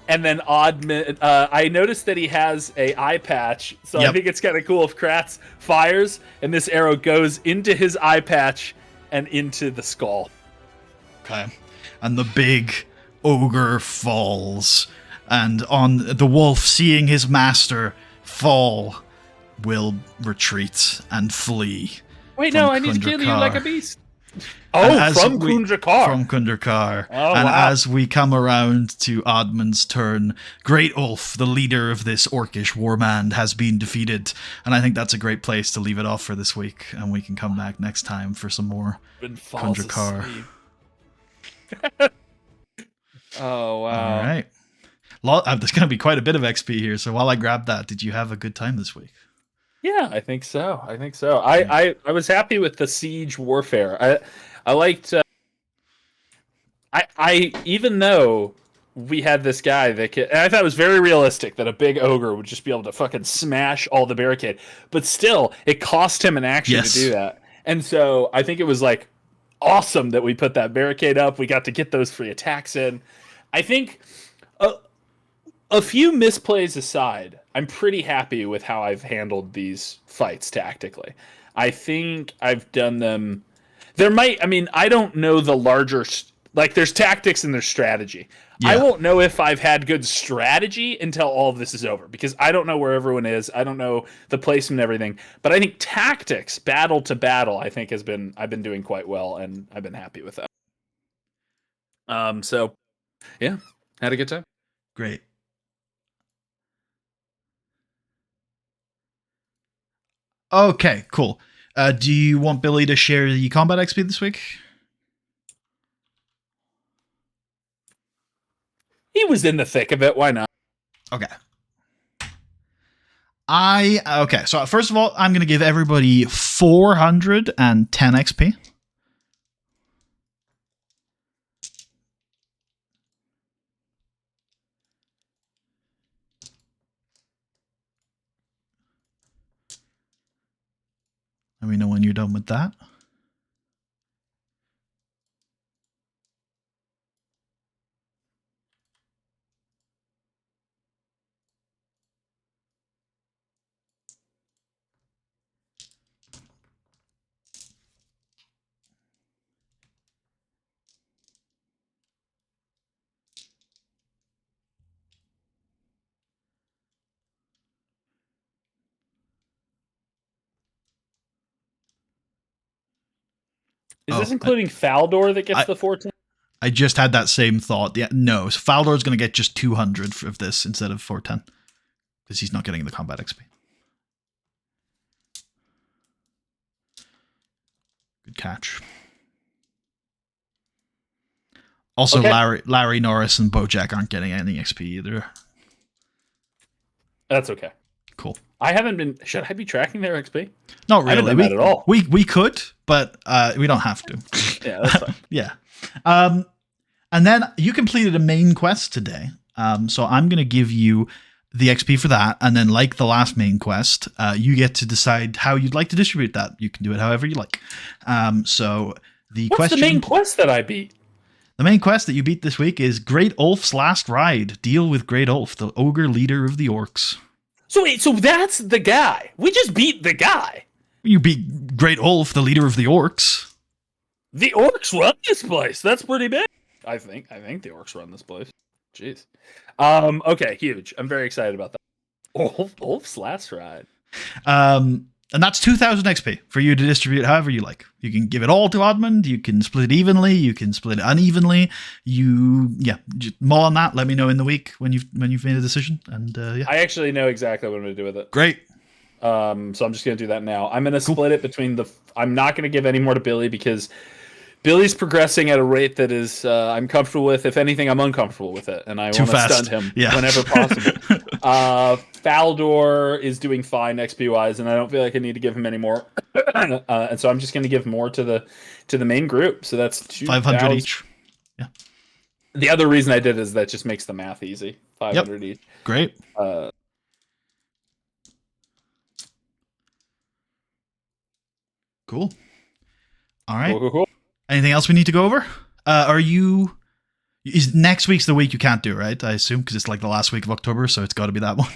And then Admand, I noticed that he has a eye patch, so I think it's kind of cool if Kratz fires and this arrow goes into his eye patch and into the skull. Okay. And the big ogre falls, and on the wolf, seeing his master fall, will retreat and flee. Wait, no, I need to kill you like a beast. From Kundrakar. And as we come around to Admand's turn, Great Ulf, the leader of this orcish warband, has been defeated. And I think that's a great place to leave it off for this week. And we can come back next time for some more Kundrakar. Oh, wow. All right. There's going to be quite a bit of XP here. So while I grab that, did you have a good time this week? Yeah, I think so. I was happy with the siege warfare. I liked. I even though we had this guy that and I thought it was very realistic that a big ogre would just be able to fucking smash all the barricade, but still, it cost him an action to do that. And so I think it was like awesome that we put that barricade up. We got to get those free attacks in. I think a few misplays aside, I'm pretty happy with how I've handled these fights tactically. I think I've done them. I don't know the larger, like there's tactics and there's strategy. Yeah. I won't know if I've had good strategy until all of this is over, because I don't know where everyone is. I don't know the placement and everything, but I think tactics, battle to battle, I think I've been doing quite well, and I've been happy with that. So yeah, had a good time. Great. Okay, cool. Do you want Billy to share the combat XP this week? He was in the thick of it. Why not? Okay. So first of all, I'm going to give everybody 410 XP. Let me know when you're done with that. Is this including Faldor that gets the 14? I just had that same thought. Yeah, no. So Faldor's going to get just 200 of this instead of 410 because he's not getting the combat XP. Good catch. Also, okay. Larry Norris and Bojack aren't getting any XP either. That's okay. Cool. I haven't been. Should I be tracking their XP? Not really. I haven't done that at all. We could, but we don't have to. Yeah, that's fine. Yeah. And then you completed a main quest today. So I'm going to give you the XP for that. And then like the last main quest, you get to decide how you'd like to distribute that. You can do it however you like. So What's the main quest that I beat? The main quest that you beat this week is Great Ulf's Last Ride. Deal with Great Ulf, the ogre leader of the orcs. So wait, so that's the guy. We just beat the guy. You beat Great Ulf, the leader of the orcs. The orcs run this place. That's pretty big. I think the orcs run this place. Jeez. Okay, huge. I'm very excited about that. Ulf's last ride. And that's 2,000 XP for you to distribute however you like. You can give it all to Admand. You can split it evenly. You can split it unevenly. Just mull on that. Let me know in the week when you've made a decision. And I actually know exactly what I'm going to do with it. Great. So I'm just going to do that now. I'm going to split it between I'm not going to give any more to Billy because Billy's progressing at a rate that is I'm comfortable with. If anything, I'm uncomfortable with it, and I want to stunt him whenever possible. Faldor is doing fine XP wise, and I don't feel like I need to give him any more. And so I'm just going to give more to the main group. So that's 500 each. Yeah. The other reason I did is that just makes the math easy. 500 each. Great. Cool. All right. Cool. Anything else we need to go over? Is next week's the week you can't do, right? I assume because it's like the last week of October, so it's got to be that one.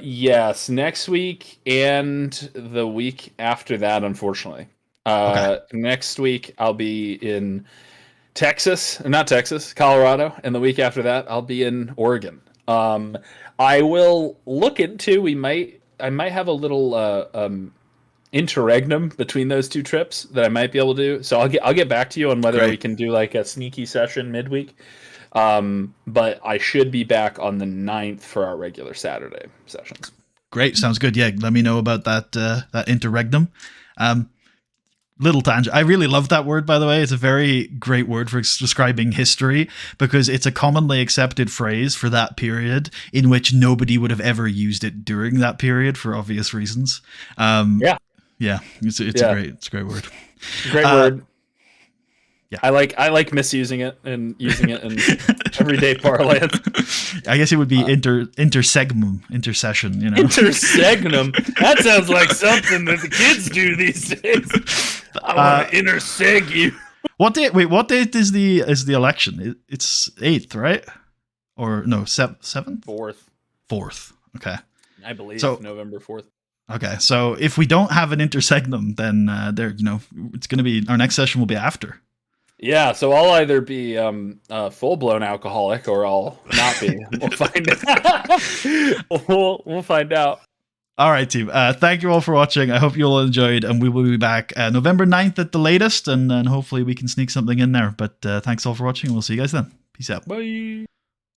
Yes, next week and the week after that, unfortunately. Okay. Next week I'll be in Colorado, and the week after that I'll be in Oregon. I will look into. I might have a little interregnum between those two trips that I might be able to do. So I'll get back to you on whether we can do like a sneaky session midweek. But I should be back on the 9th for our regular Saturday sessions. Great. Sounds good. Yeah. Let me know about that interregnum. Little tangent. I really love that word, by the way. It's a very great word for describing history because it's a commonly accepted phrase for that period in which nobody would have ever used it during that period for obvious reasons. Yeah, it's a great word. Great word. Yeah, I like misusing it and using it in everyday parlance. I guess it would be intersegnum, intercession. You know, intersegnum. That sounds like something that the kids do these days. I want to interseg you. What date? Wait, what date is the election? It's 8th, right? Or no, 7th? 4th. Okay. I believe November 4th. Okay, so if we don't have an intersegnum, then it's going to be our next session will be after. Yeah, so I'll either be a full-blown alcoholic or I'll not be. We'll find out. We'll find out. All right, team. Thank you all for watching. I hope you all enjoyed, and we will be back November 9th at the latest, and hopefully we can sneak something in there. But thanks all for watching, and we'll see you guys then. Peace out. Bye.